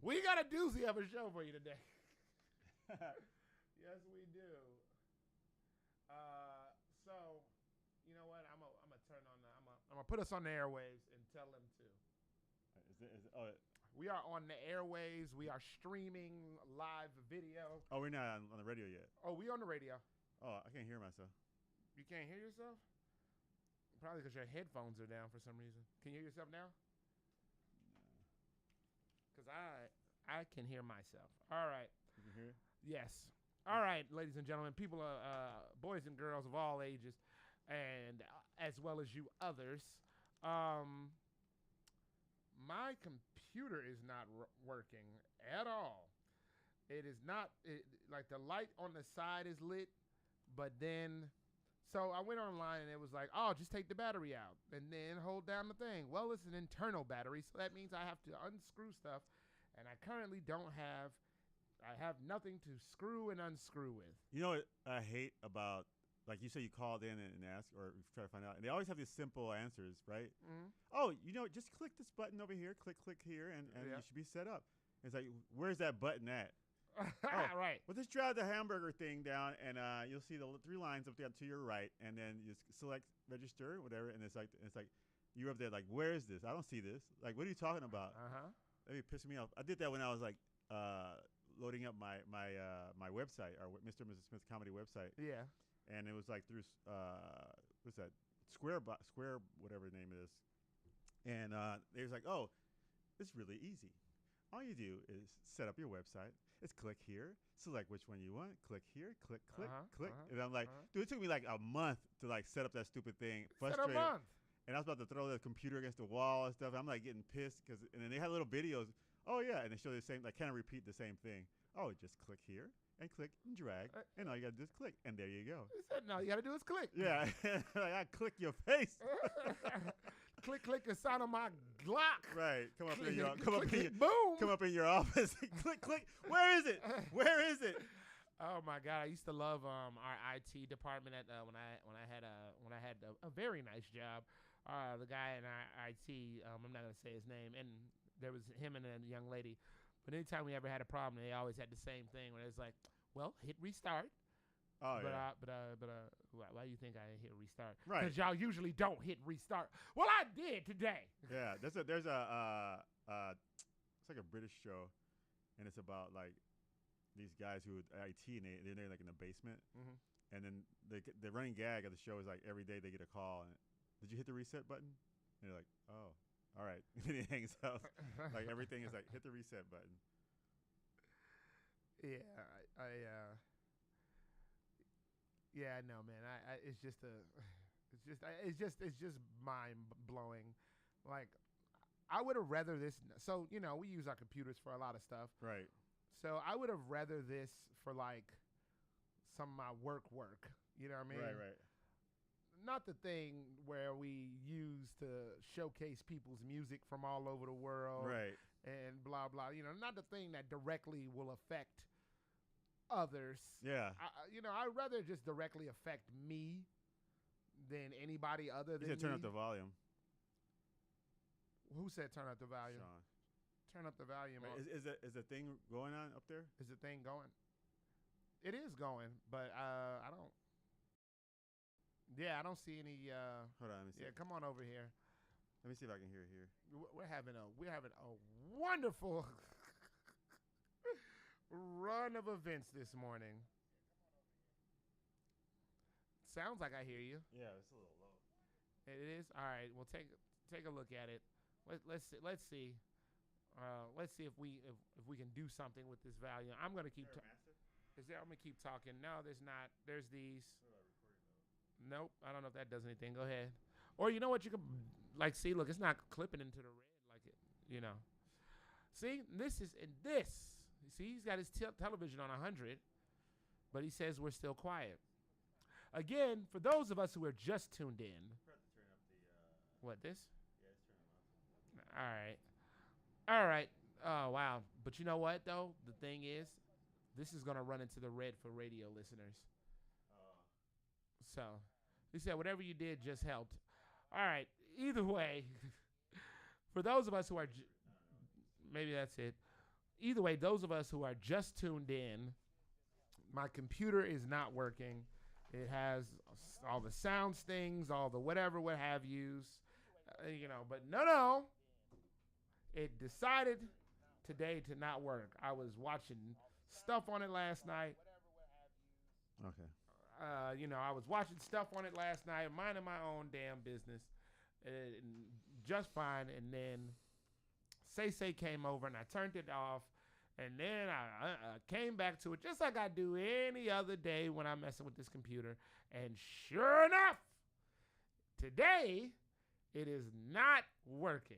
we got a doozy of a show for you today. Yes, we do. So, you know what? I'm gonna turn on I'm gonna put us on the airwaves and tell them to. We are on the airwaves. We are streaming live video. Oh, we're not on the radio yet. Oh, we on the radio. Oh, I can't hear myself. You can't hear yourself? Probably because your headphones are down for some reason. Can you hear yourself now? No. Because I can hear myself. All right. You can hear it? Yes. All right, ladies and gentlemen, people, boys and girls of all ages, and as well as you others. My computer is not working at all. It is not, like the light on the side is lit, but then, so I went online and it was like, oh, just take the battery out and then hold down the thing. Well, it's an internal battery, so that means I have to unscrew stuff, and I currently I have nothing to screw and unscrew with. You know what I hate about, like you say you called in and asked or try to find out, and they always have these simple answers, right? Mm-hmm. Oh, you know, just click this button over here, click here, and you should be set up. It's like, where's that button at? Right. Well, just drag the hamburger thing down, and you'll see the 3 lines up there to your right, and then you just select register, whatever, and it's like you're up there like, where is this? I don't see this. Like, what are you talking about? That be pissing me off. I did that when I was like loading up my website, our Mr. and Mrs. Smith comedy website. Yeah. And it was like through what's that? Square, whatever the name is. And they was like, oh, it's really easy. All you do is set up your website. It's click here, select which one you want, click here, click. And I'm like, dude, it took me like a month to like set up that stupid thing. Frustrated. A month. And I was about to throw the computer against the wall and stuff. I'm like getting pissed and then they had little videos. Oh yeah, and they show the same, like kind of repeat the same thing. Oh, just click here and click and drag, and all you gotta do is click, and there you go. He said, no, you gotta do is click. Yeah, like I click your face. click the sound of my Glock. Right, come up in your office. click. Where is it? Oh my God, I used to love our IT department at when I had a very nice job. The guy in our IT, I'm not gonna say his name, and there was him and a young lady. But anytime we ever had a problem, they always had the same thing where it's like, well, hit restart. Oh, yeah. But why do you think I hit restart? Right. Because y'all usually don't hit restart. Well, I did today. Yeah, there's a it's like a British show, and it's about like these guys who IT and they're like in the basement, and then the running gag of the show is like every day they get a call and did you hit the reset button? And they're like, oh. All right, and it hangs up. Like everything is like hit the reset button. Yeah, yeah, no, man. It's just mind blowing. Like, I would have rather this. So you know, we use our computers for a lot of stuff. Right. So I would have rather this for like some of my work. You know what I mean? Right. Not the thing where we use to showcase people's music from all over the world, right? And blah blah. You know, not the thing that directly will affect others. Yeah. I'd rather just directly affect me than anybody other than me. You said turn up the volume. Who said turn up the volume? Sean. Turn up the volume. Right. Is the thing going on up there? Is the thing going? It is going, but I don't. Yeah, I don't see any. Hold on, let me see. Yeah, come on over here. Let me see if I can hear it here. We're having a wonderful run of events this morning. Sounds like I hear you. Yeah, it's a little low. It is. All right. Well, take a look at it. Let's see. Let's see if we can do something with this volume. I'm gonna keep. I'm gonna keep talking. No, there's not. There's these. Nope. I don't know if that does anything. Go ahead. Or you know what? You can see. Look, it's not clipping into the red like it. You know. See, this is in this. See, he's got his television on 100, but he says we're still quiet. Again, for those of us who are just tuned in. Turn up the, what, this? Yeah, let's turn them up. All right. Oh, wow. But you know what, though? The thing is, this is going to run into the red for radio listeners. So, he said whatever you did just helped. All right. Either way, for those of us who are Maybe that's it. Either way, those of us who are just tuned in, my computer is not working. It has all the sound stings, all the whatever, what have yous, but no. It decided today to not work. I was watching stuff on it last night. Okay. I was watching stuff on it last night, minding my own damn business, just fine. And then Say came over and I turned it off. And then I came back to it just like I do any other day when I'm messing with this computer. And sure enough, today it is not working.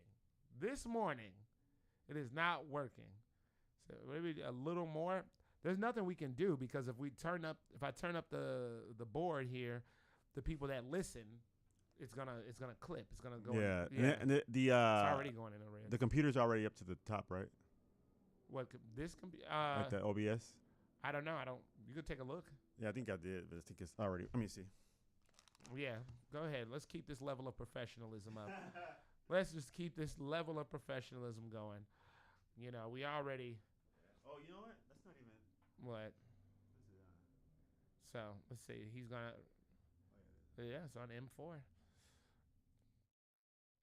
This morning, it is not working. So maybe a little more. There's nothing we can do because if I turn up the board here, the people that listen, it's gonna clip. It's gonna go. Yeah. And it's already going in the red. The computer's already up to the top, right? What this computer? Like the OBS. I don't know. You could take a look. Yeah, I think I did, but I think it's already. Let me see. Yeah, go ahead. Let's keep this level of professionalism up. Let's just keep this level of professionalism going. We already. Oh, you know what? That's not even. What? So let's see. He's gonna. Yeah, it's on M4.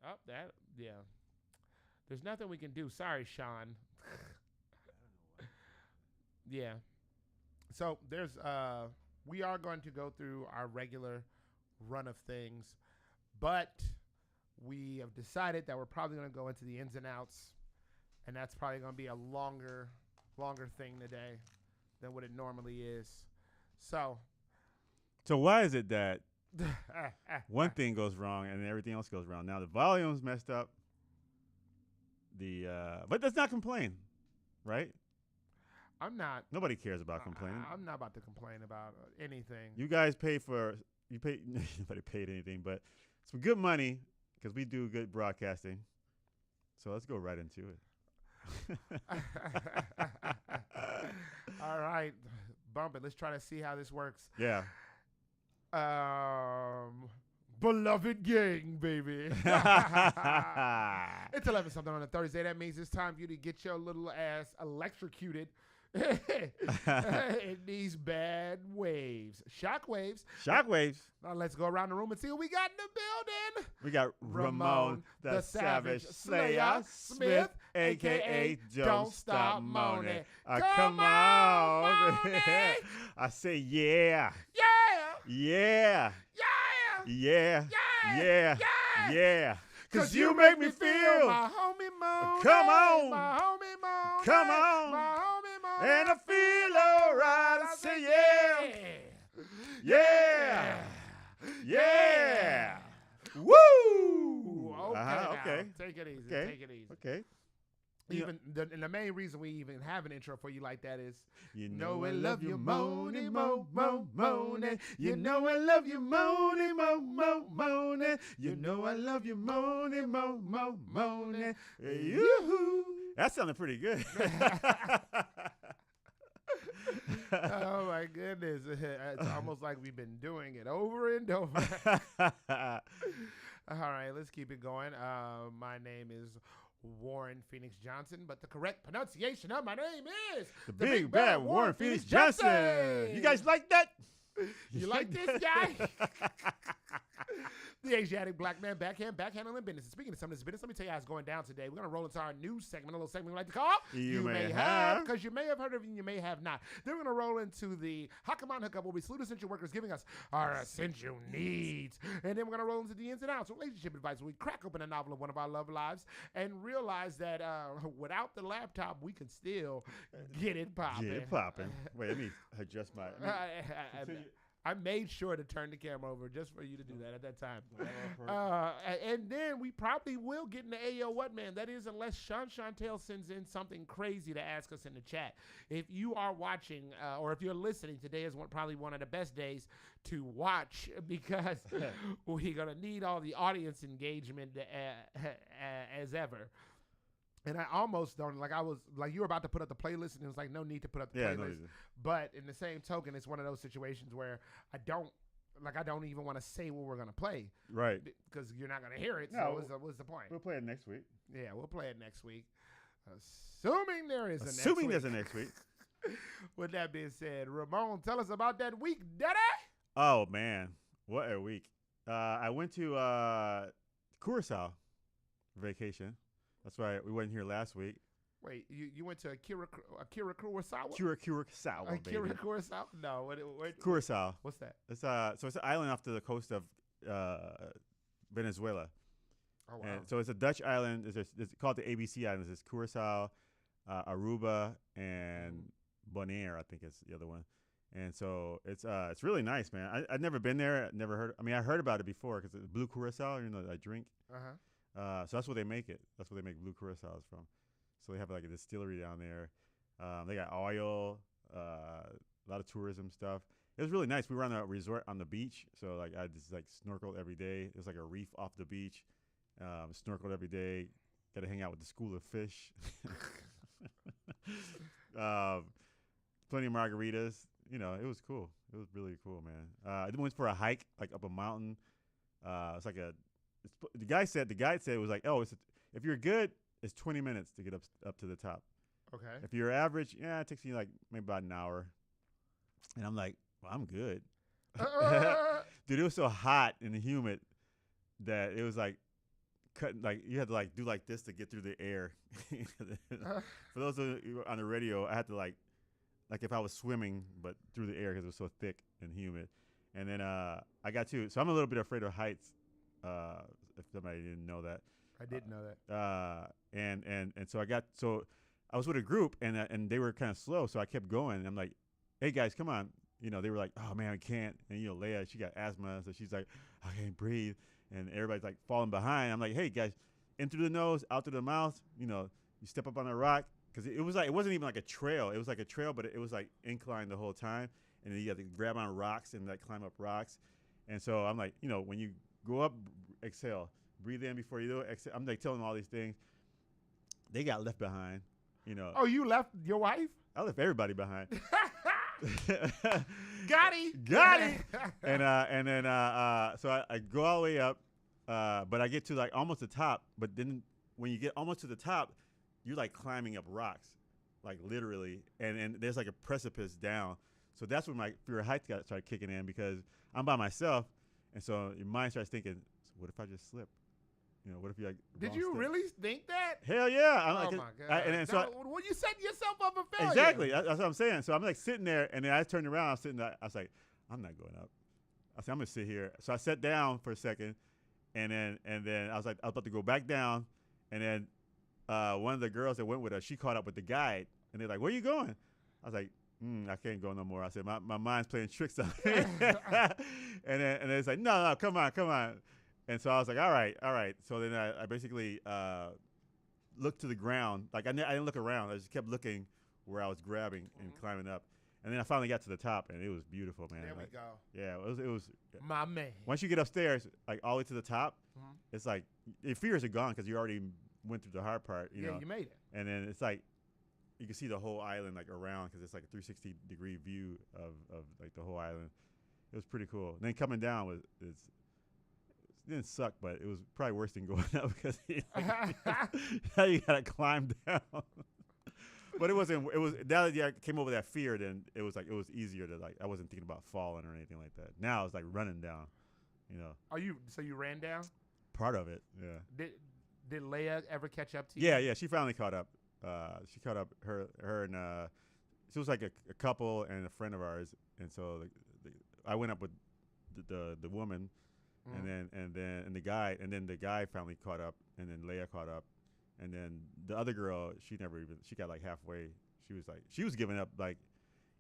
Oh, that. Yeah. There's nothing we can do. Sorry, Sean. Yeah. So we are going to go through our regular run of things, but we have decided that we're probably going to go into the ins and outs, and that's probably going to be a longer thing today than what it normally is. So why is it that one thing goes wrong and everything else goes wrong? Now the volume's messed up. But let's not complain, right? I'm not. Nobody cares about complaining. I'm not about to complain about anything. You guys nobody paid anything, but some good money because we do good broadcasting. So let's go right into it. All right, bump it. Let's try to see how this works. Yeah. Beloved gang, baby. It's 11 something on a Thursday. That means it's time for you to get your little ass electrocuted in these bad waves. Shock waves. Now let's go around the room and see what we got in the building. We got Ramon, the Savage Slayer Smith, a.k.a. Don't Stop Moaning. Come on. I say yeah. Yeah. Yeah. Cause you make me feel my homie moan. Come on. My homie moan. Come on. My homie moan. And I feel alright. I say yeah. Woo. Okay. Take it easy. Okay. And the main reason we even have an intro for you like that is you know I love you moaning, moaning. You know I love you moaning, moaning. You know I love you moaning, moaning. Yoo-hoo. That sounded pretty good. Oh my goodness. It's almost like we've been doing it over and over. All right, let's keep it going. My name is Warren Phoenix Johnson, but the correct pronunciation of my name is the big bad Warren Phoenix Johnson. You guys like that? You like this guy? The Asiatic black man, backhandling business. And speaking of some of this business, let me tell you how it's going down today. We're going to roll into our news segment, a little segment we like to call You May Have. Because you may have heard of it and you may have not. Then we're going to roll into the Hakaman Hookup, where we salute essential workers giving us our essential needs. And then we're going to roll into the ins and outs, relationship advice, where we crack open a novel of one of our love lives and realize that without the laptop, we can still get it popping. Wait, let me adjust my... I made sure to turn the camera over just for you to do that at that time. And then we probably will get into Ayo What Man. That is, unless Sean Chantel sends in something crazy to ask us in the chat. If you are watching or if you're listening, today is probably one of the best days to watch because we're going to need all the audience engagement as ever. And I almost don't, I was, you were about to put up the playlist, and it was no need to put up the playlist. No, but in the same token, it's one of those situations where I don't even want to say what we're going to play. Right. Because you're not going to hear it, no, so what's the point? We'll play it next week. Yeah, we'll play it next week. Assuming there is a next week. Assuming there's a next week. With that being said, Ramon, tell us about that week, Daddy. Oh man, what a week! I went to Curacao vacation. That's why we went here last week. Wait, you went to Akira Kurosawa? Curacao, baby. Akira Kurosawa? No, what? Curacao. What's that? It's so it's an island off the coast of Venezuela. Oh wow. And so it's a Dutch island. It's called the ABC Islands. It's Curacao, Aruba, and Bonaire, I think is the other one. And so it's really nice, man. I'd never been there. Never heard. I mean, I heard about it before because it's blue Curacao, that drink. So that's what they make it. That's what they make blue Curaçaos from. So they have like a distillery down there. They got oil, a lot of tourism stuff. It was really nice. We were on a resort on the beach, so like I just like snorkeled every day. There's like a reef off the beach. Snorkeled every day. Got to hang out with the school of fish. Plenty of margaritas. It was cool. It was really cool, man. I went for a hike like up a mountain. It's like the guide said it was like, if you're good, it's 20 minutes to get up to the top. Okay. If you're average, it takes you like maybe about an hour. And I'm like, well, I'm good. Dude, it was so hot and humid that it was like cutting, like you had to like do like this to get through the air. For those of you on the radio, I had to like if I was swimming, but through the air because it was so thick and humid. And then I got so I'm a little bit afraid of heights. If somebody didn't know that. I didn't know that. And so I was with a group and they were kind of slow, so I kept going. And I'm like, hey guys, come on. They were like, oh man, I can't. And Leia, she got asthma, so she's like, I can't breathe. And everybody's like falling behind. I'm like, hey guys, in through the nose, out through the mouth. You step up on a rock because it wasn't even like a trail. It was like a trail, but it was like inclined the whole time. And then you have to grab on rocks and like climb up rocks. And so I'm like, when you go up, exhale, breathe in before you do it. Exhale. I'm like telling them all these things. They got left behind. Oh, you left your wife? I left everybody behind. Got it. And then so I go all the way up, but I get to like almost the top. But then when you get almost to the top, you're like climbing up rocks, like literally, and there's like a precipice down. So that's when my fear of heights started kicking in because I'm by myself, and so your mind starts thinking, so what if I just slip? What if you like? Did you really think that? Hell yeah! Oh my god! Well, you set yourself up for failure. Exactly. That's what I'm saying. So I'm like sitting there, and then I turned around. I'm sitting there. I was like, I'm not going up. I said, I'm gonna sit here. So I sat down for a second, and then I was like, I was about to go back down, and then one of the girls that went with us, she caught up with the guide, and they're like, where are you going? I was like, I can't go no more. I said, my mind's playing tricks on me. and then it's like, no, come on. And so I was like, all right. So then I basically looked to the ground. Like I didn't look around. I just kept looking where I was grabbing and climbing up. And then I finally got to the top, and it was beautiful, man. There we go. Yeah, it was. My man. Once you get upstairs, like all the way to the top, it's like your fears are gone because you already went through the hard part. You know? You made it. And then it's like you can see the whole island like around because it's like a 360-degree view of like the whole island. It was pretty cool. And then coming down it didn't suck, but it was probably worse than going up because now you gotta climb down. But it wasn't. It was now that I came over that fear, then it was easier to like. I wasn't thinking about falling or anything like that. Now I was like running down. So you ran down? Part of it, yeah. Did Leia ever catch up to you? Yeah. She finally caught up. She caught up. Her and she was like a couple and a friend of ours, and so I went up with the woman. And then the guy finally caught up, and then Leia caught up, and then the other girl, she got like halfway. She was giving up like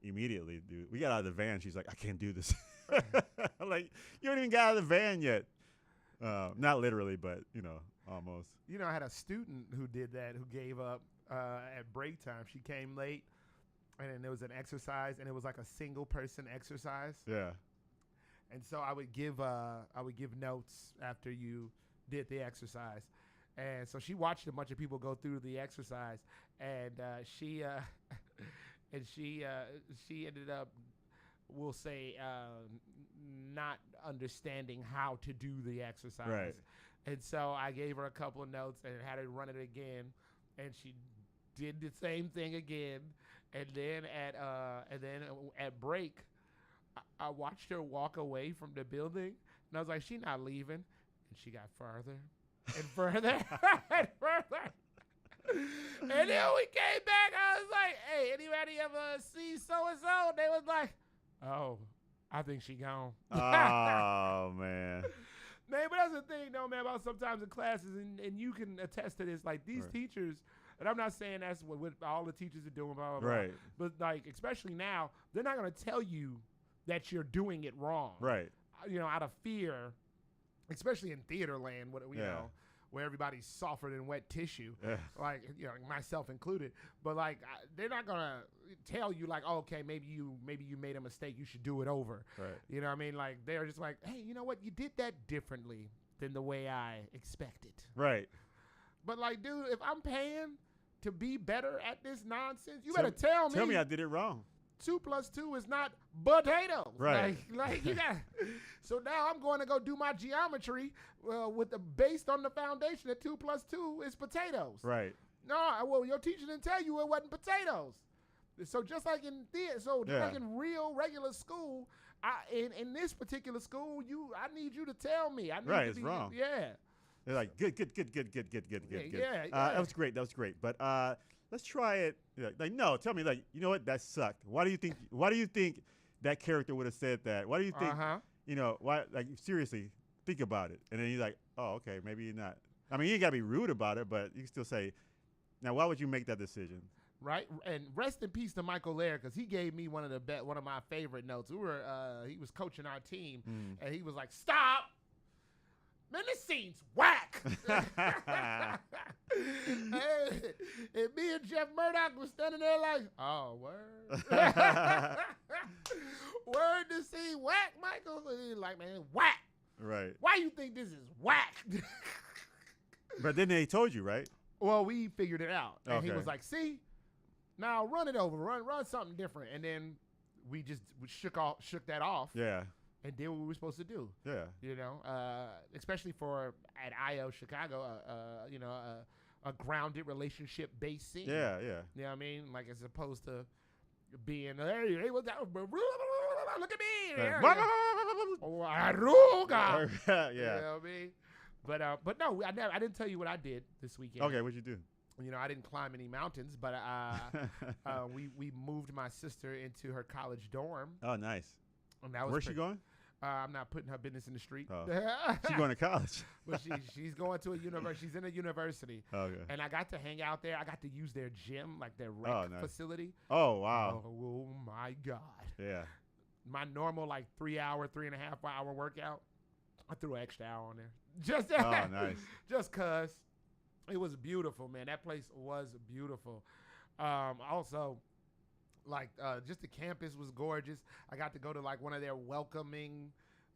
immediately, dude. We got out of the van. She's like, I can't do this. I'm like, you haven't even got out of the van yet. Not literally, but almost. I had a student who did that, who gave up at break time. She came late, and then there was an exercise, and it was like a single person exercise. Yeah. And so I would give notes after you did the exercise, and so she watched a bunch of people go through the exercise, and she ended up, we'll say, not understanding how to do the exercise. Right. And so I gave her a couple of notes and had her run it again, and she did the same thing again, and then at break, I watched her walk away from the building, and I was like, "She not leaving," and she got further and further and further. And then we came back. I was like, "Hey, anybody ever see so and so?" They was like, "Oh, I think she gone." Oh man. Man, but that's the thing, though, man, about sometimes in classes, and you can attest to this, like these teachers, and I'm not saying that's what all the teachers are doing, blah, blah, blah. Right. But, like, especially now, they're not going to tell you that you're doing it wrong. Right. You know, out of fear, especially in theater land, you know, where everybody's softer than wet tissue, like, you know, myself included. But, like, they're not going to tell you, like, oh, okay, maybe you made a mistake. You should do it over. Right. You know what I mean? Like, they're just like, hey, you know what? You did that differently than the way I expected. Right. But, like, dude, if I'm paying to be better at this nonsense, you better tell me. Tell me I did it wrong. 2 + 2 is not potatoes. Right. Like you got. So now I'm going to go do my geometry based on the foundation that 2 + 2 is potatoes. Right. No, well, your teacher didn't tell you it wasn't potatoes. So just like in theater, like in real regular school, in this particular school, I need you to tell me. I need right, to it's be, wrong. Yeah. They're like, good. Yeah. That was great. But let's try it. Like, no, tell me, like, you know what? That sucked. Why do you think that character would have said that? Why do you think, you know, why? Like, seriously, think about it. And then you're like, oh, okay, maybe you're not. I mean, you ain't got to be rude about it, but you can still say, now, why would you make that decision? Right, and rest in peace to Michael Laird, because he gave me one of my favorite notes. He was coaching our team, and he was like, "Stop, man, this scene's whack." and me and Jeff Murdoch was standing there like, "Oh, word, word, this scene whack, Michael." And he's like, "Man, whack." Right. Why you think this is whack? But then they told you, right? Well, we figured it out, and he Okay. was like, "See, now run it over, run something different." And then we shook that off, Yeah. and did what we were supposed to do. Yeah. You know, especially for at IO Chicago, you know, a grounded relationship based scene. Yeah. You know what I mean? Like as opposed to being, hey, look at me, Aruga. Yeah. You know what I mean? But no, I didn't tell you what I did this weekend. Okay, what'd you do? You know, I didn't climb any mountains, but we moved my sister into her college dorm. Oh, nice. And that was Where's she going? I'm not putting her business in the street. Oh. She's going to college. But she's going to a university. She's in a university. Okay. And I got to hang out there. I got to use their gym, like their rec facility. Oh, wow. Oh, my God. Yeah. My normal, like, 3.5 hour workout, I threw an extra hour on there. Just nice. Just because it was beautiful, man. That place was beautiful. Also, like, just the campus was gorgeous. I got to go to, like, one of their welcoming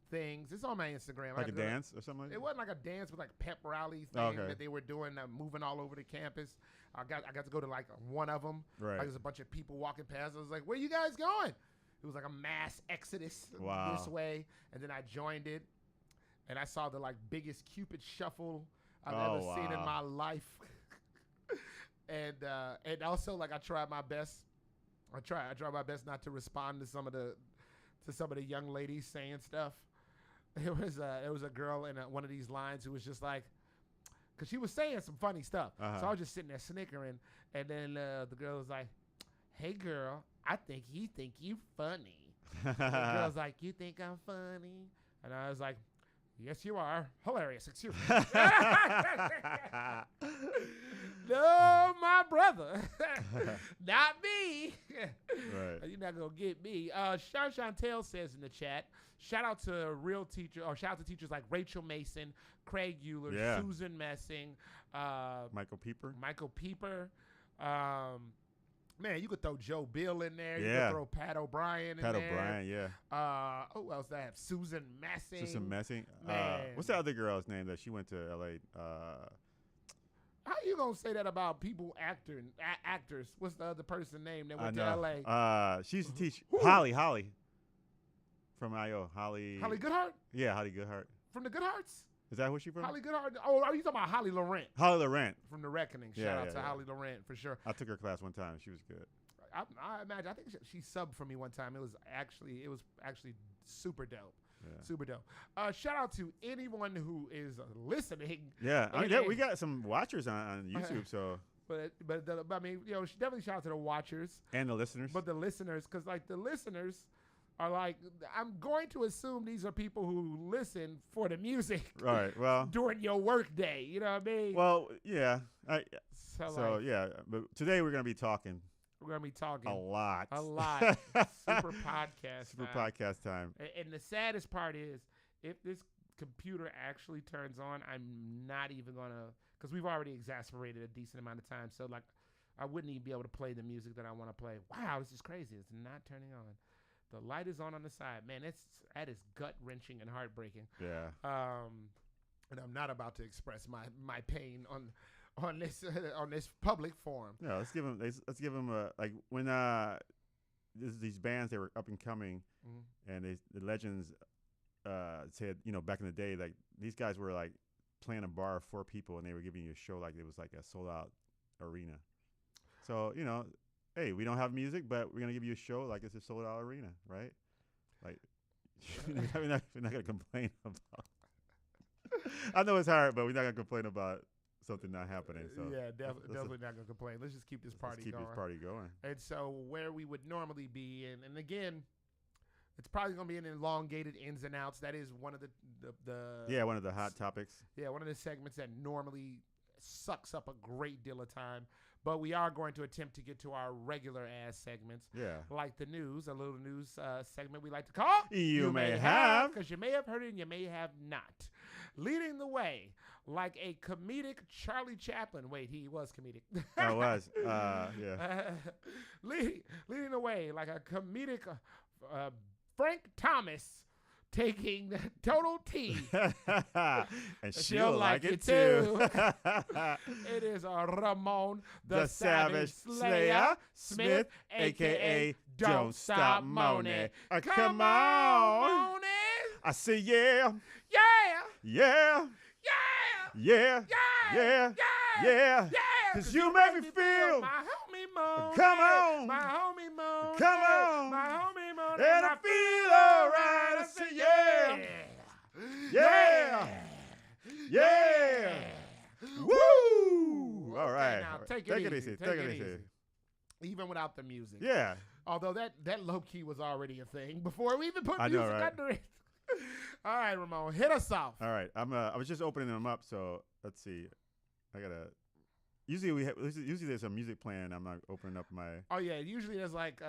things. It's on my Instagram. Like a dance or something like that? It wasn't like a dance, but like pep rally thing that they were doing, moving all over the campus. I got to go to, like, one of them. Right. Like, there's a bunch of people walking past. I was like, where you guys going? It was like a mass exodus this way. And then I joined it. And I saw the, like, biggest Cupid shuffle I've ever seen in my life. And also, like, I tried my best. I tried my best not to respond to some of the young ladies saying stuff. It was a girl in one of these lines who was just like, because she was saying some funny stuff. So I was just sitting there snickering. And then the girl was like, "Hey, girl, I think he think you funny." And the girl's like, "You think I'm funny?" And I was like, "Yes, you are. Hilarious. Excuse me." No, my brother. Not me. Right. You're not going to get me. Sean Chantel says in the chat, shout out to shout out to teachers like Rachel Mason, Craig Euler, Susan Messing, Michael Pieper. Man, you could throw Joe Bill in there. Yeah. You could throw Pat O'Brien in there. Pat O'Brien, yeah. Who else did I have? Susan Messing. What's that other girl's name that she went to L.A.? How you going to say that about people actors? What's the other person name that went to L.A.? She used to teach Holly from I.O. Holly Goodhart? Yeah, Holly Goodhart. From the Goodharts? Is that who she from? Holly Goodhart. Oh, are you talking about Holly Laurent? Holly Laurent From The Reckoning. Shout out to Holly Laurent for sure. I took her class one time. She was good. I imagine. I think she subbed for me one time. It was actually super dope. Yeah. Super dope. Shout out to anyone who is listening. Yeah, we got some watchers on YouTube. So, but I mean, she definitely shout out to the watchers and the listeners. But the listeners, because like the listeners are like, I'm going to assume these are people who listen for the music. Right. Well, during your work day, you know what I mean? Well, yeah. Yeah. But today we're gonna be talking. We're going to be talking a lot. Super podcast Super podcast time. And the saddest part is, if this computer actually turns on, I'm not even going to, because we've already exasperated a decent amount of time. So, like, I wouldn't even be able to play the music that I want to play. Wow, this is crazy. It's not turning on. The light is on the side. Man, that is gut-wrenching and heartbreaking. Yeah. And I'm not about to express my pain on this public forum. Yeah, let's give them like when these bands, they were up and coming, and the legends said, back in the day, like these guys were like playing a bar of 4 people and they were giving you a show like it was like a sold out arena. So hey, we don't have music, but we're gonna give you a show like it's a sold out arena, right? Like we're not gonna complain about. I know it's hard, but we're not gonna complain about something not happening. So yeah, definitely not gonna complain. Let's just keep this party going. And so where we would normally be, and again, it's probably gonna be an elongated ins and outs. That is one of the one of the hot topics. Yeah, one of the segments that normally sucks up a great deal of time. But we are going to attempt to get to our regular ass segments. Yeah. Like the news, a little news segment we like to call You May Have. Because you may have heard it and you may have not. Leading the way, like a comedic Charlie Chaplin. Wait, he was comedic. I was. Yeah. Leading the way, like a comedic Frank Thomas taking Total T. And she'll like it too. It is Ramon the Savage Slayer Smith, a.k.a. Don't Stop Moaning. Come on. Moaning. I say yeah. Yeah. Yeah. Yeah. Yeah. Yeah. Yeah. Cause you make me feel. My homie moan. Come on. My homie moan. Come on. My homie moan. And I feel alright. I say yeah. Yeah. Woo. All right. Now take it easy. Even without the music. Yeah. Although that low key was already a thing before we even put music under it. All right, Ramon, hit us off. All right, I was just opening them up, so let's see. I gotta. Usually there's a music playing. I'm not opening up my. Oh yeah, usually there's like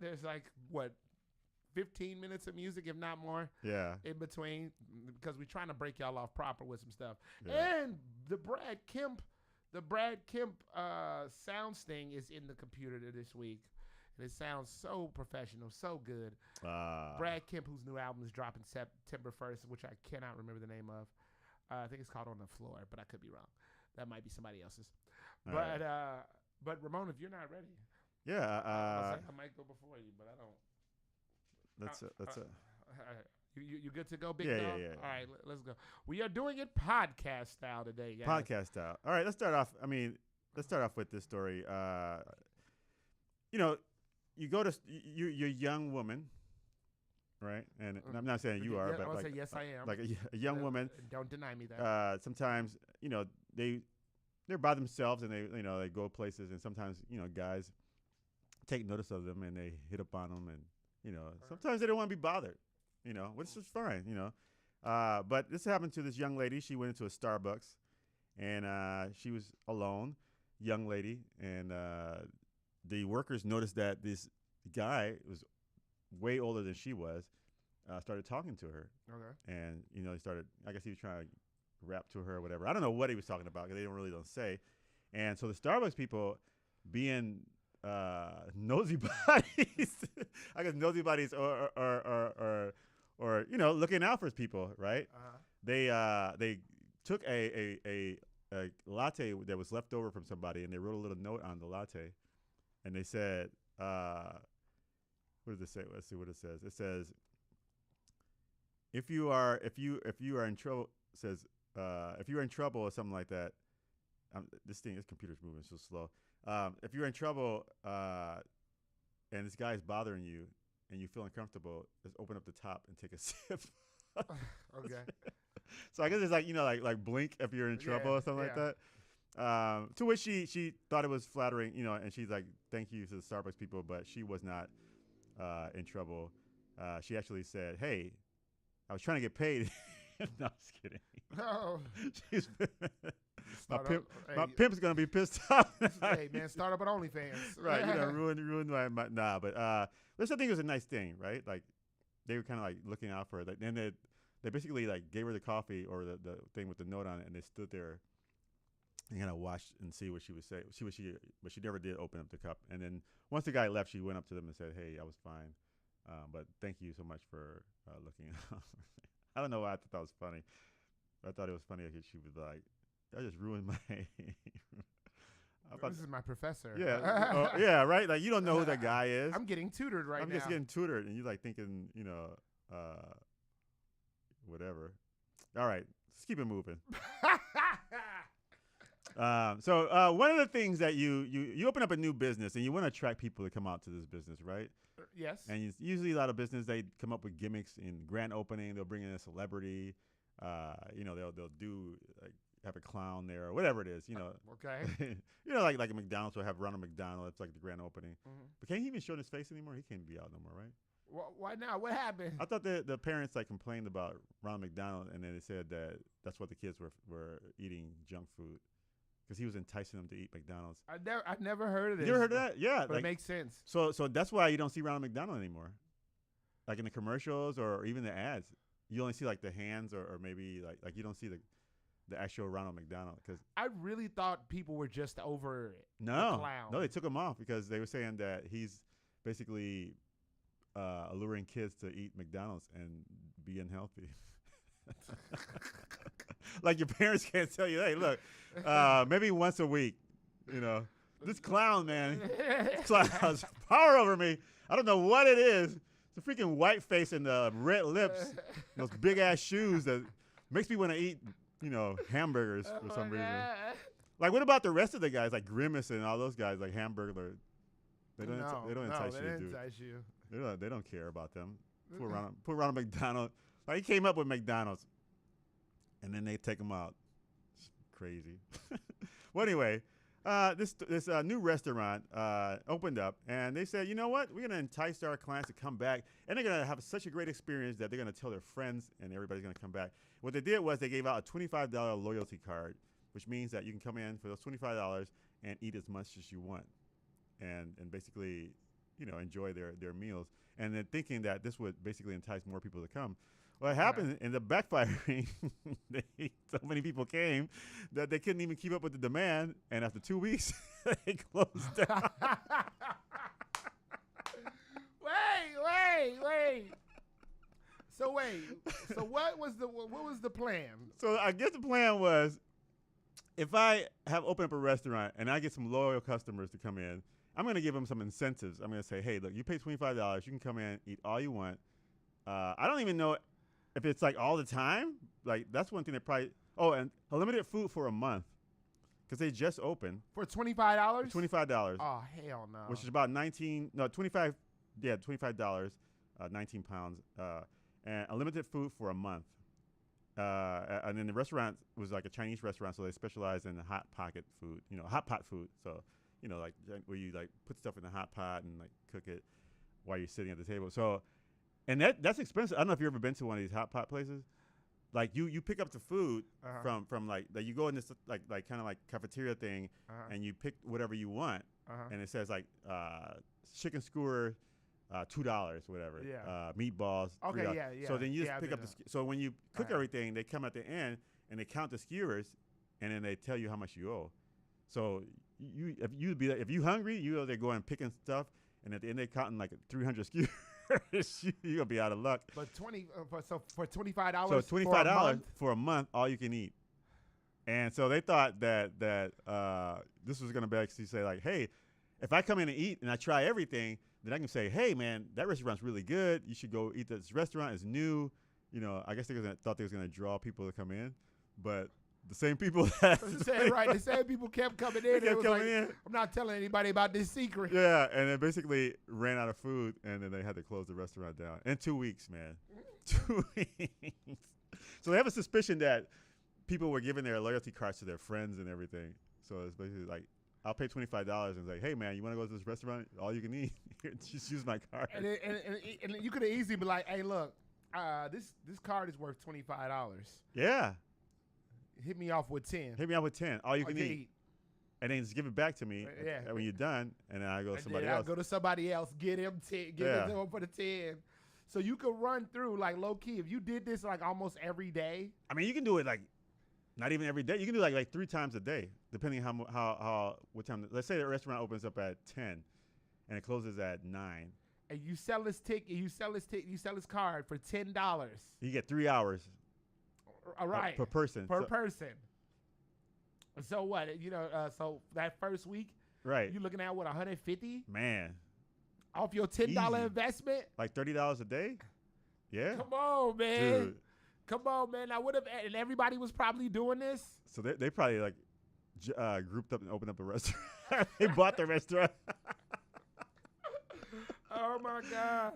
there's like what, 15 minutes of music, if not more. Yeah. In between, because we're trying to break y'all off proper with some stuff. Yeah. And the Brad Kemp sound sting is in the computer this week. And it sounds so professional, so good. Brad Kemp, whose new album is dropping September 1st, which I cannot remember the name of. I think it's called On the Floor, but I could be wrong. That might be somebody else's. But Ramon, if you're not ready, yeah, I might go before you, but I don't. That's it. You good to go, big dog? Yeah. All right, let's go. We are doing it podcast style today, guys. Podcast style. All right, let's start off. Let's start off with this story. You go to you're a young woman, right? And I'm not saying you are, but I'll like, say yes, I am. Like a young woman. Don't deny me that. Sometimes they're by themselves and they go places, and sometimes guys take notice of them and they hit up on them, and sometimes they don't want to be bothered, which is fine, but this happened to this young lady. She went into a Starbucks, and she was alone, young lady, and the workers noticed that this guy was way older than she was, started talking to her. Okay. And, he started, I guess he was trying to rap to her or whatever. I don't know what he was talking about because they don't say. And so the Starbucks people, being nosy bodies, I guess nosy bodies or looking out for people, right? Uh-huh. They took a latte that was left over from somebody, and they wrote a little note on the latte. And they said, what does it say? Let's see what it says. It says, if you are in trouble, says if you're in trouble or something like that. This computer's moving so slow. If you're in trouble and this guy's bothering you and you feel uncomfortable, just open up the top and take a sip. Okay. So I guess it's like like blink if you're in trouble or something like that. To which she thought it was flattering, and she's like, thank you to the Starbucks people, but she was not in trouble. She actually said, hey, I was trying to get paid. No, I'm just kidding. Oh. My pimp's gonna be pissed off. Hey man, start up at OnlyFans. Right, ruin my nah. But this I think was a nice thing, right? Like they were kind of like looking out for her. Like, then they basically like gave her the coffee or the thing with the note on it, and they stood there and kind of watched and see what she would say. But she never did open up the cup. And then once the guy left, she went up to them and said, "Hey, I was fine, but thank you so much for looking out." I don't know why I thought that was funny. I thought it was funny. She was like, "I just ruined my." This is my professor. Yeah, yeah, right. Like you don't know who that guy is. I'm getting tutored right now. I'm just getting tutored, and you like thinking, whatever. All right, let's keep it moving. So one of the things that you open up a new business and you want to attract people to come out to this business, right? Yes. And usually a lot of business, they come up with gimmicks in grand opening. They'll bring in a celebrity. They'll do like have a clown there or whatever it is. Okay. Like a McDonald's will have Ronald McDonald. It's like the grand opening. Mm-hmm. But can't he even show his face anymore? He can't be out no more, right? Why not? What happened? I thought the parents like complained about Ronald McDonald, and then they said that that's what the kids were eating junk food. Because he was enticing them to eat McDonald's. I never heard of this. You ever heard of that? Yeah. But it makes sense. So that's why you don't see Ronald McDonald anymore. Like in the commercials or even the ads. You only see like the hands or maybe like you don't see the actual Ronald McDonald. Cause I really thought people were just over it. No. The clown. No, they took him off because they were saying that he's basically alluring kids to eat McDonald's and be unhealthy. Like your parents can't tell you, hey, look, maybe once a week, this clown, man, this clown has power over me. I don't know what it is. It's a freaking white face and the red lips, those big ass shoes that makes me want to eat, hamburgers for some reason. Like, what about the rest of the guys, like Grimace and all those guys, like Hamburglar? They don't entice you. They don't care about them. Put Ronald McDonald. Like, he came up with McDonald's. And then they take them out. It's crazy. Well, anyway, this new restaurant opened up, and they said, you know what? We're going to entice our clients to come back, and they're going to have such a great experience that they're going to tell their friends, and everybody's going to come back. What they did was they gave out a $25 loyalty card, which means that you can come in for those $25 and eat as much as you want, and basically, enjoy their meals. And then thinking that this would basically entice more people to come. What happened in the backfiring, so many people came that they couldn't even keep up with the demand, and after 2 weeks, they closed down. Wait. So what was the plan? So I guess the plan was, if I have opened up a restaurant and I get some loyal customers to come in, I'm going to give them some incentives. I'm going to say, hey, look, you pay $25, you can come in, eat all you want. I don't even know if it's like all the time. Like, that's one thing they probably. Oh, and unlimited food for a month, because they just opened for $25. $25. Oh, hell no. Which is about $25. Yeah, $25. 19 pounds. And unlimited food for a month. And then the restaurant was like a Chinese restaurant, so they specialize in hot pocket food. Hot pot food. So like where you like put stuff in the hot pot and like cook it while you're sitting at the table. So. And that's expensive. I don't know if you've ever been to one of these hot pot places. Like you pick up the food from like you go in this like kind of like cafeteria thing, and you pick whatever you want, and it says like chicken skewer, $2, whatever. Yeah. Meatballs. Okay. $3. Yeah. So then you just pick up so when you cook everything, they come at the end and they count the skewers, and then they tell you how much you owe. So if you hungry, they're going picking stuff, and at the end they counting like 300 skewers. You're gonna be out of luck. But for $25. So $25 for a month, all you can eat. And so they thought that this was gonna basically say like, hey, if I come in and eat and I try everything, then I can say, hey man, that restaurant's really good. You should go eat this restaurant. It's new. I guess thought they was gonna draw people to come in, but the same people that the same people kept coming in. Kept coming in. I'm not telling anybody about this secret. Yeah, and then basically ran out of food, and then they had to close the restaurant down in 2 weeks, man. 2 weeks. So they have a suspicion that people were giving their loyalty cards to their friends and everything. So it's basically like, I'll pay $25 and it's like, hey man, you want to go to this restaurant? All you can eat. Just use my card. And you could have easily be like, hey, look, this card is worth $25. Yeah. Hit me off with 10. Hit me off with 10. All you can eat. And then just give it back to me when you're done, and then I go to somebody else. I go to somebody else, get him 10, give it to him for the 10. So you could run through like low key. If you did this like almost every day. I mean, you can do it like not even every day. You can do like 3 times a day, depending how what time. Let's say the restaurant opens up at 10, and it closes at 9. And you sell this ticket. You sell this card for $10. You get 3 hours. All right. Per person. Per person. So what? So that first week, right? You looking at what, 150? Man. Off your $10 investment? Like $30 a day? Yeah. Come on, man. Dude. Come on, man. I would have, and everybody was probably doing this. So they probably like grouped up and opened up a restaurant. They bought the restaurant. Oh my God.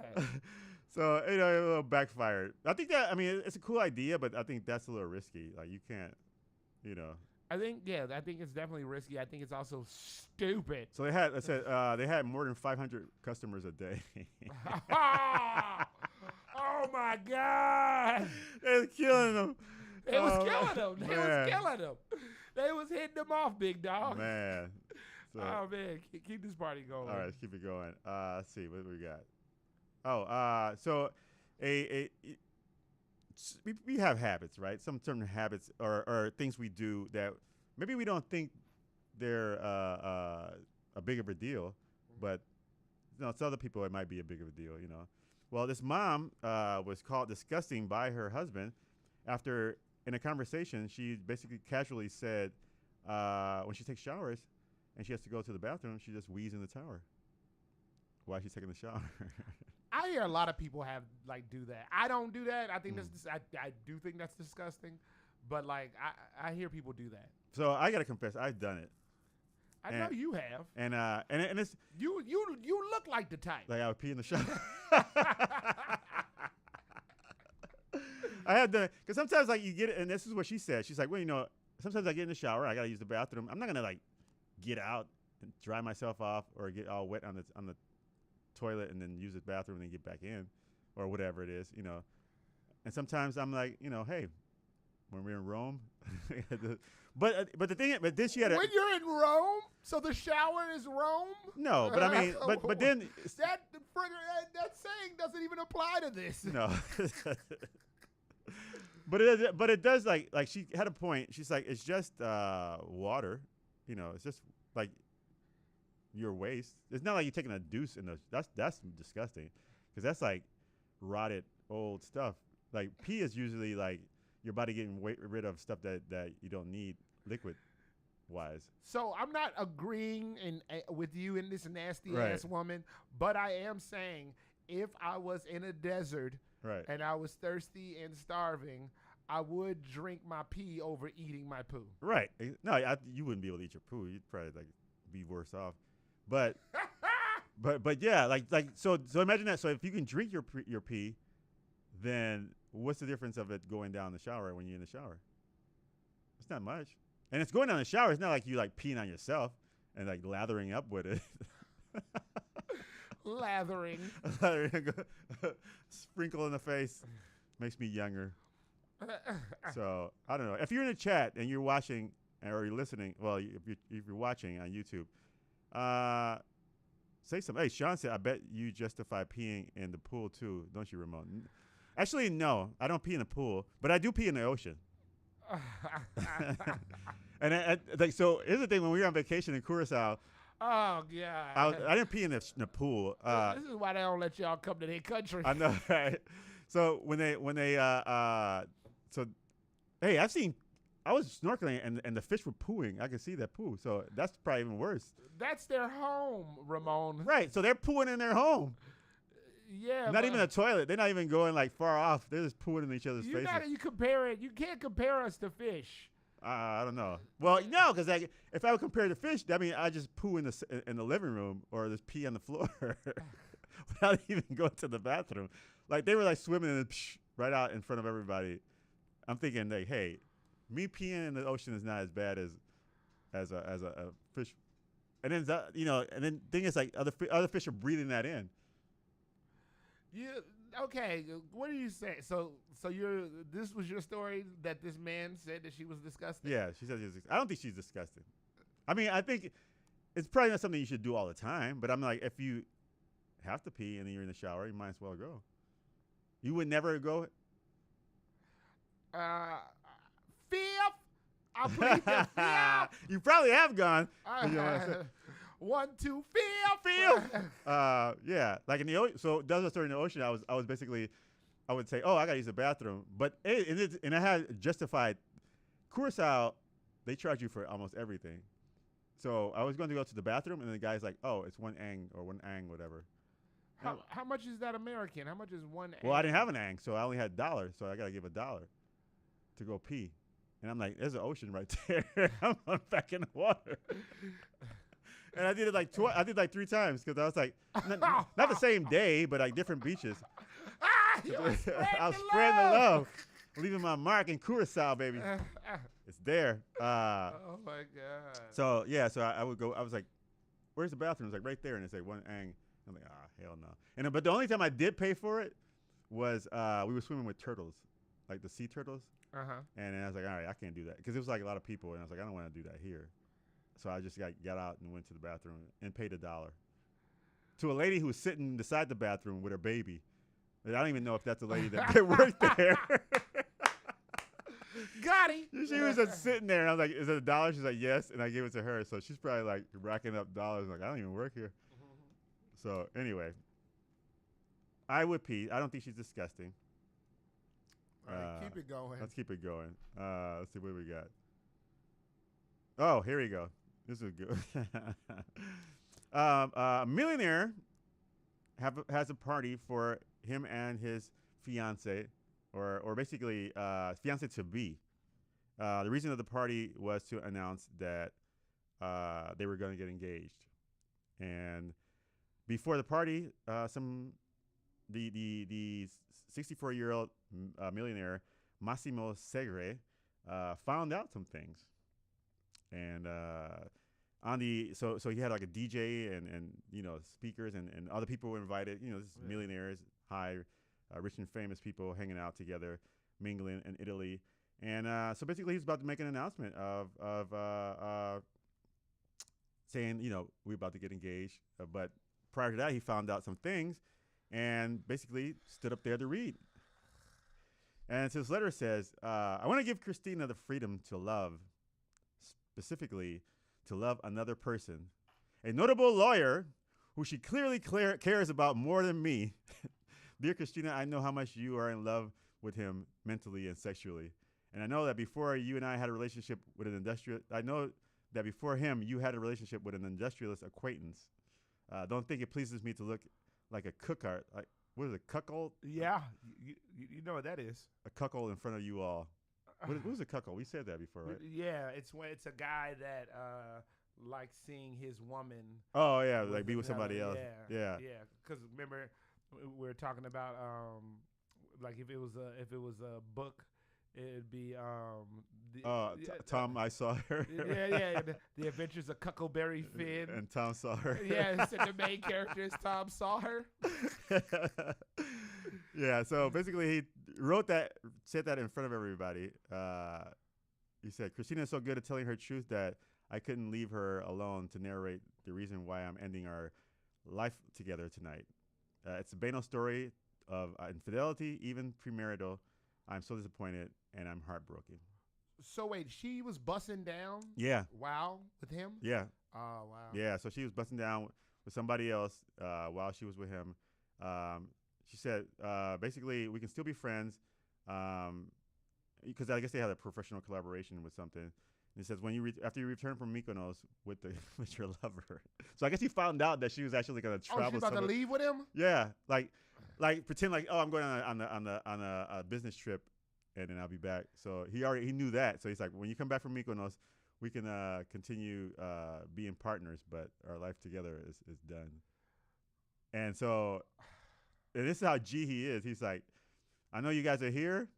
So a little backfired. I think that, I mean, it's a cool idea, but I think that's a little risky. Like you can't, I think it's definitely risky. I think it's also stupid. So they had more than 500 customers a day. Oh my God! They was killing them. They was killing them. They was hitting them off, big dog. Man. So, oh man, keep this party going. All right, let's keep it going. Let's see what we got. Oh, so we have habits, right? Some certain habits or things we do that maybe we don't think they're a big of a deal, but to other people it might be a big of a deal, Well, this mom was called disgusting by her husband after, in a conversation, she basically casually said when she takes showers and she has to go to the bathroom, she just wheezes in the tower while she's taking the shower. I hear a lot of people do that. I don't do that. I think I do think that's disgusting, but like I hear people do that. So I gotta confess, I've done it. I know you have. And it's you look like the type. Like I would pee in the shower. I have done it because sometimes like you get it, and this is what she said. She's like, well, sometimes I get in the shower, I gotta use the bathroom. I'm not gonna like get out and dry myself off or get all wet on the toilet and then use the bathroom and then get back in or whatever it is, And sometimes I'm like, hey, when we're in Rome, but then she had when you're in Rome, so the shower is Rome. No, but I mean, but then that saying doesn't even apply to this. No, but it does like she had a point. She's like, it's just water, it's just like your waste. It's not like you're taking a deuce in those. That's disgusting, because that's like rotted old stuff. Like pee is usually like your body getting rid of stuff that you don't need liquid wise. So I'm not agreeing with you in this nasty ass woman, but I am saying if I was in a desert and I was thirsty and starving, I would drink my pee over eating my poo. Right. No, you wouldn't be able to eat your poo. You'd probably like be worse off. But but yeah, like so imagine that. So if you can drink your pee, then what's the difference of it going down the shower when you're in the shower? It's not much. And it's going down the shower. It's not like you like peeing on yourself and like lathering up with it. Lathering. Sprinkle in the face. Makes me younger. So I don't know. If you're in the chat and you're watching or you're listening, well, if you're watching on YouTube, say something. Hey, Sean said, I bet you justify peeing in the pool too, don't you, Ramon? Actually, no, I don't pee in the pool, but I do pee in the ocean. And so here's the thing: when we were on vacation in Curacao, oh God, I didn't pee in the pool. This is why they don't let y'all come to their country. I know, right? So when they so hey, I was snorkeling and the fish were pooing. I could see that poo. So that's probably even worse. That's their home, Ramon. Right. So they're pooing in their home. Yeah. Not even a toilet. They're not even going like far off. They're just pooing in each other's faces. You can't compare us to fish. I don't know. Well, no, because like, if I would compare to fish, I mean, I just poo in the living room or just pee on the floor without even going to the bathroom. Like they were like swimming and right out in front of everybody. I'm thinking like, hey, me peeing in the ocean is not as bad as a fish. And then and then thing is like other fish are breathing that in. Yeah. Okay. What do you say? So this was your story that this man said that she was disgusting. Yeah, she said she was. I don't think she's disgusting. I mean, I think it's probably not something you should do all the time. But I'm like, if you have to pee and then you're in the shower, you might as well go. You would never go. Fifth. I plead the fifth. You probably have gone. 1, 2, fifth. Yeah, like in the ocean. So that was a story in the ocean. I was basically, I would say, oh, I gotta use the bathroom, but and I had justified. Curacao, they charge you for almost everything. So I was going to go to the bathroom, and the guy's like, oh, it's one ang, whatever. How much is that American? How much is one ang? Well, I didn't have an ang, so I only had $1, so I gotta give $1 to go pee. And I'm like, there's an ocean right there. I'm back in the water. And I did it like I did like 3 times because I was like, not the same day, but like different beaches. I was spreading the love, leaving my mark in Curacao, baby. It's there. Oh my God. So yeah, so I would go. I was like, where's the bathroom? It's like right there, and it's like one ang. I'm like, hell no. And but the only time I did pay for it was we were swimming with turtles, like the sea turtles. And then I was like, all right, I can't do that because it was like a lot of people, and I was like, I don't want to do that here. So I just got out and went to the bathroom and paid $1 to a lady who was sitting beside the bathroom with her baby. And I don't even know if that's a lady that worked there. Got it. She was just sitting there, and I was like, is it $1? She's like, yes. And I gave it to her. So she's probably like racking up dollars. Like, I don't even work here. So anyway, I would pee. I don't think she's disgusting. All right, keep it going. Let's keep it going. Let's see what we got. Oh, here we go. This is good. A millionaire has a party for him and his fiance, or basically fiance to be. The reason of the party was to announce that they were going to get engaged, and before the party, the 64-year-old millionaire Massimo Segre found out some things. And so he had like a DJ and speakers and other people were invited. This millionaires, rich and famous people hanging out together, mingling in Italy. And so basically he's about to make an announcement of saying, we're about to get engaged. But prior to that, he found out some things and basically stood up there to read. And so his letter says, I want to give Christina the freedom to love, specifically to love another person, a notable lawyer who she clearly cares about more than me. Dear Christina, I know how much you are in love with him mentally and sexually. And I know that before you and I had a relationship with I know that before him, you had a relationship with an industrialist acquaintance. Don't think it pleases me to look like a cookart. Like, what is a cuckold? Yeah, you know what that is. A cuckold in front of you all. Who's a cuckold? We said that before, right? Yeah, it's a guy that likes seeing his woman. Oh yeah, like be with somebody else. Yeah. Because remember, we were talking about like if it was a book, it'd be Tom. I saw her. The Adventures of Cuckleberry Finn. And Tom saw her. Yeah, so the main character is Tom saw her. Yeah, so basically he said that in front of everybody. He said, Christina is so good at telling her truth that I couldn't leave her alone to narrate the reason why I'm ending our life together tonight. It's a banal story of infidelity, even premarital. I'm so disappointed, and I'm heartbroken. So wait, she was busting down? Yeah. Wow, with him? Yeah. Oh, wow. Yeah, so she was busting down with somebody else while she was with him. She said, basically, we can still be friends because I guess they had a professional collaboration with something. And he says, after you return from Mykonos with your lover. So I guess he found out that she was actually going to travel. Oh, she about to leave with him? Yeah, like like pretend like, oh, I'm going on a business trip, and then I'll be back. So he knew that. So he's like, when you come back from Mykonos, we can continue being partners, but our life together is done. And so, and this is how G he is. He's like, I know you guys are here.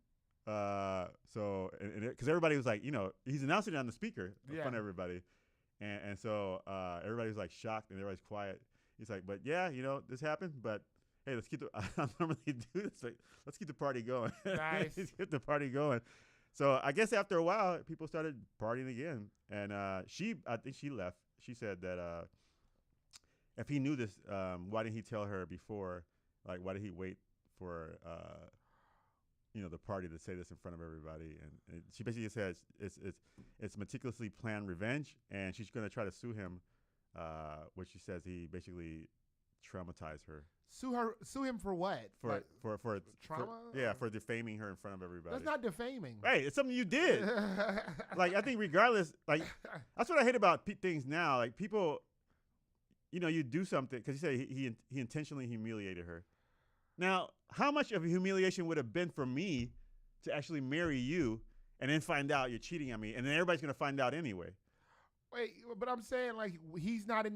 So, because everybody was like, he's announcing it on the speaker in front of everybody. And so everybody was like shocked and everybody's quiet. He's like, but yeah, this happened, but hey, let's keep I don't normally do this. Like, let's keep the party going. Nice. Let's keep the party going. So I guess after a while, people started partying again. And I think she left. She said that if he knew this, why didn't he tell her before? Like, why did he wait for the party to say this in front of everybody? And she basically says it's meticulously planned revenge, and she's going to try to sue him, which she says he basically traumatized her. Sue him for what? For trauma? For defaming her in front of everybody. That's not defaming. Right, it's something you did. Like, I think regardless, like, that's what I hate about things now. Like, people, you do something, because he said he intentionally humiliated her. Now, how much of a humiliation would have been for me to actually marry you and then find out you're cheating on me, and then everybody's going to find out anyway? Wait, but I'm saying, like, he's not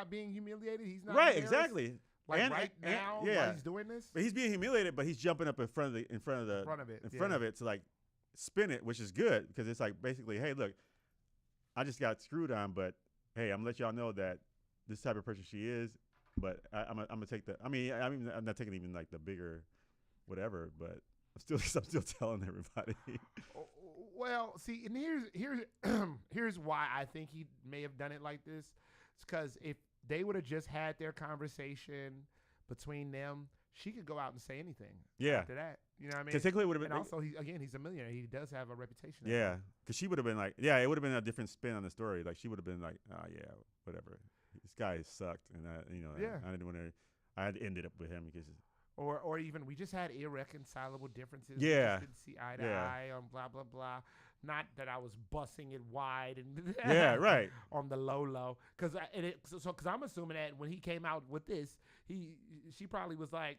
being humiliated. He's not right, exactly. Like, now, while he's doing this, but he's being humiliated, but he's jumping up in front of it to like spin it, which is good, because it's like basically, hey, look, I just got screwed on, but hey, I'm gonna let y'all know that this type of person she is. But I'm gonna take the. I mean, I'm not taking even like the bigger, whatever. But I'm still telling everybody. Well, see, and here's why I think he may have done it like this. It's because if they would have just had their conversation between them, she could go out and say anything. Yeah. After that, you know what I mean? Technically, would have been. And also, he's a millionaire. He does have a reputation. Yeah, because she would have been like, it would have been a different spin on the story. Like, she would have been like, oh yeah, whatever. This guy sucked, and I didn't want to. I had ended up with him because, or even we just had irreconcilable differences. Yeah, we just didn't see eye to eye on blah blah blah. Not that I was busting it wide and right on the low, because I'm assuming that when he came out with this, she probably was like,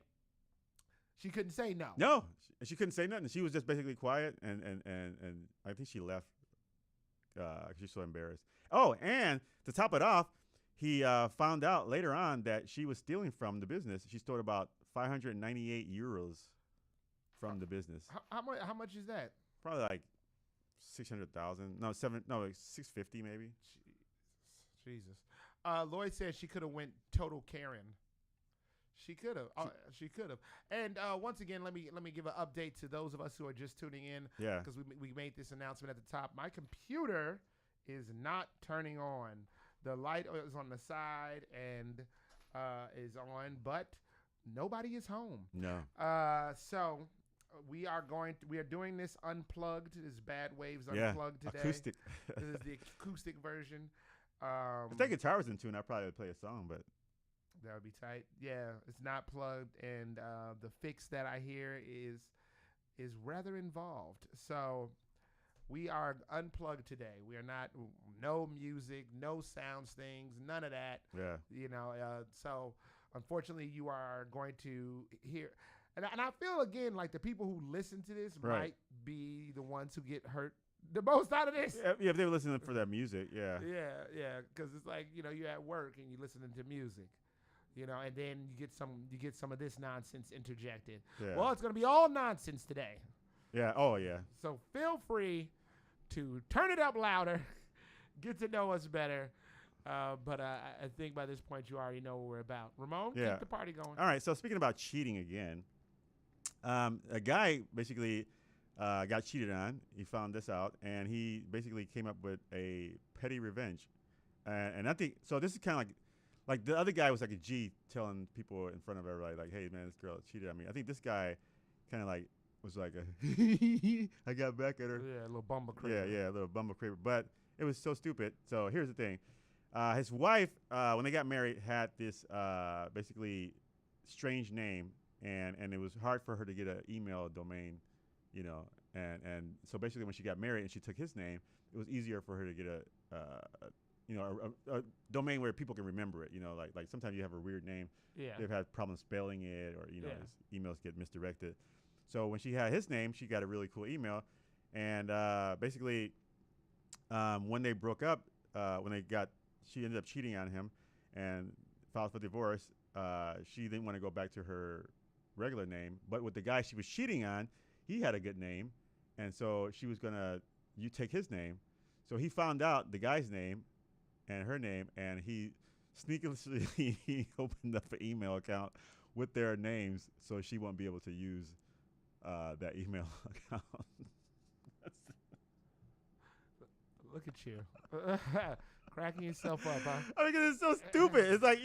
she couldn't say no. No, she couldn't say nothing. She was just basically quiet, and I think she left. She's so embarrassed. Oh, and to top it off, he found out later on that she was stealing from the business. She stole about 598 euros from the business. How much is that? Probably like 600,000. No, 650 maybe. Jesus. Lloyd said she could have went total Karen. She could have. She could have. And once again, let me give an update to those of us who are just tuning in. Yeah. Because we made this announcement at the top. My computer is not turning on. The light is on the side and is on, but nobody is home. No. So we are doing this unplugged. This Bad Waves unplugged today. Acoustic. This is the acoustic version. If that guitar was in tune, I'd probably play a song, but that would be tight. Yeah, it's not plugged, and the fix that I hear is rather involved. So we are unplugged today. We are not, no music, no sounds things, none of that. Yeah. So unfortunately you are going to hear, and I feel again like the people who listen to this might be the ones who get hurt the most out of this. Yeah, if they were listening for that music, yeah. Yeah, because it's like, you're at work and you're listening to music. And then you get some of this nonsense interjected. Yeah. Well, it's going to be all nonsense today. Yeah. Oh, yeah. So feel free to turn it up louder, get to know us better. But I think by this point you already know what we're about. Ramon, keep the party going. All right. So speaking about cheating again, a guy basically got cheated on. He found this out, and he basically came up with a petty revenge. And I think so. This is kind of like the other guy was like a G telling people in front of everybody, like, hey, man, this girl cheated on me. I think this guy kind of like was like I got back at her. Yeah, a little bumble creeper. Yeah, a little bumble creeper. But it was so stupid. So here's the thing. His wife, when they got married, had this basically strange name, and it was hard for her to get an email domain, and so basically when she got married and she took his name, it was easier for her to get a domain where people can remember it. Like sometimes you have a weird name. Yeah. They've had problems spelling it, or Yeah. his emails get misdirected. So when she had his name, she got a really cool email, and basically, when they broke up, she ended up cheating on him, and filed for divorce. She didn't want to go back to her regular name, but with the guy she was cheating on, he had a good name, and so she was gonna take his name. So he found out the guy's name and her name, and he sneakily he opened up an email account with their names, so she won't be able to use that email account. Look at you, cracking yourself up, huh? I mean, 'cause it's so stupid. It's like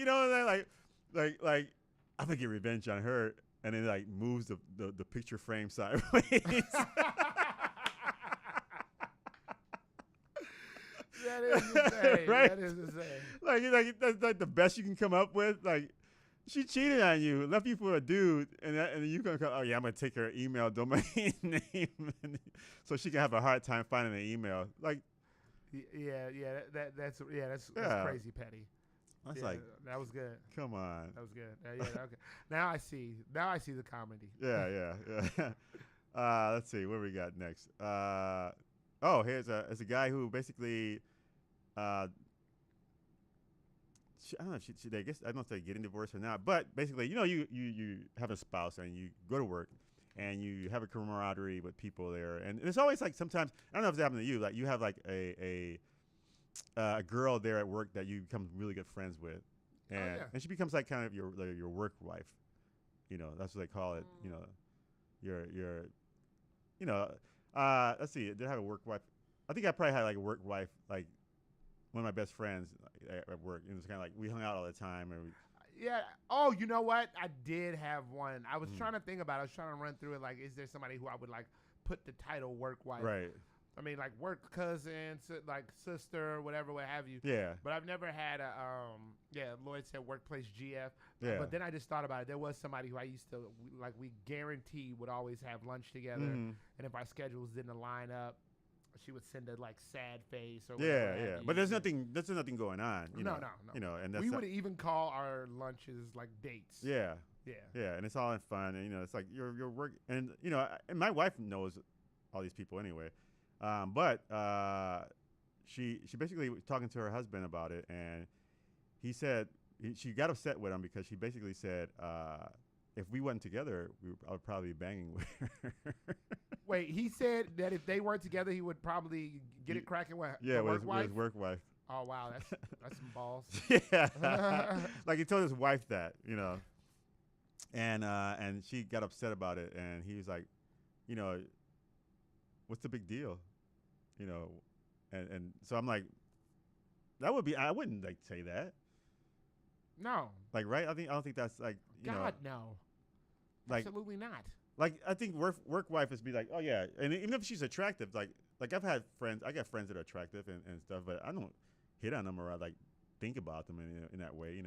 like I'm gonna get revenge on her, and then like moves the picture frame sideways. That is insane. Right? That is insane. Like that's like the best you can come up with. Like, she cheated on you, left you for a dude, and then you gonna go, oh yeah, I'm gonna take her email domain name, so she can have a hard time finding the email. Like, that's crazy petty. that's Yeah, like, that was good. come on. That was good. Okay. Now I see the comedy. Yeah. Let's see what we got next. Here's a guy who basically, I don't know. I guess I don't know if they're getting divorced or not, but basically, you have a spouse and you go to work and you have a camaraderie with people there, and it's always like sometimes, I don't know if it's happened to you, like you have like a girl there at work that you become really good friends with, and she becomes like kind of your work wife. That's what they call it. Let's see. Did I have a work wife? I think I probably had like a work wife, like one of my best friends at work. It was kind of like we hung out all the time. Yeah. Oh, you know what? I did have one. I was trying to think about it. I was trying to run through it. Like, is there somebody who I would like put the title work wife? Right. I mean, like work cousin, like sister, whatever, what have you. Yeah. But I've never had a, Lloyd said workplace GF. Yeah. But then I just thought about it. There was somebody who I used to, we guaranteed would always have lunch together. Mm-hmm. And if our schedules didn't line up, she would send a like sad face or Yeah. whatever. But there's nothing going on. No. And that's We would even call our lunches like dates. Yeah. Yeah. Yeah, and it's all in fun, and it's like your work, and and my wife knows all these people anyway. But she basically was talking to her husband about it, and he said she got upset with him because she basically said, if we wasn't together, I would probably be banging with her. Wait, he said that if they weren't together, he would probably get it cracking with with work his work wife. Oh wow, that's some balls. Yeah, like he told his wife that, and she got upset about it, and he was like, what's the big deal? And so I'm like, I wouldn't like say that. No. Like, right? I don't think that's like, God, no. Like, absolutely not. Like, I think work wife is be like, oh yeah, and even if she's attractive, like I got friends that are attractive and stuff, but I don't hit on them or I like think about them in that way,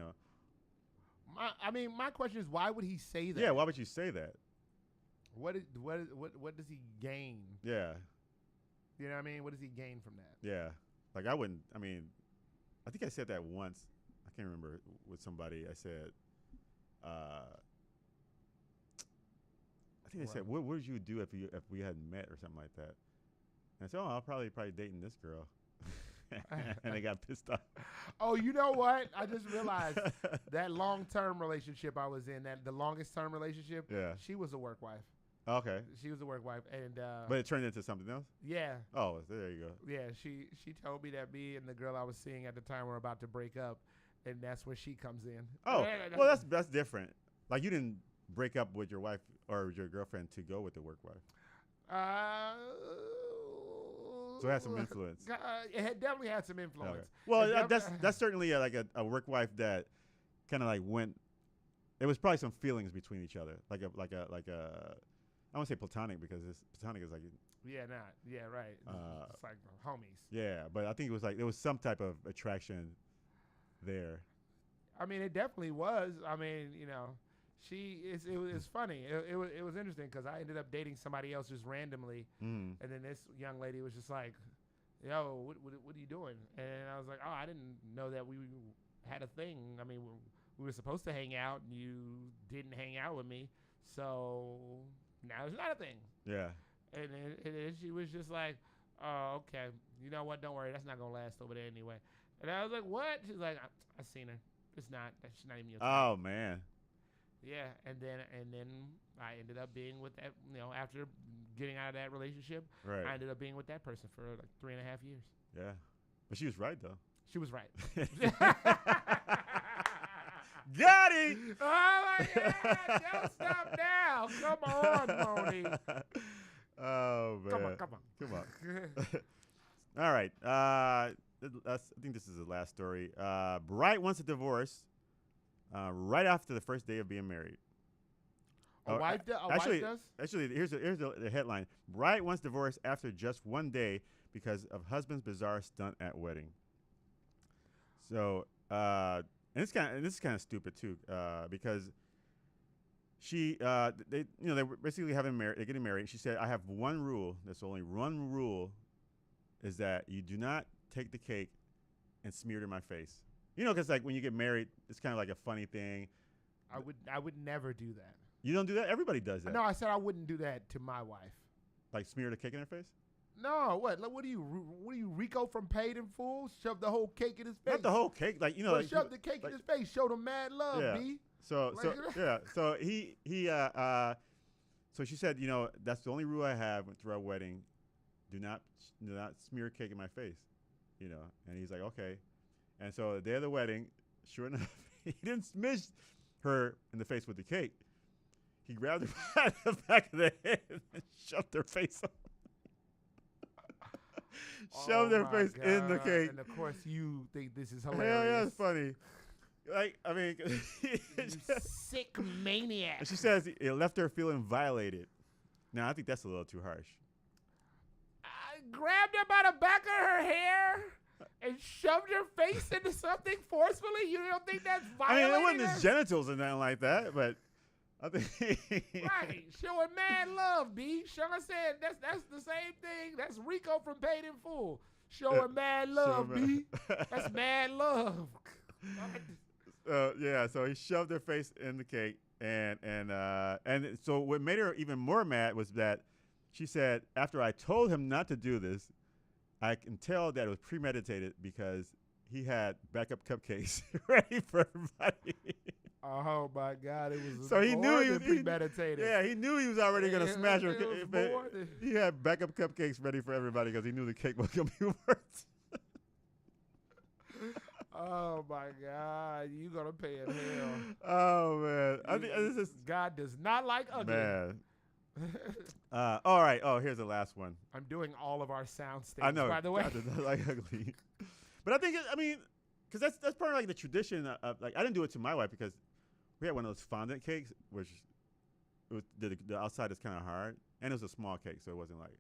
My question is, why would he say that? Yeah, why would you say that? What does he gain? Yeah. You know what I mean? What does he gain from that? Yeah. Like, I wouldn't, I think I said that once. I can't remember with somebody. I said, I think I said, what would you do if we hadn't met or something like that? And I said, I'll probably dating this girl. And they got pissed off. Oh, you know what? I just realized that long-term relationship I was in, the longest-term relationship, yeah, she was a work wife. Okay. She was a work wife, and but it turned into something else? Yeah. Oh, there you go. Yeah, she told me that me and the girl I was seeing at the time were about to break up, and that's where she comes in. Oh, well, that's different. Like, you didn't break up with your wife or your girlfriend to go with the work wife. So it had some influence. It definitely had some influence. Okay. Well, that's certainly like a work wife that kind of like went. It was probably some feelings between each other, like a. I won't say platonic because platonic is like. Yeah, right. It's like homies. Yeah, but I think it was like there was some type of attraction there. I mean, it definitely was. I mean, it was funny. It was interesting because I ended up dating somebody else just randomly, and then this young lady was just like, yo, what are you doing? And I was like, oh, I didn't know that we had a thing. I mean, we were supposed to hang out, and you didn't hang out with me, so now it's not a thing. Yeah. And then she was just like, oh, okay. You know what? Don't worry. That's not going to last over there anyway. And I was like, what? She's like, I seen her. It's not. She's not even your type. Oh, man. Yeah. And then I ended up being with that, after getting out of that relationship, Right. I ended up being with that person for like 3.5 years. Yeah. But she was right, though. She was right. Got it! Oh, my God. Don't stop now. Come on, Moni. Oh, man. Come on. All right. I think this is the last story. Bright wants a divorce right after the first day of being married. A wife does? Actually, here's the headline. Bright wants divorce after just one day because of husband's bizarre stunt at wedding. So, and this is kind of stupid too, because they were basically they're getting married. She said, "I have one rule. There's only one rule, is that you do not take the cake and smear it in my face." Because like when you get married, it's kind of like a funny thing. I would never do that. You don't do that? Everybody does that. No, I said I wouldn't do that to my wife. Like smear the cake in her face? No, what? Like, what are you, Rico from Paid in Full? Shove the whole cake in his face. Not the whole cake, like like, shove the cake in his face. Show them mad love, yeah. B. So so she said, that's the only rule I have through our wedding. Do not smear cake in my face, And he's like, okay. And so the day of the wedding, sure enough, he didn't smidge her in the face with the cake. He grabbed her by the back of the head and shoved her face up. Shoved her face in the cake. And of course, you think this is hilarious. Hell yeah, it's funny. Like, I mean, sick maniac. She says it left her feeling violated. Now, I think that's a little too harsh. I grabbed her by the back of her hair and shoved her face into something forcefully. You don't think that's violating? I mean, it wasn't his genitals or nothing like that, but I think right, showing mad love, B. Sean said that's the same thing. That's Rico from Paid in Full. Showing mad love, B. That's mad love. Yeah, so he shoved her face in the cake, and so what made her even more mad was that she said, after I told him not to do this, I can tell that it was premeditated because he had backup cupcakes ready for everybody. Oh my God! It was so he knew he was premeditated. He knew he was already gonna smash her. He had backup cupcakes ready for everybody because he knew the cake was gonna be worse. Oh my God! You gonna pay in hell? Oh man! I think this is God does not like ugly. Man. All right. Oh, here's the last one. I'm doing all of our sound states. I know. By the way, God does not like ugly. But I think because that's part of like the tradition of like I didn't do it to my wife because we had one of those fondant cakes, which the outside is kind of hard, and it was a small cake, so it wasn't like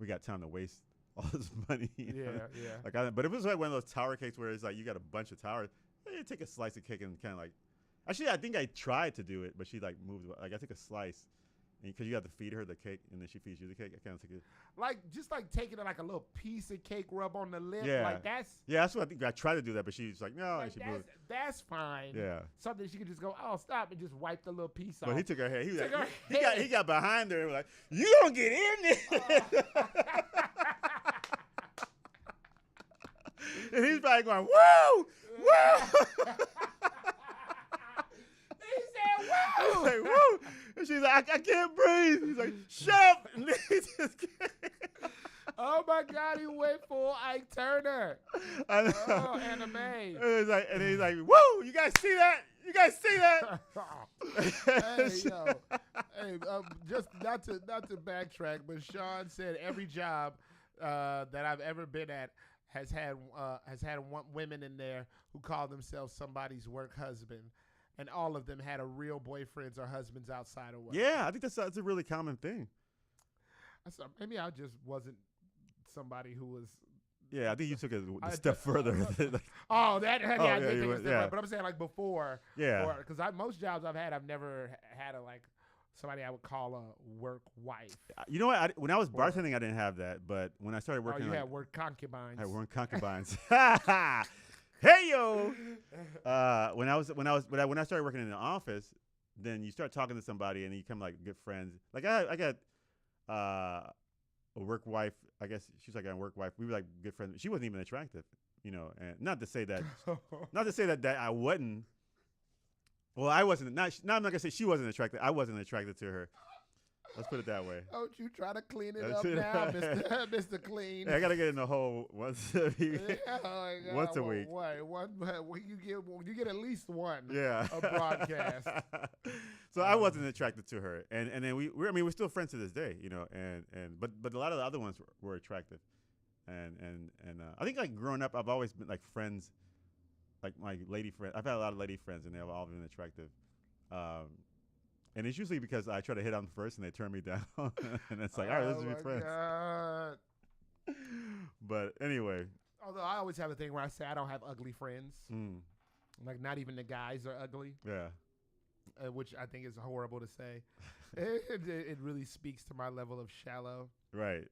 we got time to waste all this money. Yeah. Like, but if it was like one of those tower cakes where it's like you got a bunch of towers, you take a slice of cake and kind of like. Actually, I think I tried to do it, but she like moved. Like I took a slice. Because you have to feed her the cake, and then she feeds you the cake. I kind of took it. Like, just like taking it like a little piece of cake rub on the lip. Yeah. Like, that's. Yeah, that's what I think. I tried to do that, but she's like, no. Like, that's fine. Yeah. Something she could just go, oh, stop, and just wipe the little piece off. But he took her hair. He got behind her and was like, you don't get in there. And he's probably going, woo! Woo! Woo! Like, woo! And she's like, I can't breathe. He's like, shut up! And then he just oh my God, he went full Ike Turner. I know. Oh, anime. And he's like, woo! You guys see that? You guys see that? Hey, yo. Hey, just not to backtrack, but Sean said every job that I've ever been at has had women in there who call themselves somebody's work husband. And all of them had a real boyfriends or husbands outside of work. Yeah, I think that's a really common thing. Maybe I just wasn't somebody who was. Yeah, I think you took it a step further. Oh, that. Yeah, I did take a step yeah. But I'm saying like before. Yeah. Because most jobs I've had, I've never had a like somebody I would call a work wife. You know what? When I was bartending, I didn't have that, but when I started working, you had work concubines. I had work concubines. Hey yo! When I started working in the office, then you start talking to somebody and you become like good friends. Like I got a work wife. I guess she's like a work wife. We were like good friends. She wasn't even attractive, you know. And not to say that I wasn't. Well, I wasn't. I'm not gonna say she wasn't attractive. I wasn't attracted to her. Let's put it that way. Don't you try to clean it up now, Mr. Clean. Hey, I gotta get in the hole once a week. Once a week. You get at least one. Yeah. A broadcast. So I wasn't attracted to her, and then we're still friends to this day, you know. But a lot of the other ones were attractive, and I think like growing up, I've always been like friends, like my lady friend. I've had a lot of lady friends, and they've all been attractive. And it's usually because I try to hit on them first and they turn me down. And it's like, all right, let's be friends. God. But anyway. Although I always have a thing where I say I don't have ugly friends. Like not even the guys are ugly. Yeah. Which I think is horrible to say. It really speaks to my level of shallow. Right.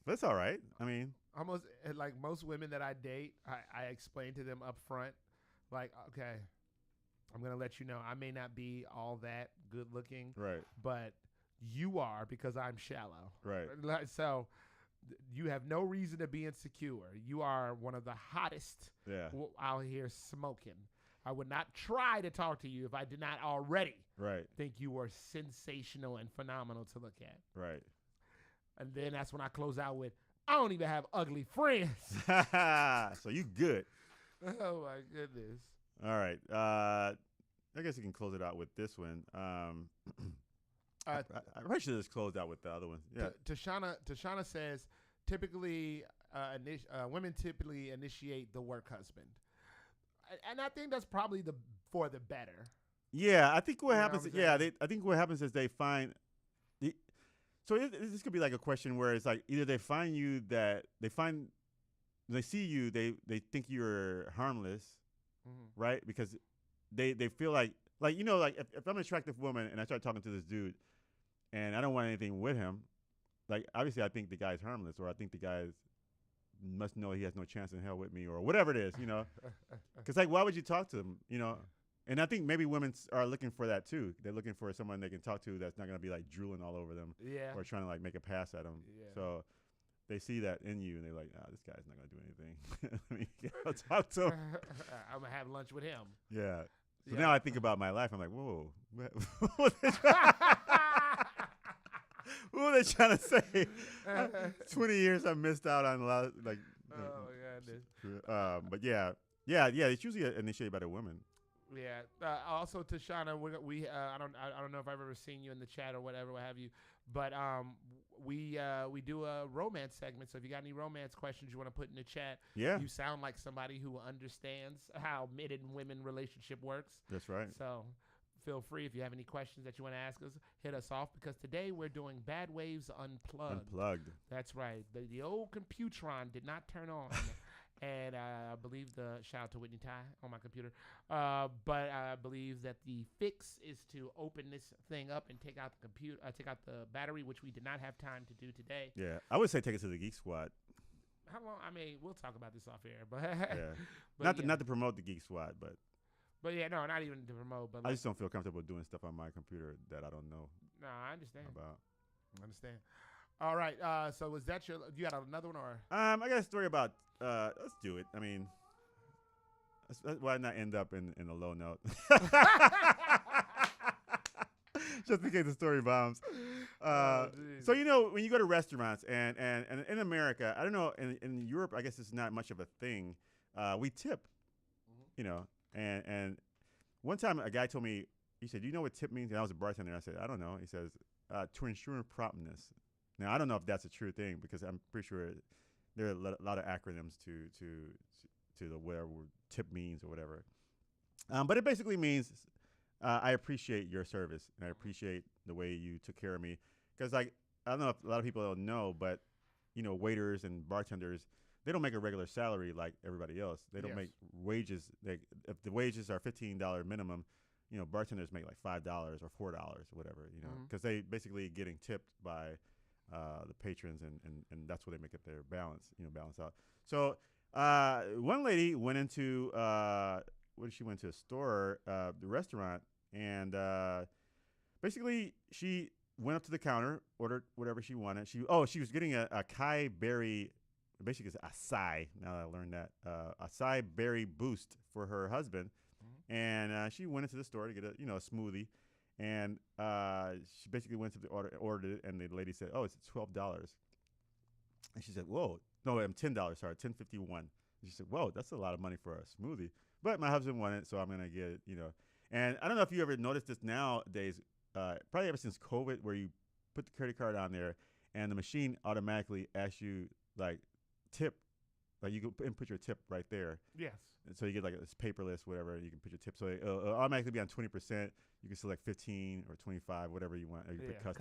That's all right. I mean. Almost like most women that I date, I explain to them up front, like, okay, I'm going to let you know I may not be all that good looking. Right. But you are because I'm shallow. Right. So you have no reason to be insecure. You are one of the hottest out here smoking. I would not try to talk to you if I did not already think you were sensational and phenomenal to look at. Right. And then that's when I close out with, I don't even have ugly friends. So you good. Oh, my goodness. All right. I guess you can close it out with this one. I probably should have just closed out with the other one. Yeah. Tashana says, typically, women typically initiate the work husband. And I think that's probably for the better. Yeah, I think what happens. I think what happens is they find. So this could be like a question where it's like either they find you that they see you, they think you're harmless, right? Because they feel like you know, like if I'm an attractive woman and I start talking to this dude, and I don't want anything with him, like obviously I think the guy's harmless, or I think the guy must know he has no chance in hell with me, or whatever it is, you know. Because like, why would you talk to him, you know? And I think maybe women are looking for that too. They're looking for someone they can talk to that's not going to be like drooling all over them, or trying to like make a pass at them. Yeah. So they see that in you, and they're like, this guy's not going to do anything. Let me go talk to him. I'm going to have lunch with him. Yeah. So now I think about my life. I'm like, whoa. What were they trying to say? 20 years I missed out on a lot of, like. Oh, my goodness. But yeah, it's usually initiated by the women. Yeah. Also, Tashana, I don't know if I've ever seen you in the chat or whatever, what have you, but we do a romance segment. So if you got any romance questions you want to put in the chat, you sound like somebody who understands how men and women relationship works. That's right. So feel free if you have any questions that you want to ask us, hit us off, because today we're doing Bad Waves Unplugged. That's right. The old Computron did not turn on. And I believe shout out to Whitney Ty on my computer. But I believe that the fix is to open this thing up and take out the battery, which we did not have time to do today. Yeah, I would say take it to the Geek Squad. How long? I mean, we'll talk about this off air, but not to promote the Geek Squad, but no, not even to promote. But I just don't feel comfortable doing stuff on my computer that I don't know. No, I understand. I understand. All right. So was that you got another one or? I got a story about. Let's do it. I mean, why not end up in a low note? Just in case the story bombs. So you know, when you go to restaurants and in America, I don't know, in Europe, I guess it's not much of a thing. We tip, you know, and one time a guy told me, he said, "Do you know what tip means?" And I was a bartender. I said, "I don't know." He says, "To ensure promptness." Now I don't know if that's a true thing, because I'm pretty sure there are a lot of acronyms to the whatever tip means or whatever. But it basically means I appreciate your service, and I appreciate the way you took care of me. Because like, I don't know if a lot of people don't know, but you know, waiters and bartenders, they don't make a regular salary like everybody else. They don't make wages. If the wages are $15 minimum, bartenders make like $5 or $4, whatever, because they basically getting tipped by the patrons, and that's where they make up their balance, balance out. So one lady went into she went to a store, the restaurant, and basically she went up to the counter, ordered whatever she wanted. She was getting a acai berry, basically it's acai. Now that I learned that acai berry boost for her husband, and she went into the store to get a smoothie, and she basically went to the ordered it, and the lady said, "Oh, it's $12." And she said, "Whoa, no, I'm $10. Sorry, $10.51." She said, "Whoa, that's a lot of money for a smoothie." But my husband wanted it, so I'm gonna get it. And I don't know if you ever noticed this nowadays, probably ever since COVID, where you put the credit card on there, and the machine automatically asks you like tip, like you can input your tip right there. Yes. And so you get like this paperless, whatever. You can put your tip, so it'll automatically be on 20%. You can select 15 or 25, whatever you want. Or you put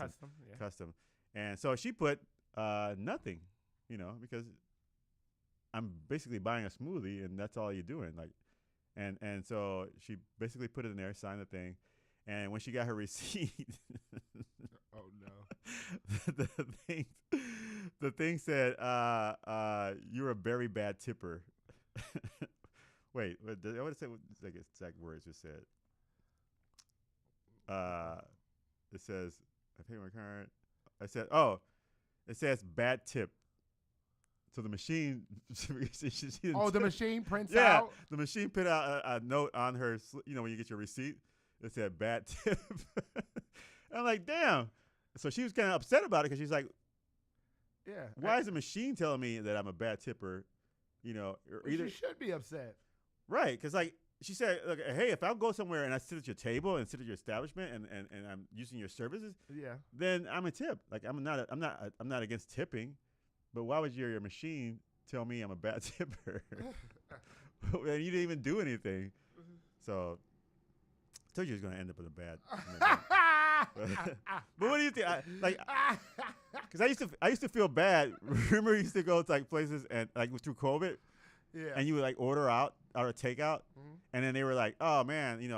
custom. And so she put nothing, because I'm basically buying a smoothie, and that's all you're doing. Like, and so she basically put it in there, signed the thing, and when she got her receipt, oh no, the thing said, "You're a very bad tipper." Wait, what did I say? What the exact words it said? It says, "I pay my card." It says bad tip. So the machine, the machine prints out. Yeah, the machine put out a note on her. When you get your receipt, it said bad tip. I'm like, damn. So she was kind of upset about it because she's like, yeah, why is the machine telling me that I'm a bad tipper? She should be upset, right? Because like she said, look, hey, if I'll go somewhere and I sit at your table and sit at your establishment and I'm using your services, then I'm a tip. Like I'm not against tipping. But why would your machine tell me I'm a bad tipper? And you didn't even do anything. So I told you it was going to end up in a bad. But what do you think? Because I used to feel bad. Remember, I used to go to like places and like through COVID, and you would like order out or takeout, and then they were like, "Oh man, we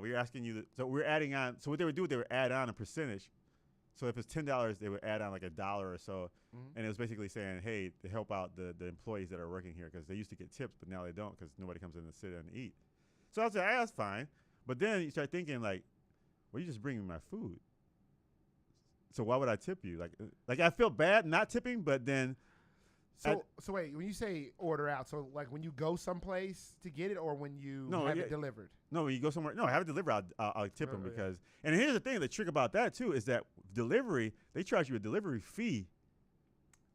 were asking you." So we're adding on. So what they would do, they would add on a percentage. So if it's $10, they would add on like $1 or so, and it was basically saying, "Hey, to help out the employees that are working here, because they used to get tips, but now they don't because nobody comes in to sit and eat." So I was like, "That's fine," but then you start thinking like, "Well, you just bring me my food, so why would I tip you?" Like I feel bad not tipping, but then. So wait, when you say order out, so like when you go someplace to get it, or when you have it delivered? No, when you go somewhere, have it delivered, I'll tip them because. And here's the thing: the trick about that too is that delivery, they charge you a delivery fee.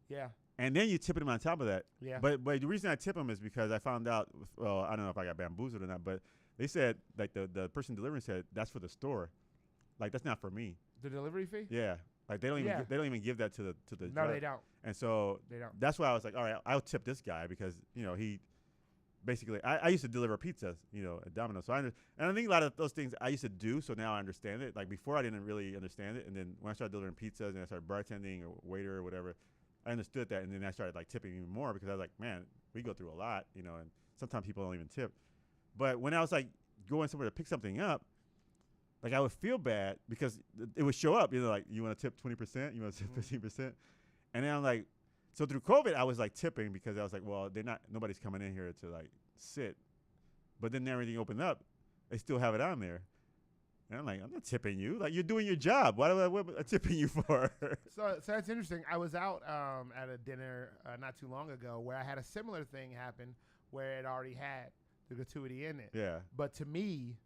Yeah. And then you tip them on top of that. Yeah. But the reason I tip them is because I found out. Well, I don't know if I got bamboozled or not, but they said like the person delivering said that's for the store, like that's not for me. The delivery fee? Yeah. Like they don't even give that to the No, driver. they don't. And so they don't. That's why I was like, all right, I'll tip this guy because he basically I used to deliver pizzas, at Domino's. So and I think a lot of those things I used to do, so now I understand it. Like before I didn't really understand it, and then when I started delivering pizzas and I started bartending or waiter or whatever, I understood that, and then I started like tipping even more because I was like, man, we go through a lot, and sometimes people don't even tip. But when I was like going somewhere to pick something up, like I would feel bad because it would show up, like you want to tip 20%, you want to tip 15%, and then I'm like, so through COVID I was like tipping because I was like, well, nobody's coming in here to like sit, but then everything opened up, they still have it on there, and I'm like, I'm not tipping you, like you're doing your job. What am I tipping you for? So that's interesting. I was out at a dinner not too long ago where I had a similar thing happen where it already had the gratuity in it. Yeah. But to me,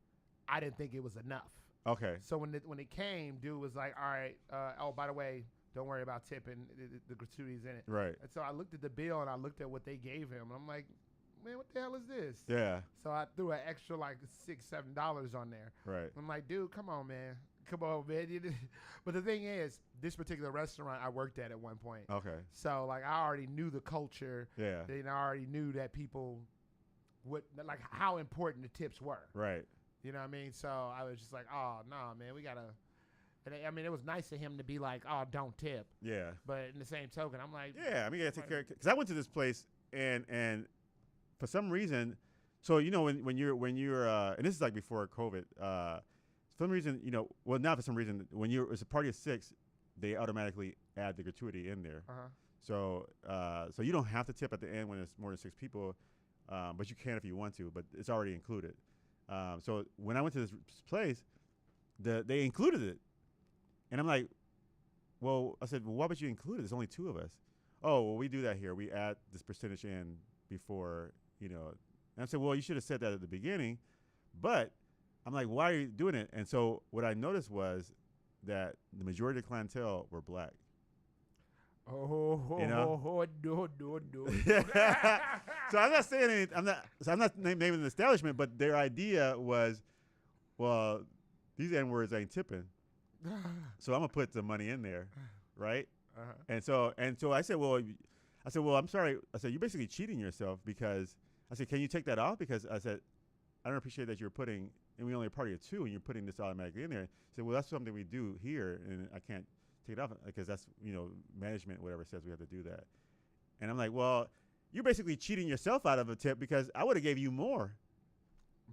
I didn't think it was enough. Okay. So when it came, dude was like, all right, by the way, don't worry about tipping. The gratuity's in it. Right. And so I looked at the bill and I looked at what they gave him. And I'm like, man, what the hell is this? Yeah. So I threw an extra like $6-7 on there. Right. I'm like, dude, come on, man. But the thing is, this particular restaurant I worked at one point. Okay. So like I already knew the culture. Yeah. And I already knew that people would like how important the tips were. Right. You know what I mean? So I was just like, oh, no, man, we got to. I mean, it was nice of him to be like, oh, don't tip. Yeah. But in the same token, I'm like. Yeah, I mean, you got to take care. Because I went to this place, and for some reason, So when you're and this is like before COVID. For some reason, well, not for some reason, when it's a party of 6, they automatically add the gratuity in there. So you don't have to tip at the end when it's more than 6 people, but you can if you want to. But it's already included. So when I went to this place, they included it, and I'm like, well, I said, well, why would you include it? There's only 2 of us. Oh, well, we do that here. We add this percentage in before, And I said, well, you should have said that at the beginning, but I'm like, why are you doing it? And so what I noticed was that the majority of the clientele were black. No. So I'm not saying anything. I'm not naming the establishment, but their idea was, well, these N-words ain't tipping, so I'm gonna put the money in there, right? And so I said, well, I'm sorry. I said, you're basically cheating yourself because I said, can you take that off? Because I said, I don't appreciate that you're putting, and we only a party of 2, and you're putting this automatically in there. He said, well, that's something we do here, and I can't take it off because that's, management, whatever says we have to do that. And I'm like, well, you're basically cheating yourself out of a tip because I would have gave you more.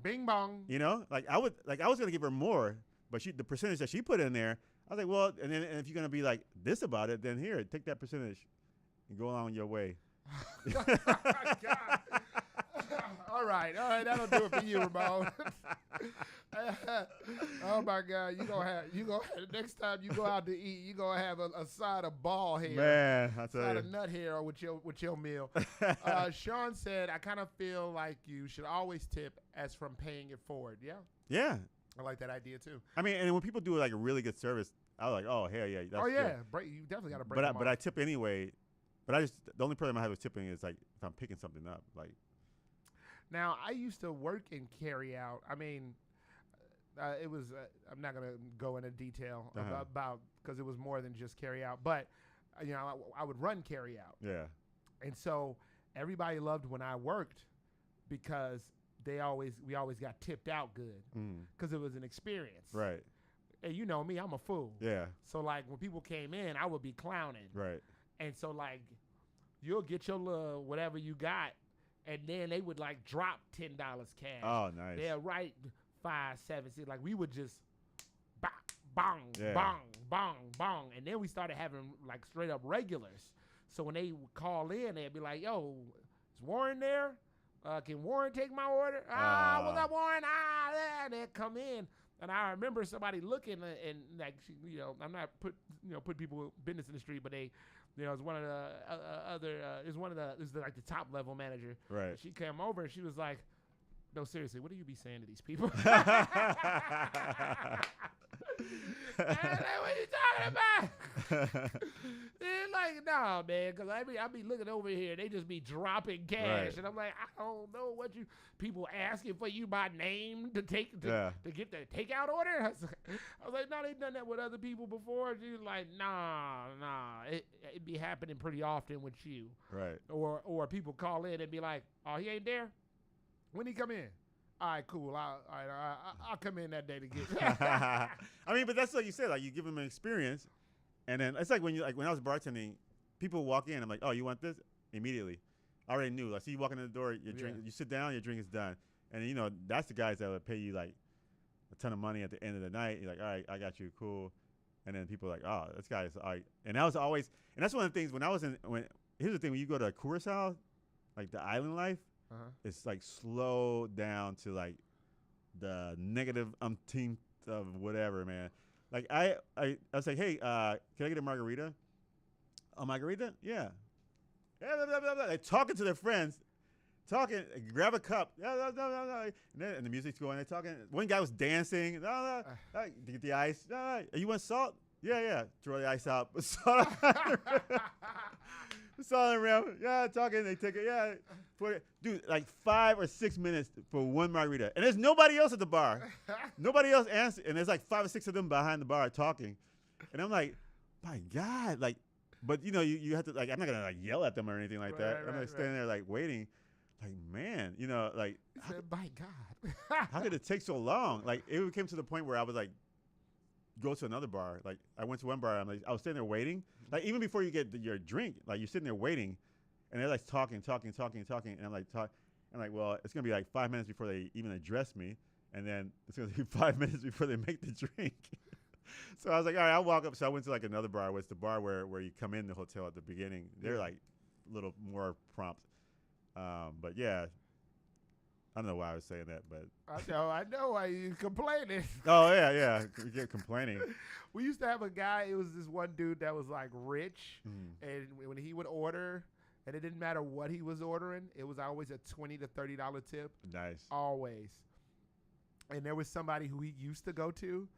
Bing bong. I was going to give her more, but the percentage that she put in there, I was like, well, and if you're going to be like this about it, then here, take that percentage and go along your way. God. All right, that'll do it for you, Ramon. Oh my God, you gonna have next time you go out to eat, you gonna have a side of ball hair, man, I tell you, side of nut hair with your meal. Sean said, I kind of feel like you should always tip as from paying it forward. Yeah, I like that idea too. I mean, and when people do like a really good service, I was like, oh hell yeah, that's you definitely got to break. But I tip anyway. But the only problem I have with tipping is like if I'm picking something up, like. Now, I used to work in carry out. I mean, it was, I'm not going to go into detail about, because it was more than just carry out. But, I would run carry out. Yeah. And so everybody loved when I worked because we always got tipped out good because it was an experience. Right. And you know me, I'm a fool. Yeah. So, like, when people came in, I would be clowning. Right. And so, like, you'll get your little whatever you got. And then they would like drop $10 cash. Oh, nice. They'll write 5, 7, 6. Like we would just bang, bang, yeah. bang, bang, bang. And then we started having like straight up regulars. So when they would call in, they'd be like, yo, is Warren there? Can Warren take my order? What's up, Warren? And they'd come in. And I remember somebody looking and like, I'm not put people business in the street, but they, it's one of the it's like the top level manager. Right. She came over and she was like, no, seriously, what do you be saying to these people? And I'm like, what are you talking about? They're like, nah, man, because I be looking over here, they just be dropping cash. Right. And I'm like, I don't know what people asking for you by name to get the takeout order. I was like, no, they've done that with other people before. She was like, nah, it be happening pretty often with you. Right. Or people call in and be like, oh, he ain't there? When he come in? All right, cool. I'll come in that day to get. I mean, but that's like you said. Like you give them an experience, and then it's like when I was bartending, people walk in. I'm like, oh, you want this? Immediately, I already knew. I see you walking in the door. Your drink. You sit down. Your drink is done. And that's the guys that would pay you like a ton of money at the end of the night. You're like, all right, I got you, cool. And then people are like, oh, this guy's all right. And that was always. And that's one of the things here's the thing, when you go to Curacao, like the island life. It's like slow down to like the negative umpteenth of whatever, man. Like I was like, hey, can I get a margarita? A margarita? Yeah. They're talking to their friends, grab a cup. And the music's going. They're talking. One guy was dancing. Get the ice. You want salt? Yeah. Throw the ice out. Salt around. Yeah, talking. They take it. Yeah. Dude, like 5 or 6 minutes for one margarita. And there's nobody else at the bar. Nobody else answers. And there's like 5 or 6 of them behind the bar talking. And I'm like, my God. Like, but you have to, like, I'm not going to like yell at them or anything like that. I'm like standing there like waiting. Like, man, like. My God. How could it take so long? Like, it came to the point where I was like, go to another bar. Like, I went to one bar. I was sitting there waiting. Like, even before you get your drink, like, you're sitting there waiting. And they're like talking. And I'm like, I'm like, well, it's gonna be like 5 minutes before they even address me, and then it's gonna be 5 minutes before they make the drink. So I was like, all right, I'll walk up. So I went to like another bar. It's the bar where you come in the hotel at the beginning. They're like a little more prompt. But yeah, I don't know why I was saying that, but I know why you complaining. oh yeah, you get complaining. We used to have a guy. It was this one dude that was like rich, and when he would order, and it didn't matter what he was ordering, it was always a $20 to $30 tip. Nice, always. And there was somebody who he used to go to,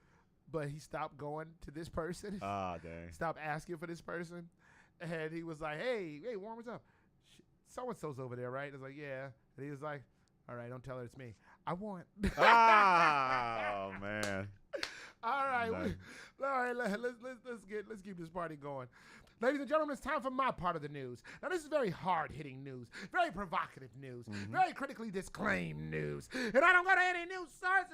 but he stopped going to this person. Ah, dang. Stopped asking for this person, and he was like, "Hey, warm us up. So and so's over there, right?" I was like, "Yeah." And he was like, "All right, don't tell her it's me. I want." Oh man. All right, Nice. all right. Let's keep this party going. Ladies and gentlemen, it's time for my part of the news. Now, this is very hard-hitting news, very provocative news, very critically disclaimed news. And I don't go to any news source.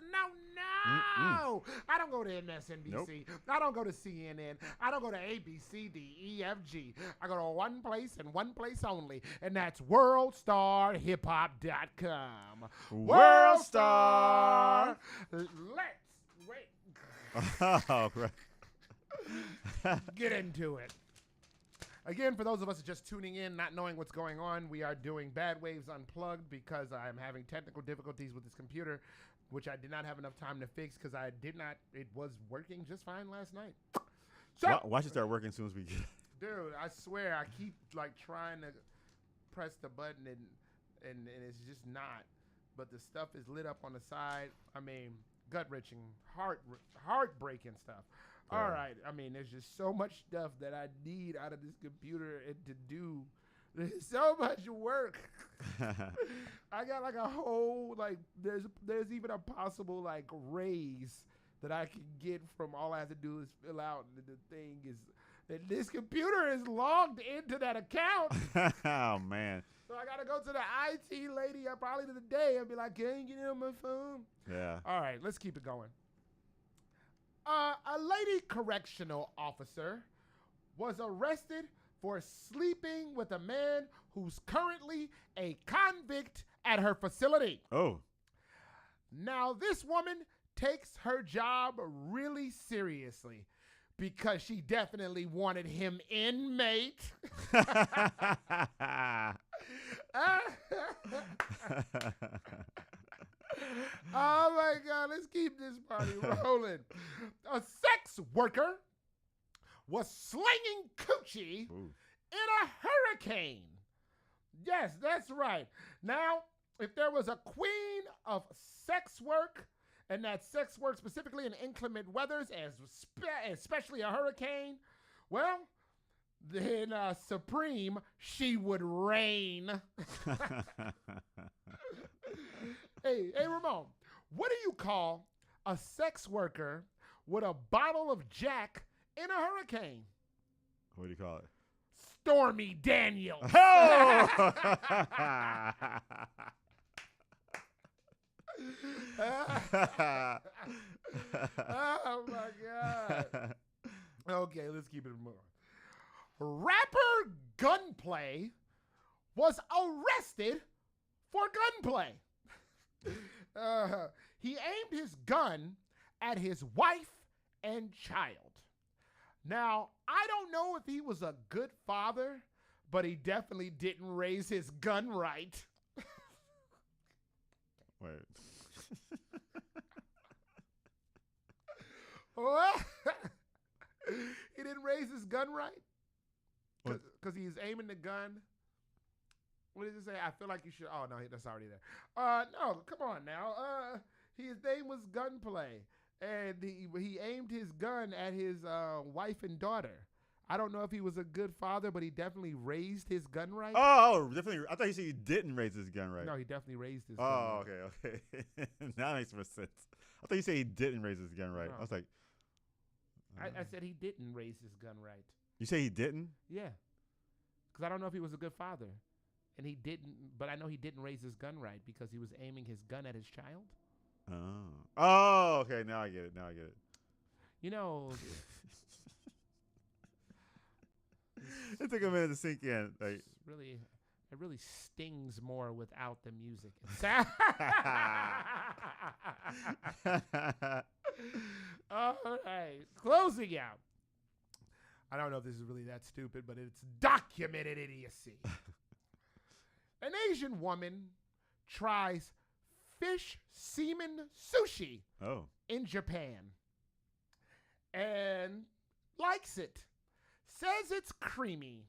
No. I don't go to MSNBC. Nope. I don't go to CNN. I don't go to ABCDEFG. I go to one place and one place only, and that's WorldStarHipHop.com. WorldStar. Let's wait. Oh, right. Get into it. Again, for those of us just tuning in, not knowing what's going on, we are doing Bad Waves Unplugged because I'm having technical difficulties with this computer, which I did not have enough time to fix because it was working just fine last night. So, Why should start working as soon as we get? dude, I swear, I keep like trying to press the button and it's just not. But the stuff is lit up on the side. I mean, gut-wrenching, heartbreaking stuff. All right. I mean, there's just so much stuff that I need out of this computer and to do. There's so much work. I got like a whole, like, there's even a possible, like, raise that I can get from all I have to do is fill out. And the thing is that this computer is logged into that account. Oh, man. So I got to go to the IT lady probably today and be like, can you get it on my phone? Yeah. All right, let's keep it going. A lady correctional officer was arrested for sleeping with a man who's currently a convict at her facility. Oh. Now, this woman takes her job really seriously because she definitely wanted him inmate. Oh my God, let's keep this party rolling. A sex worker was slinging coochie in a hurricane. Yes, that's right. Now, if there was a queen of sex work, and that sex work specifically in inclement weathers, especially a hurricane, well, then Supreme, she would reign. Hey, Ramon, what do you call a sex worker with a bottle of Jack in a hurricane? What do you call it? Stormy Daniels. Oh! Oh, my God. Okay, let's keep it moving. Rapper Gunplay was arrested for gunplay. He aimed his gun at his wife and child. Now, I don't know if he was a good father, but he definitely didn't raise his gun right. Wait. What? He didn't raise his gun right? Because he's aiming the gun. What does it say? I feel like you should. Oh, no, that's already there. No, come on now. His name was Gunplay, and he aimed his gun at his wife and daughter. I don't know if he was a good father, but he definitely raised his gun right. Oh, definitely. I thought you said he didn't raise his gun right. No, he definitely raised his gun Oh, right. okay. That makes more sense. I thought you said he didn't raise his gun right. No. I was like, I said he didn't raise his gun right. you say he didn't? Yeah. Because I don't know if he was a good father. And he didn't, but I know he didn't raise his gun right because he was aiming his gun at his child. Oh, okay. Now I get it. You know, It took a minute to sink in. Like, it's really, it really stings more without the music. All right, closing out. I don't know if this is really that stupid, but it's documented idiocy. An Asian woman tries fish semen sushi in Japan and likes it. Says it's creamy.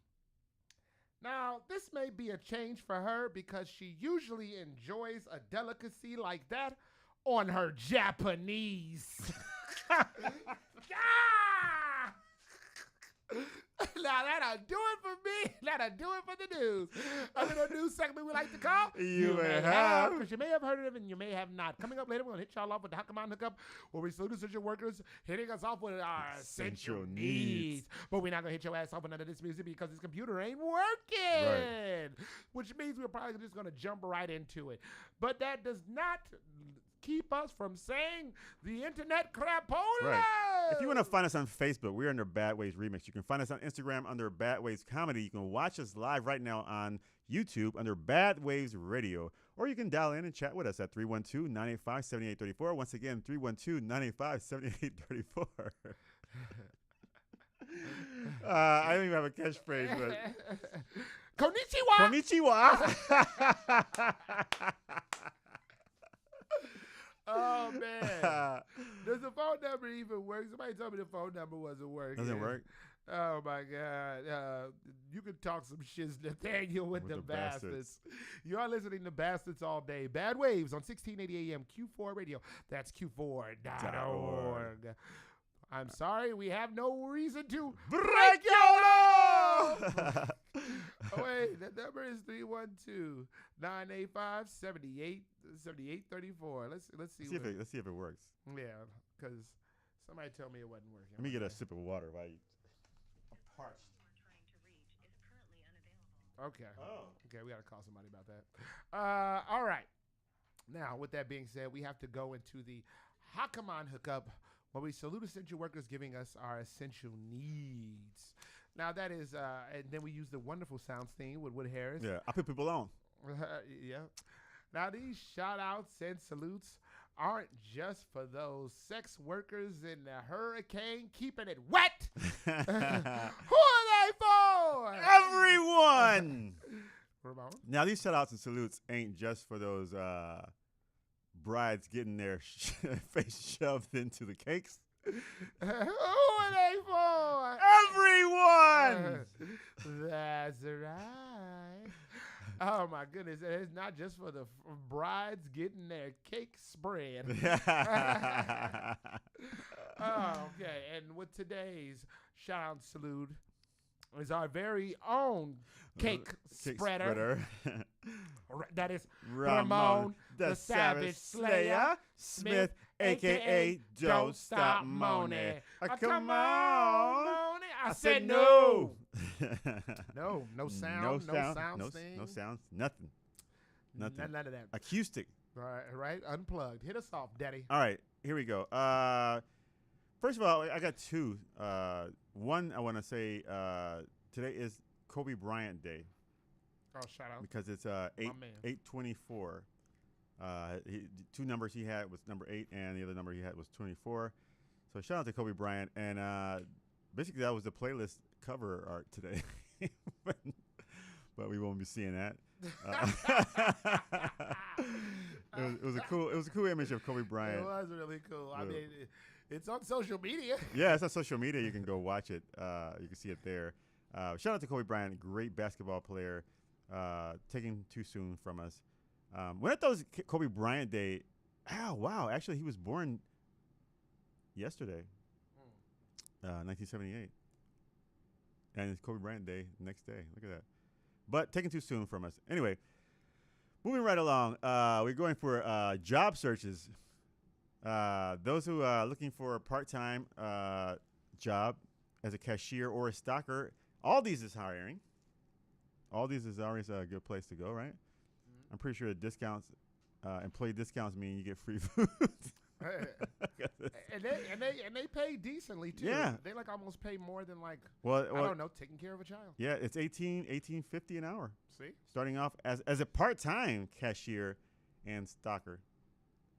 Now, this may be a change for her because she usually enjoys a delicacy like that on her Japanese. Now, that'll do it for me. That'll do it for the news. A little news segment we like to call You May Have. Because you may have heard of it and you may have not. Coming up later, we're going to hit y'all off with the How Come On Hookup, where we salute essential workers, hitting us off with our essential needs. But we're not going to hit your ass off with none of this music because this computer ain't working. Right. Which means we're probably just going to jump right into it. But that does not keep us from saying the internet crapola. Right. If you want to find us on Facebook, we're under Bad Waves Remix. You can find us on Instagram under Bad Waves Comedy. You can watch us live right now on YouTube under Bad Waves Radio. Or you can dial in and chat with us at 312-985-7834. Once again, 312-985-7834. I don't even have a catchphrase, but Konnichiwa! Konnichiwa! Oh, man. Does the phone number even work? Somebody told me the phone number wasn't working. Doesn't work? Oh, my God. You can talk some shit, Nathaniel, with the bastards. You are listening to Bastards All Day. Bad Waves on 1680 AM Q4 Radio. That's Q4.org. I'm sorry, we have no reason to break your law. Oh, wait, that number is 312-985-7834. Let's see if it works. Yeah, because somebody told me it wasn't working. Let me get a sip of water while you. I'm parched. Okay. Oh. Okay, we got to call somebody about that. All right. Now, with that being said, we have to go into the How Come On Hookup, where we salute essential workers giving us our essential needs. Now, that is, and then we use the wonderful sounds theme with Wood Harris. Yeah, I put people on. Yeah. Now, these shout-outs and salutes aren't just for those sex workers in the hurricane keeping it wet. Who are they for? Everyone! Ramon? Now, these shout-outs and salutes ain't just for those brides getting their face shoved into the cakes. Who are they for? Everyone! That's right. Oh, my goodness. It's not just for the brides getting their cake spread. Oh, okay. And with today's shout-out salute is our very own cake spreader. That is Ramon, the Savage Slayer Smith, a.k.a. Don't Stop Moaning. Come on, Moaning. I said no. No sound, no sounds, nothing. None of that. Acoustic. Right, unplugged. Hit us off, Daddy. All right, here we go. First of all, I got two. One, I want to say today is Kobe Bryant Day. Oh, shout out. Because it's 8/24. Two numbers he had was number 8, and the other number he had was 24. So shout out to Kobe Bryant. And basically that was the playlist cover art today. But we won't be seeing that. It was a cool image of Kobe Bryant. It was really cool. I mean, it's on social media. Yeah, it's on social media. You can go watch it. You can see it there. Shout out to Kobe Bryant, great basketball player. Taken too soon from us. When I thought it was Kobe Bryant Day, wow, actually he was born yesterday, 1978. And it's Kobe Bryant Day the next day. Look at that. But taken too soon from us. Anyway, moving right along, we're going for job searches. Those who are looking for a part-time job as a cashier or a stocker, Aldi's is hiring. Aldi's is always a good place to go, right? Mm-hmm. I'm pretty sure the discounts, employee discounts mean you get free food. and they pay decently too. Yeah. They like almost pay more than like Well, I don't know, taking care of a child. Yeah, it's $18.50 an hour. See? Starting off as a part-time cashier and stocker.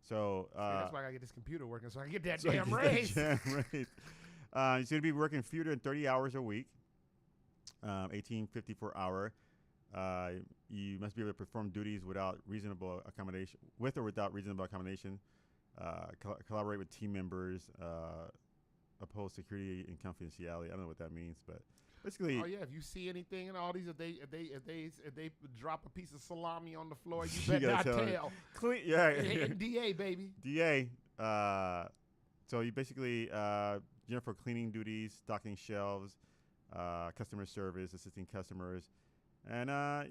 So that's why I gotta get this computer working so I can get that damn raise. He's going to be working fewer than 30 hours a week. $18.50 per hour. You must be able to perform duties without reasonable accommodation, with or without reasonable accommodation. Collaborate with team members. Uphold security and confidentiality. I don't know what that means, but basically. Oh yeah, if you see anything in all these, if they drop a piece of salami on the floor, you better not tell. Clean, yeah. DA baby. DA. So you basically for cleaning duties, stocking shelves, customer service, assisting customers, and as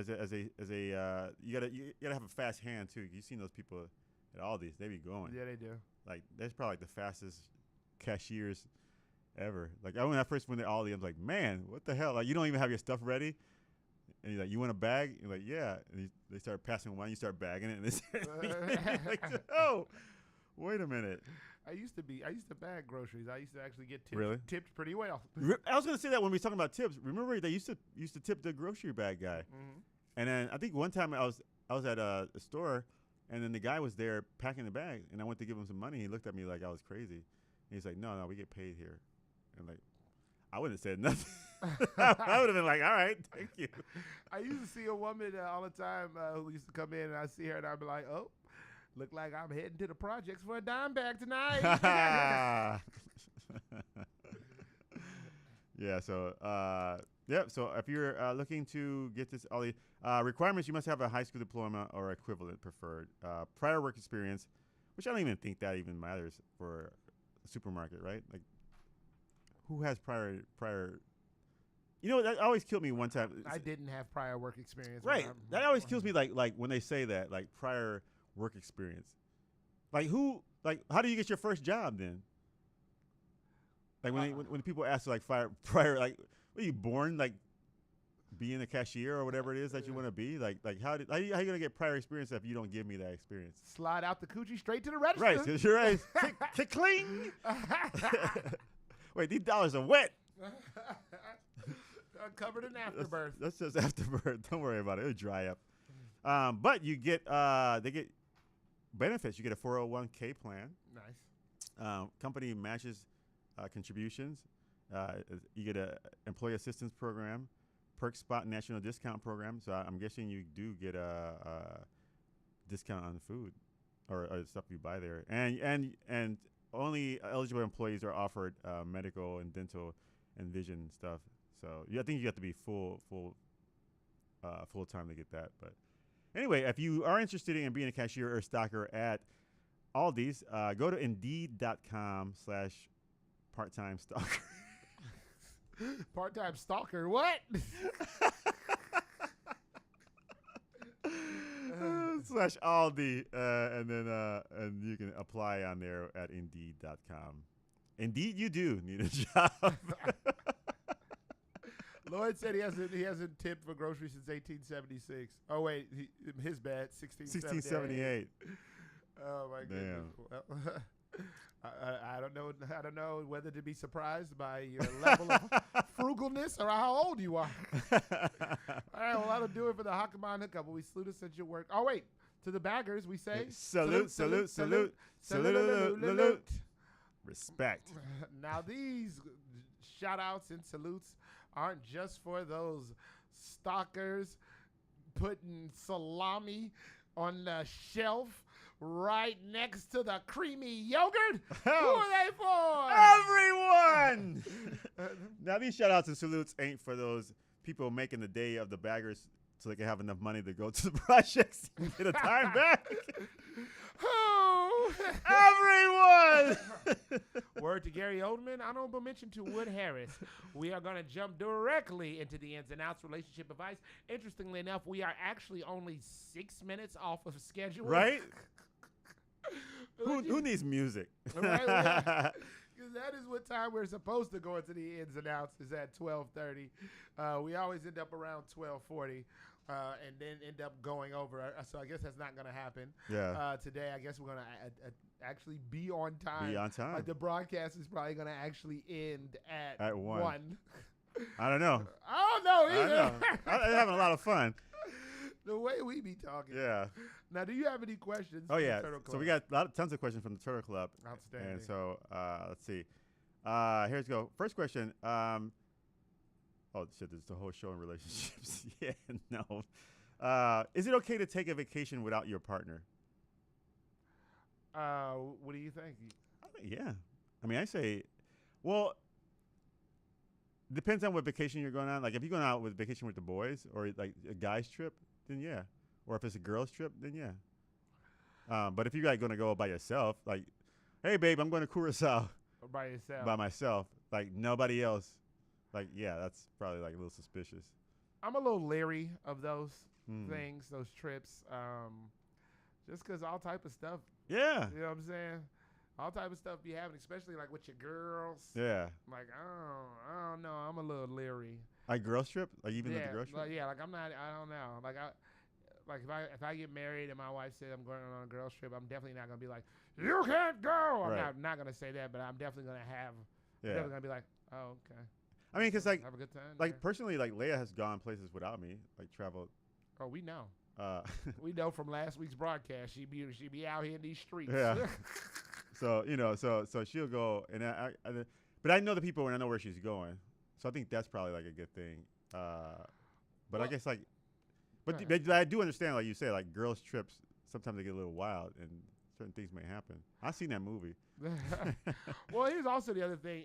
a you gotta have a fast hand too. You've seen those people at Aldi's; they be going. Yeah, they do. Like that's probably like the fastest cashiers ever. Like when I first went to Aldi, I was like, man, what the hell? Like you don't even have your stuff ready, and you're like, you want a bag? You're like, yeah. And they start passing one, you start bagging it, and they start like, oh, wait a minute. I used to bag groceries. I used to actually get tipped pretty well. I was gonna say that when we were talking about tips. Remember they used to tip the grocery bag guy, and then I think one time I was at a store, and then the guy was there packing the bag, and I went to give him some money. He looked at me like I was crazy. And he's like, no, we get paid here. And like, I wouldn't have said nothing. I would have been like, all right, thank you. I used to see a woman all the time who used to come in, and I see her, and I'd be like, oh. Look like I'm heading to the projects for a dime bag tonight. Yeah. So, So if you're looking to get this, all the requirements, you must have a high school diploma or equivalent preferred. Prior work experience, which I don't even think that even matters for a supermarket, right? Like, who has prior? You know, that always killed me one time. I didn't have prior work experience. Right. That always kills me. Like when they say that, like prior work experience. Like how do you get your first job then? Like when people ask like prior, like were you born like being a cashier or whatever it is that you want to be? Like how you gonna get prior experience if you don't give me that experience? Slide out the coochie straight to the register. Right, because you're right. Cling. Wait, these dollars are wet. Covered in afterbirth. That's just afterbirth. Don't worry about it. It'll dry up. But you get they get benefits. You get a 401k plan. Nice. Company matches contributions. You get a employee assistance program, perk spot national discount program. So I'm guessing you do get a discount on the food or stuff you buy there. And only eligible employees are offered medical and dental and vision stuff. So I think you have to be full time to get that. But anyway, if you are interested in being a cashier or a stocker at Aldi's, go to Indeed.com/part-time stalker. Part-time stalker? What? /Aldi, and then and you can apply on there at Indeed.com. Indeed, you do need a job. Lloyd said he hasn't tipped for groceries since 1876. Oh wait, his bad. 1678. Oh my goodness. Well, I don't know. I don't know whether to be surprised by your level of frugalness or how old you are. All right, well that'll do it for the Hakaman hookup. We salute since your work. Oh wait, to the baggers we say salute. Respect. Now these shout outs and salutes aren't just for those stalkers putting salami on the shelf right next to the creamy yogurt. Who are they for? Everyone! Now these shout outs and salutes ain't for those people making the day of the baggers so they can have enough money to go to the projects and get a time back. Who? Everyone! Word to Gary Oldman, honorable mention to Wood Harris. We are going to jump directly into the ins and outs relationship advice. Interestingly enough, we are actually only 6 minutes off of schedule. Right? Who needs music? Right? Because that is what time we're supposed to go into the ins and outs is at 12:30. We always end up around 12:40. and then end up going over. So I guess that's not going to happen. Yeah. Today, I guess we're going to actually be on time. Be on time. Like the broadcast is probably going to actually end at 1. I don't know. I don't know either. I know. I'm having a lot of fun. The way we be talking. Yeah. Now, do you have any questions? Oh, yeah. Turtle Club? So we got tons of questions from the Turtle Club. Outstanding. And so let's see. Here's go. First question. Oh, shit, there's the whole show in relationships. Yeah, no. Is it okay to take a vacation without your partner? What do you think? Yeah. I mean, I say, well, depends on what vacation you're going on. Like, if you're going out with vacation with the boys or, like, a guy's trip, then yeah. Or if it's a girl's trip, then yeah. But if you're, like, going to go by yourself, like, hey, babe, I'm going to Curacao. Or by yourself. By myself. Like, nobody else. Like, yeah, that's probably, like, a little suspicious. I'm a little leery of those things, those trips, just because all type of stuff. Yeah. You know what I'm saying? All type of stuff be happening, especially, like, with your girls. Yeah. Like, I don't know. I'm a little leery. Like, girls trip? Like, even with the girls trip? Like, yeah, like, I don't know. Like, if I get married and my wife said I'm going on a girls trip, I'm definitely not going to be like, you can't go. I'm not going to say that, but I'm definitely going to have, definitely going to be like, oh, okay. I mean, because, like, have a good time. Like, personally, like, Leia has gone places without me, like, traveled. Oh, we know. We know from last week's broadcast. She be out here in these streets. Yeah. So, you know, so she'll go, and but I know the people and I know where she's going. So I think that's probably, like, a good thing. But I guess, like, but I do understand, like you say, like, girls' trips, sometimes they get a little wild, and certain things may happen. I've seen that movie. Well, here's also the other thing,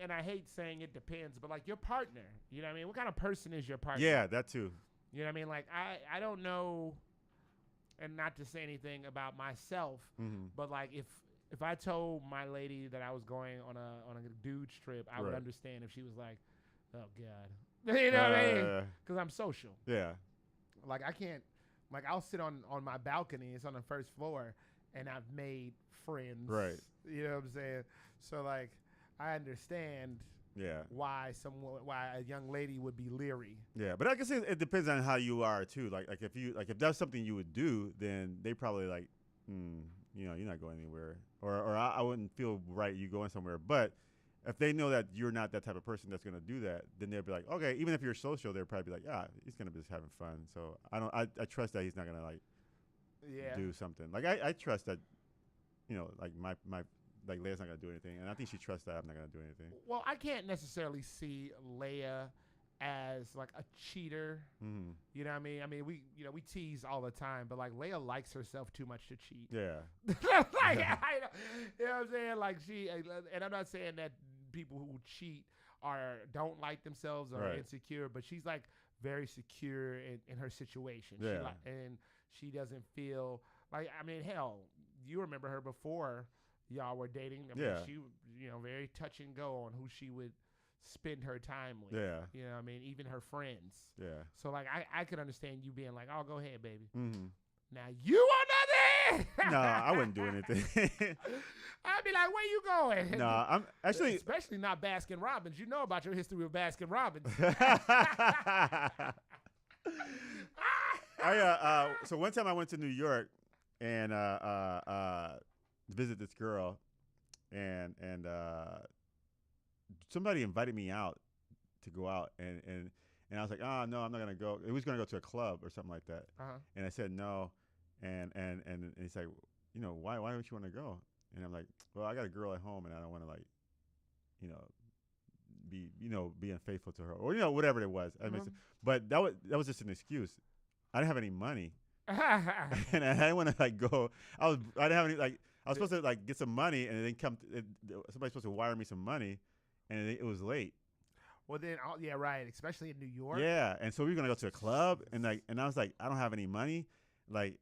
and I hate saying it depends, but, like, your partner, you know what I mean? What kind of person is your partner? Yeah, that too. You know what I mean? Like, I don't know, and not to say anything about myself, but, like, if I told my lady that I was going on a dude's trip, I would understand if she was like, oh, God. You know what I mean? Because I'm social. Yeah. Like, I can't, like, I'll sit on my balcony. It's on the first floor, and I've made friends. Right. You know what I'm saying? So, like, I understand why a young lady would be leery. Yeah, but I guess it depends on how you are, too. Like if that's something you would do, then they probably, like, you know, you're not going anywhere. Or I wouldn't feel right you going somewhere. But if they know that you're not that type of person that's going to do that, then they'll be like, okay, even if you're social, they'll probably be like, yeah, he's going to be just having fun. So I trust that he's not going to, like, do something. Like, I trust that, you know, like, my like, Leia's not going to do anything. And I think she trusts that I'm not going to do anything. Well, I can't necessarily see Leia as, like, a cheater. You know what I mean? I mean, we tease all the time, but, like, Leia likes herself too much to cheat. Yeah. Like, you know what I'm saying? Like, and I'm not saying that people who cheat don't like themselves or are insecure, but she's, like, very secure in her situation. Yeah. And she doesn't feel like, I mean, hell, you remember her before y'all were dating. I mean, she, you know, very touch and go on who she would spend her time with. Yeah. You know what I mean? Even her friends. Yeah. So, like, I could understand you being like, oh, go ahead, baby. Now, you want nothing? No, I wouldn't do anything. I'd be like, where you going? No, I'm actually... Especially not Baskin Robbins. You know about your history with Baskin Robbins. So one time I went to New York and visit this girl, and somebody invited me out to go out, and I was like, oh no, I'm not gonna go. It was gonna go to a club or something like that, and I said no, and he's like, you know, why don't you want to go? And I'm like, well, I got a girl at home, and I don't want to, like, you know, be unfaithful to her, or, you know, whatever it was. I mean, but that was just an excuse. I didn't have any money, and I didn't want to, like, go. I didn't have any, like, I was supposed to, like, get some somebody's supposed to wire me some money, and it was late. Well, then, yeah, right, especially in New York. Yeah, and so we were gonna go to a club, and I was like, I don't have any money, like,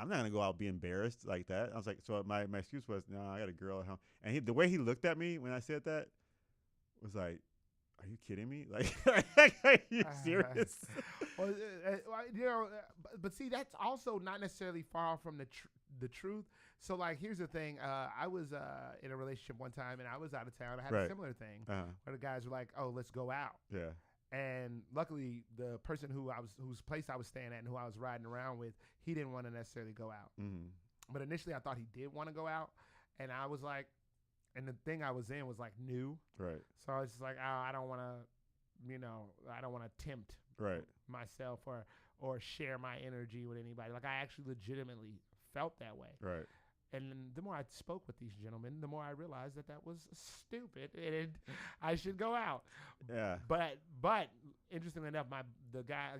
I'm not gonna go out be embarrassed like that. I was like, so my excuse was, no, I got a girl at home, and the way he looked at me when I said that was like, are you kidding me? Like, are you serious? Well, you know, but see, that's also not necessarily far from the truth. So, like, here's the thing. I was in a relationship one time, and I was out of town. I had a similar thing where the guys were like, oh, let's go out. Yeah. And luckily, the person whose place I was staying at and who I was riding around with, he didn't want to necessarily go out. Mm-hmm. But initially, I thought he did want to go out, and I was like, and the thing I was in was like new, Right. so I was just like, oh, I don't want to, I don't want to tempt Right. myself or share my energy with anybody. Like I actually legitimately felt that way. Right. And then the more I spoke with these gentlemen, the more I realized that was stupid and I should go out. Yeah. But interestingly enough, the guy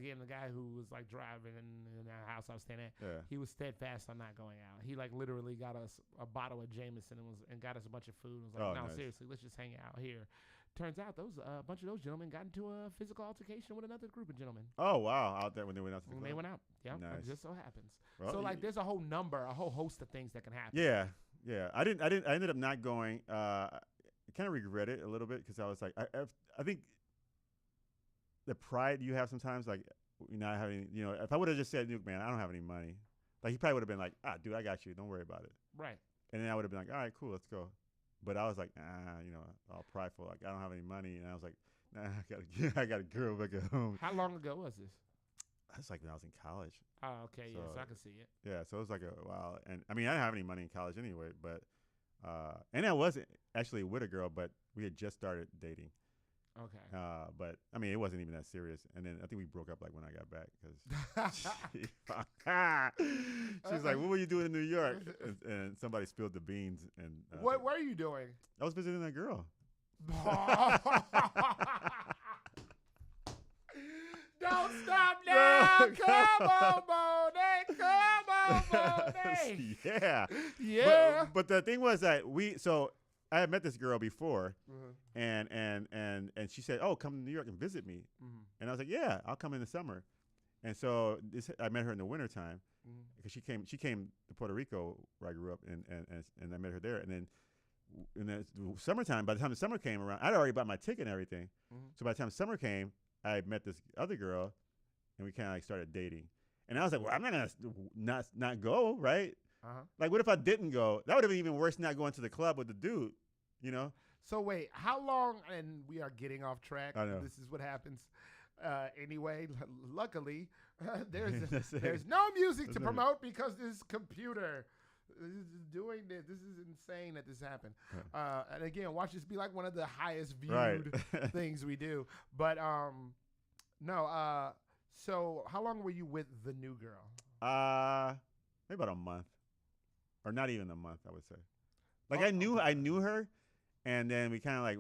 who was like driving in the house I was staying at, he was steadfast on not going out. He like literally got us a bottle of Jameson and got us a bunch of food. And was like, no, nice. Seriously, let's just hang out here. Turns out a bunch of those gentlemen got into a physical altercation with another group of gentlemen. Oh wow! Out there when they went out to the club. They went out. Yeah, nice. It just so happens. Well, so like, there's a whole host of things that can happen. Yeah. I ended up not going. I kind of regret it a little bit because I was like, I think the pride you have sometimes, like not having, if I would have just said, "Nuke, man, I don't have any money," like he probably would have been like, dude, I got you. Don't worry about it. Right. And then I would have been like, all right, cool, let's go. But I was like, all prideful, like I don't have any money, and I was like, nah, I got a girl back at home. How long ago was this? That's like when I was in college. Oh, okay, so, I can see it. Yeah, so it was like a while, and I mean, I didn't have any money in college anyway, but and I wasn't actually with a girl, but we had just started dating. Okay. But I mean, it wasn't even that serious, and then I think we broke up like when I got back because she's like, "What were you doing in New York?" And somebody spilled the beans. And what were you doing? I was visiting a girl. Don't stop now! Come on, Monet! Come on, Monet! Yeah. But the thing was that I had met this girl before, and she said, "Oh, come to New York and visit me." Mm-hmm. And I was like, "Yeah, I'll come in the summer." And so I met her in the wintertime because she came to Puerto Rico where I grew up, and I met her there. And then in the summertime, by the time the summer came around, I'd already bought my ticket and everything. Mm-hmm. So by the time summer came, I met this other girl, and we kind of like started dating. And I was like, "Well, I'm not gonna not go, right?" Uh-huh. Like, what if I didn't go? That would have been even worse, not going to the club with the dude, So wait, how long? And we are getting off track. I know. This is what happens. Anyway, luckily, there's no music to promote because this computer is doing this. This is insane that this happened. And again, watch this be like one of the highest viewed things we do. But no. So how long were you with the new girl? Maybe about a month. Or not even a month, I would say. Like I knew her, and then we kind of like,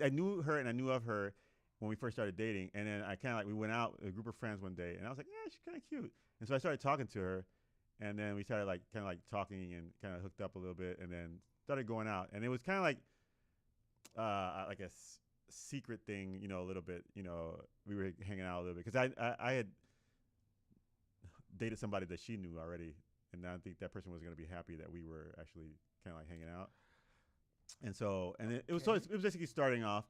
I knew her and I knew of her when we first started dating, and then I kind of like we went out with a group of friends one day, and I was like, yeah, she's kind of cute, and so I started talking to her, and then we started like kind of like talking and kind of hooked up a little bit, and then started going out, and it was kind of like a secret thing, a little bit, we were hanging out a little bit because I had dated somebody that she knew already. And I think that person was going to be happy that we were actually kind of like hanging out, and so it was basically starting off,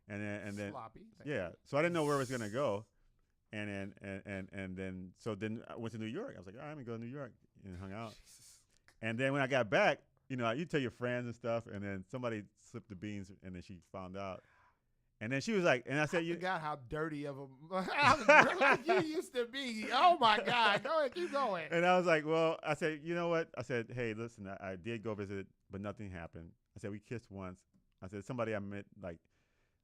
and then sloppy. Yeah, so I didn't know where it was going to go, and then I went to New York. I was like, all right, I'm gonna go to New York and hung out, and then when I got back, you tell your friends and stuff, and then somebody slipped the beans, and then she found out. And then she was like, and I said, "You forgot how dirty of a you used to be." Oh my God! Go ahead, keep going. And I was like, "Well," I said, "You know what?" I said, "Hey, listen, I did go visit, but nothing happened." I said, "We kissed once." I said, "Somebody I met like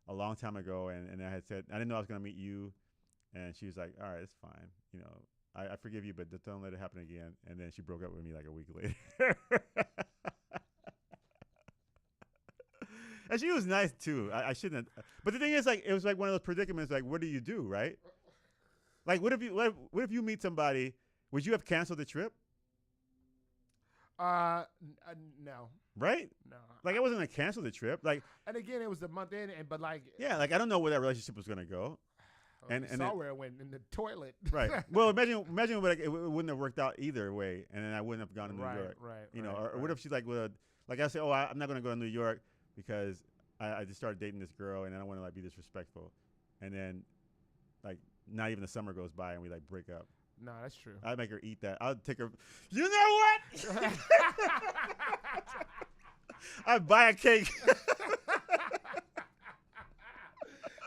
a long time ago," and I had said, "I didn't know I was gonna meet you," and she was like, "All right, it's fine. I forgive you, but don't let it happen again." And then she broke up with me like a week later. And she was nice too. I shouldn't. But the thing is, like, it was like one of those predicaments. Like, what do you do, right? Like, what if you meet somebody? Would you have canceled the trip? No. Right? No. Like, I wasn't gonna cancel the trip. Like, and again, it was the month in, but like, yeah, like I don't know where that relationship was gonna go. And saw where it went in the toilet. Right. Well, imagine like, it wouldn't have worked out either way, and then I wouldn't have gone to New York. Right. Or what if she's like, like I say, oh, I'm not gonna go to New York because I just started dating this girl and I don't want to like be disrespectful, and then like not even the summer goes by and we like break up. No, that's true. I'd make her eat that. I'd take her. You know what? I'd buy a cake.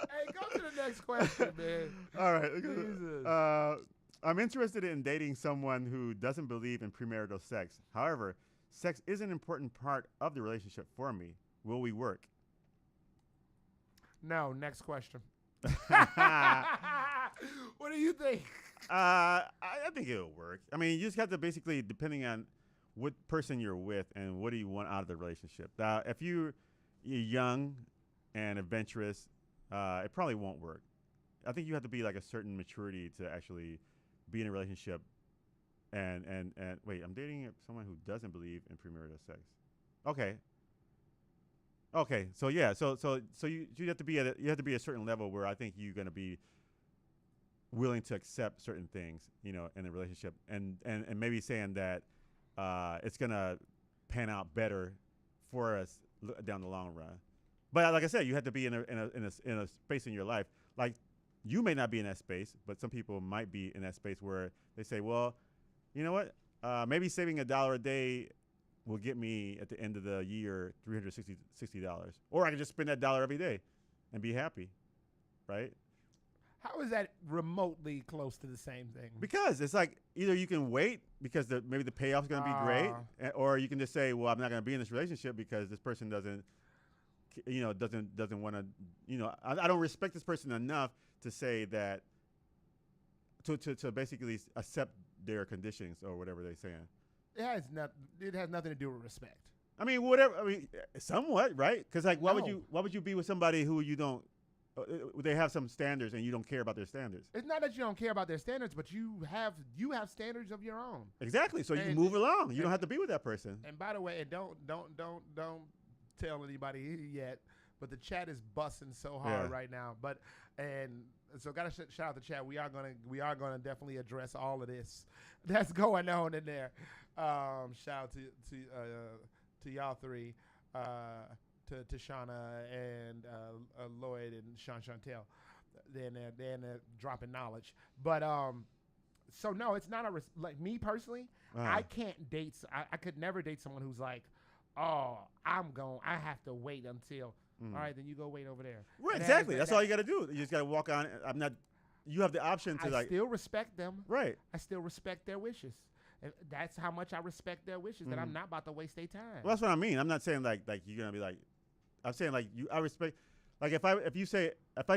Hey, Go to the next question, man. All right. Jesus. I'm interested in dating someone who doesn't believe in premarital sex. However, sex is an important part of the relationship for me. Will we work? No. Next question. What do you think? I think it'll work. I mean, you just have to basically, depending on what person you're with and what do you want out of the relationship. If you're young and adventurous, it probably won't work. I think you have to be like a certain maturity to actually be in a relationship. And wait, I'm dating someone who doesn't believe in premarital sex. Okay. So yeah. So you have to be at a certain level where I think you're gonna be willing to accept certain things, in a relationship, and maybe saying that it's gonna pan out better for us down the long run. But like I said, you have to be in a space in your life. Like you may not be in that space, but some people might be in that space where they say, well, you know what? Maybe saving $1 a day will get me at the end of the year $360, or I can just spend that dollar every day and be happy, right? How is that remotely close to the same thing? Because it's like either you can wait because maybe the payoff's going to be great, or you can just say, well, I'm not going to be in this relationship because this person doesn't want to, I don't respect this person enough to say that, to basically accept their conditions or whatever they're saying. It has nothing to do with respect. I mean, whatever. I mean, somewhat, right? Because like, why would you be with somebody who you don't? They have some standards and you don't care about their standards. It's not that you don't care about their standards, but you have standards of your own. Exactly. So you move along. You don't have to be with that person. And by the way, and don't tell anybody yet, but the chat is busting so hard right now. So gotta shout out the chat. We are gonna definitely address all of this that's going on in there. Shout out to y'all three. To Shauna and Lloyd and Chantel. They're dropping knowledge. But so no, it's not like me personally. I can't date. I could never date someone who's like, oh, I have to wait until. All right, then you go wait over there. Right, exactly. That's all you got to do. You just got to walk on. You have the option to I still respect them. Right. I still respect their wishes. That's how much I respect their wishes. That I'm not about to waste their time. Well, that's what I mean. I'm not saying like you're gonna be like. I'm saying like I respect. Like if I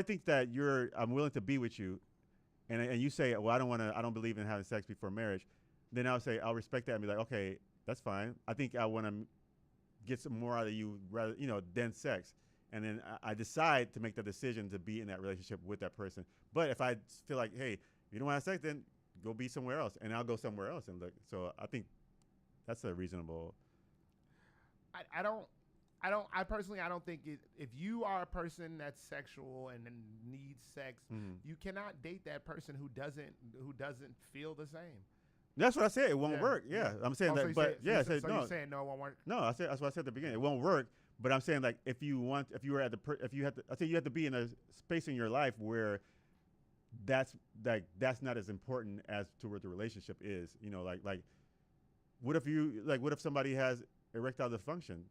think that I'm willing to be with you, and you say, well, I don't believe in having sex before marriage, then I'll say I'll respect that and be like, okay, that's fine. I think I want to get some more out of you rather than sex, and then I decide to make the decision to be in that relationship with that person. But if I feel like, hey, you don't want to have sex, then go be somewhere else, and I'll go somewhere else and look. So I think that's a reasonable. I personally don't think if you are a person that's sexual and needs sex, you cannot date that person who doesn't feel the same. That's what I said. It won't work. Yeah, I'm saying that. But you're saying no, it won't work. No, that's what I said at the beginning. It won't work. But I'm saying like if you have to be in a space in your life where that's not as important as to where the relationship is. Like what if somebody has erectile dysfunction?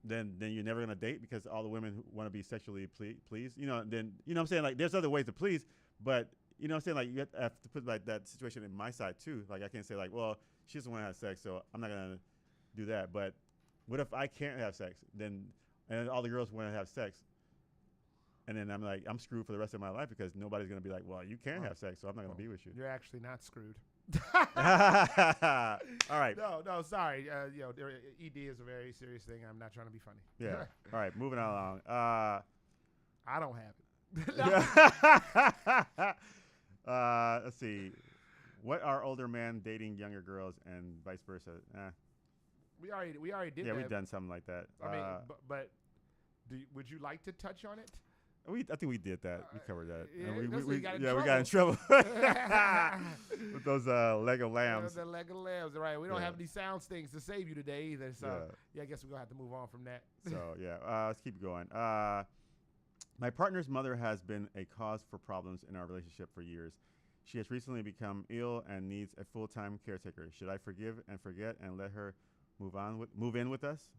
Then you're never gonna date because all the women want to be sexually pleased. Then what I'm saying, like there's other ways to please, but what I'm saying, like you have to put like that situation in my side too. Like I can't say like, well, she doesn't want to have sex, so I'm not gonna do that. But what if I can't have sex? And all the girls want to have sex, and then I'm like, I'm screwed for the rest of my life because nobody's gonna be like, well, you can't have sex, so I'm not gonna be with you. You're actually not screwed. All right. No, sorry. ED is a very serious thing. I'm not trying to be funny. Yeah. All right, moving along. I don't have it. Let's see. What are older men dating younger girls and vice versa? We already did that. Yeah, we've done something like that. I mean, but would you like to touch on it? I think we did that. We covered that. We got in trouble with those Lego lambs. The Lego lambs, right? We don't have any sound stings to save you today either. So I guess we're gonna have to move on from that. So let's keep going. My partner's mother has been a cause for problems in our relationship for years. She has recently become ill and needs a full-time caretaker. Should I forgive and forget and let her move in with us?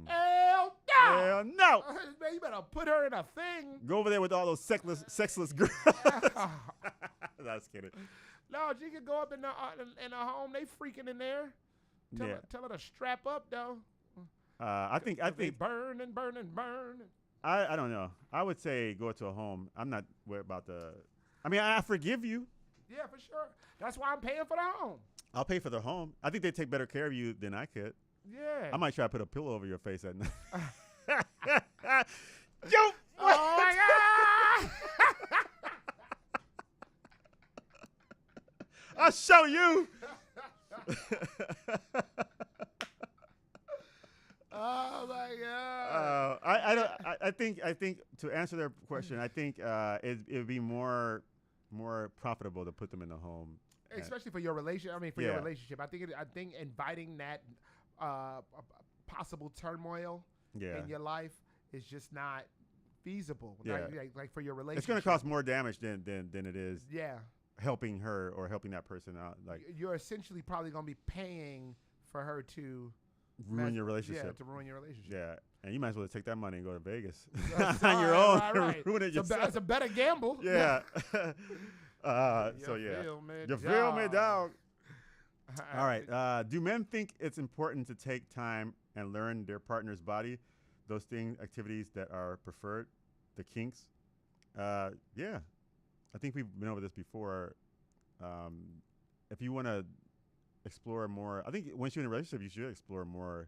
Hell no! Hell no. Man, you better put her in a thing. Go over there with all those sexless girls. That's kidding. No, she could go up in the home. They freaking in there. Tell her to strap up though. I think burn and burn and burn. I don't know. I would say go to a home. I'm not worried about the. I mean, I forgive you. Yeah, for sure. That's why I'm paying for the home. I'll pay for the home. I think they take better care of you than I could. Yeah. I might try to put a pillow over your face at night. Yo! Oh my God! I'll show you. Oh my God! I think to answer their question, I think it would be more profitable to put them in the home, especially for your relationship. I mean, for your relationship, I think inviting that possible turmoil in your life is just not feasible. Yeah. Like for your relationship, it's going to cause more damage than it is. Yeah. Helping her or helping that person out. Like you're essentially probably going to be paying for her to ruin your relationship. Yeah, to ruin your relationship. Yeah, and you might as well take that money and go to Vegas on your own. Right. Ruin it yourself. That's a better gamble. Yeah. So yeah. You feel me, dog? All right. Do men think it's important to take time and learn their partner's body? Those activities that are preferred, the kinks? Yeah. I think we've been over this before. If you want to explore more, I think once you're in a relationship, you should explore more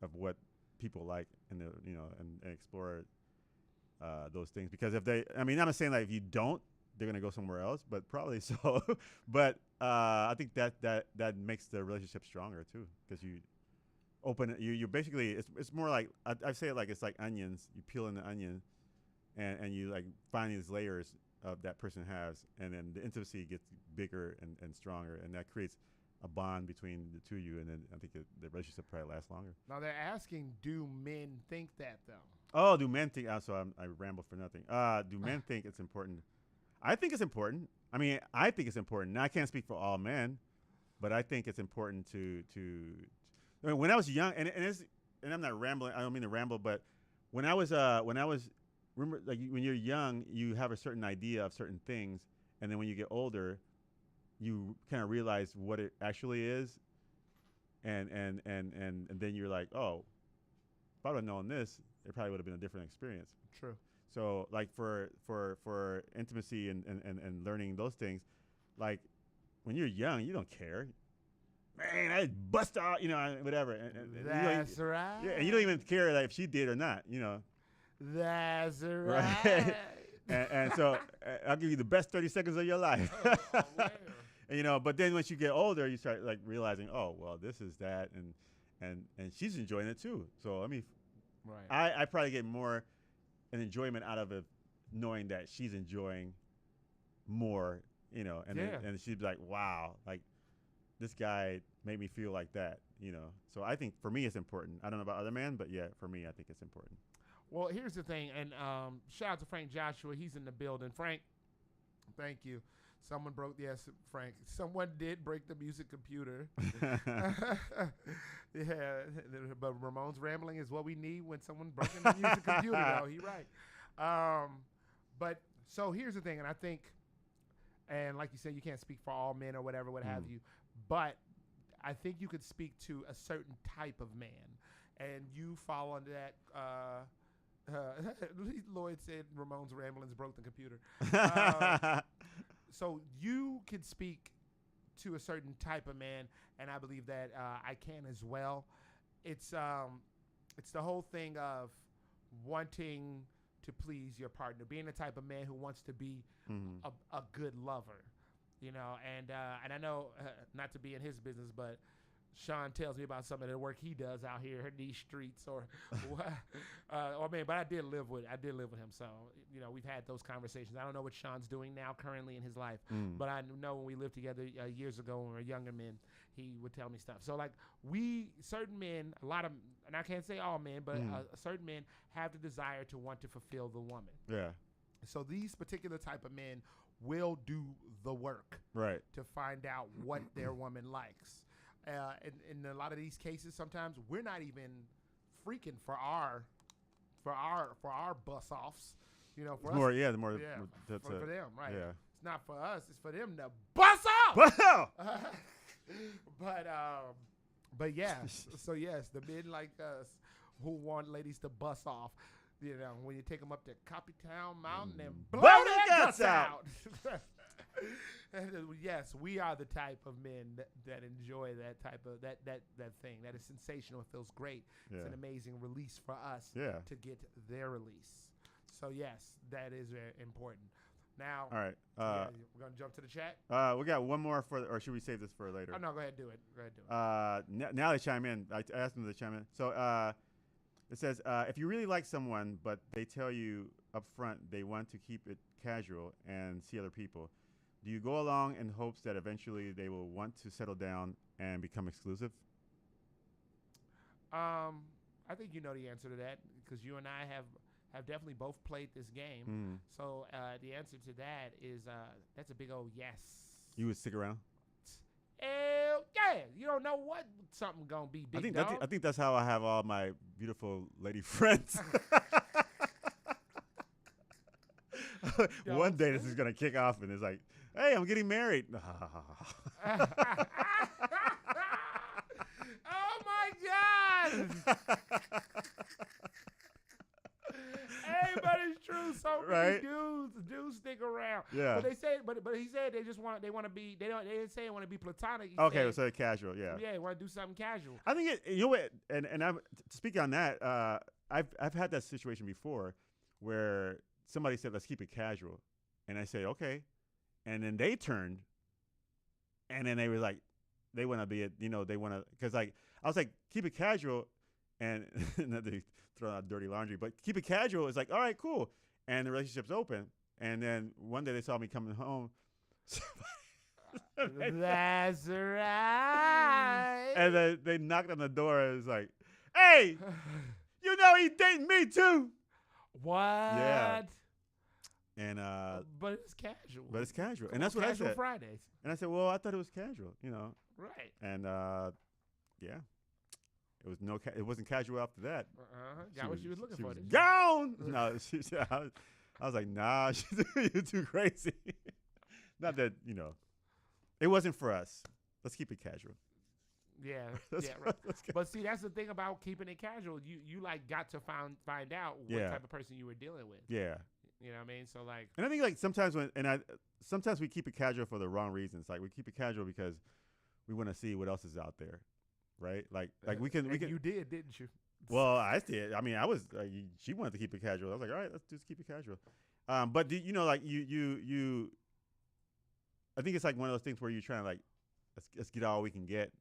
of what people like and explore those things. Because I'm not saying like if you don't, they're gonna go somewhere else, but probably so. But I think that makes the relationship stronger too, because you open it. You basically it's more like I say it like it's like onions. You peel in the onion, and you like find these layers of that person has, and then the intimacy gets bigger and stronger, and that creates a bond between the two of you, and then I think the relationship probably lasts longer. Now they're asking, do men think that though? Oh, do men think? So I ramble for nothing. Do men think it's important? I think it's important. I mean, I think it's important. Now, I can't speak for all men, but I think it's important to. I mean, when I was young, and I'm not rambling. I don't mean to ramble, but when I was remember, like when you're young, you have a certain idea of certain things, and then when you get older, you kind of realize what it actually is, and then you're like, oh, if I would have known this, it probably would have been a different experience. True. So like for intimacy and learning those things, like when you're young, you don't care. Man, I bust out, whatever. And that's right. Yeah, and you don't even care like if she did or not, That's right. and so I'll give you the best 30 seconds of your life. And, but then once you get older, you start like realizing, oh, well, this is that, and she's enjoying it too. So I probably get more an enjoyment out of it, knowing that she's enjoying more, and she'd be like, wow, like this guy made me feel like that, So I think for me it's important. I don't know about other men, but yeah, for me I think it's important. Well, here's the thing, and shout out to Frank Joshua. He's in the building. Frank, thank you. Someone someone did break the music computer. Yeah, but Ramon's rambling is what we need when someone breaking the music computer, though. He right. But so here's the thing, and I think, and like you said, you can't speak for all men or whatever, what have you, but I think you could speak to a certain type of man, and you fall under that. Lloyd said Ramon's ramblings broke the computer. So you can speak to a certain type of man, and I believe that I can as well. It's the whole thing of wanting to please your partner, being the type of man who wants to be a good lover, and I know not to be in his business, but Sean tells me about some of the work he does out here in these streets, but I did live with him, so we've had those conversations. I don't know what Sean's doing now currently in his life, but I know when we lived together years ago when we were younger men, he would tell me stuff. So like certain men, a lot of, and I can't say all men, but certain men have the desire to want to fulfill the woman. Yeah. So these particular type of men will do the work, right, to find out what their woman likes. In a lot of these cases, sometimes we're not even freaking for our for our bus offs. You know, for us, more for them, right? Yeah. It's not for us; it's for them to bus off. Wow. But yes, so yes, the men like us who want ladies to bust off. You know, when you take them up to Copytown Mountain and blow their guts out. Yes, we are the type of men that enjoy that type of that thing. That is sensational. It feels great. Yeah. It's an amazing release for us to get their release. So yes, that is very important. Now, all right. we're gonna jump to the chat. We got one more or should we save this for later? Oh no, go ahead, do it. Now they chime in. I asked them to chime in. So it says, if you really like someone, but they tell you up front they want to keep it casual and see other people, do you go along in hopes that eventually they will want to settle down and become exclusive? I think you know the answer to that because you and I have definitely both played this game. Mm. So the answer to that is that's a big old yes. You would stick around? Hell yeah! You don't know what something gonna be big. I think that's how I have all my beautiful lady friends. One day this is gonna kick off and it's like, hey, I'm getting married. Oh my God! Hey, but it's true. So many dudes stick around. Yeah. But they say, but he said they want to be. They didn't say they want to be platonic. Okay, so casual. Yeah. Yeah, want to do something casual. I think you know what, and I'm to speak on that. I've had that situation before, where somebody said let's keep it casual, and I say okay, and then they turned, and then they were like, they want to be they want to because like I was like keep it casual, and they throw out dirty laundry, but keep it casual is like all right, cool, and the relationship's open, and then one day they saw me coming home. That's right. And then they knocked on the door and it's like, hey, you know he's dating me too. What? Yeah. And but it's casual. But it's casual. And that's what I said. Fridays. And I said, well, I thought it was casual, Right. And yeah. It wasn't casual after that. Got what she was looking for. Gone. No, I was like, nah, you're too crazy. Not that, it wasn't for us. Let's keep it casual. Yeah, right. But see, that's the thing about keeping it casual. You like got to find out what type of person you were dealing with. Yeah. You know what I mean? So like, and I think like sometimes we keep it casual for the wrong reasons. Like we keep it casual because we want to see what else is out there, right? Like we can. You did, didn't you? Well, I did. I mean, I was. She wanted to keep it casual. I was like, all right, let's just keep it casual. But like you. I think it's like one of those things where you're trying to like, let's get all we can get,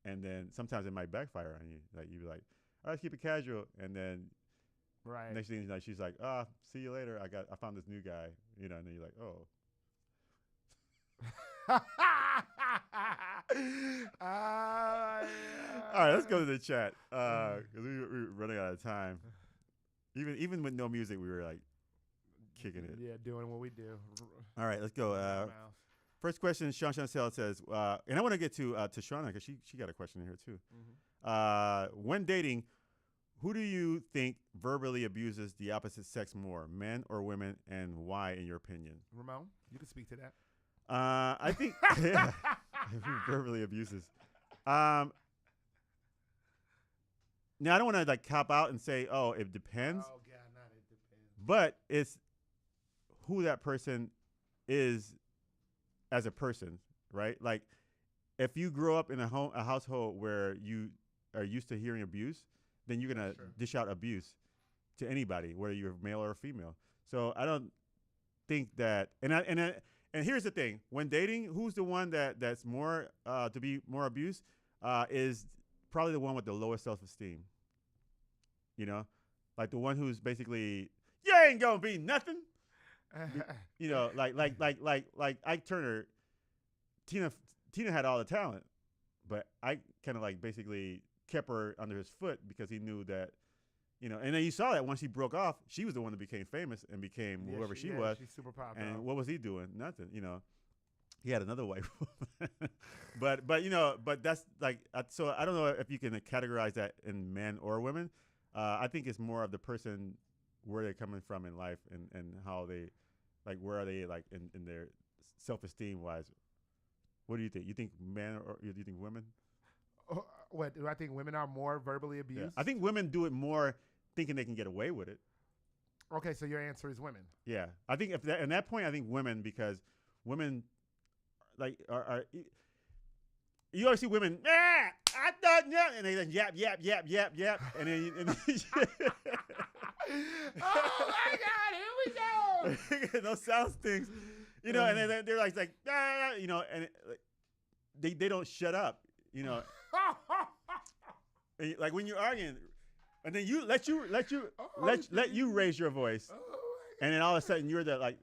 and then sometimes it might backfire on you. Like you be like, all right, let's keep it casual, and then next thing you know, she's like, see you later. I found this new guy, and then you're like, oh. All right, let's go to the chat because we're running out of time. Even with no music, we were like kicking it. Yeah, doing what we do. All right, let's go. First question, Sean Chancel says, and I want to get to Shauna because she got a question in here too. Mm-hmm. When dating, who do you think verbally abuses the opposite sex more, men or women, and why, in your opinion? Ramon, you can speak to that. I think who verbally abuses. Now I don't want to like cop out and say, oh, it depends. Oh God, not it depends. But it's who that person is as a person, right? Like if you grow up in a household where you are used to hearing abuse, then you're gonna dish out abuse to anybody, whether you're male or female. So I don't think that. And here's the thing: when dating, who's the one that's more to be more abused is probably the one with the lowest self-esteem. Like the one who's basically, you ain't gonna be nothing. Like Ike Turner, Tina had all the talent, but Ike kind of like basically kept her under his foot because he knew that, and then you saw that once he broke off, she was the one that became famous and became whoever she was. She's super popular. And what was he doing? Nothing. He had another wife. but that's like, so I don't know if you can categorize that in men or women. I think it's more of the person where they're coming from in life and how they, like, where are they, like, in their self-esteem wise. What do you think? You think men or you think women? What do I think? Women are more verbally abused? Yeah. I think women do it more thinking they can get away with it. Okay, so your answer is women. Yeah, I think at that point, I think women, because women, like, are you always see women, I thought, yeah, and they like yap, and then oh my God, here we go. those sound things, you know, and then they're like, you know, and they don't shut up, you know, and, like, when you're arguing, and then let you raise your voice. And then all of a sudden you're the like,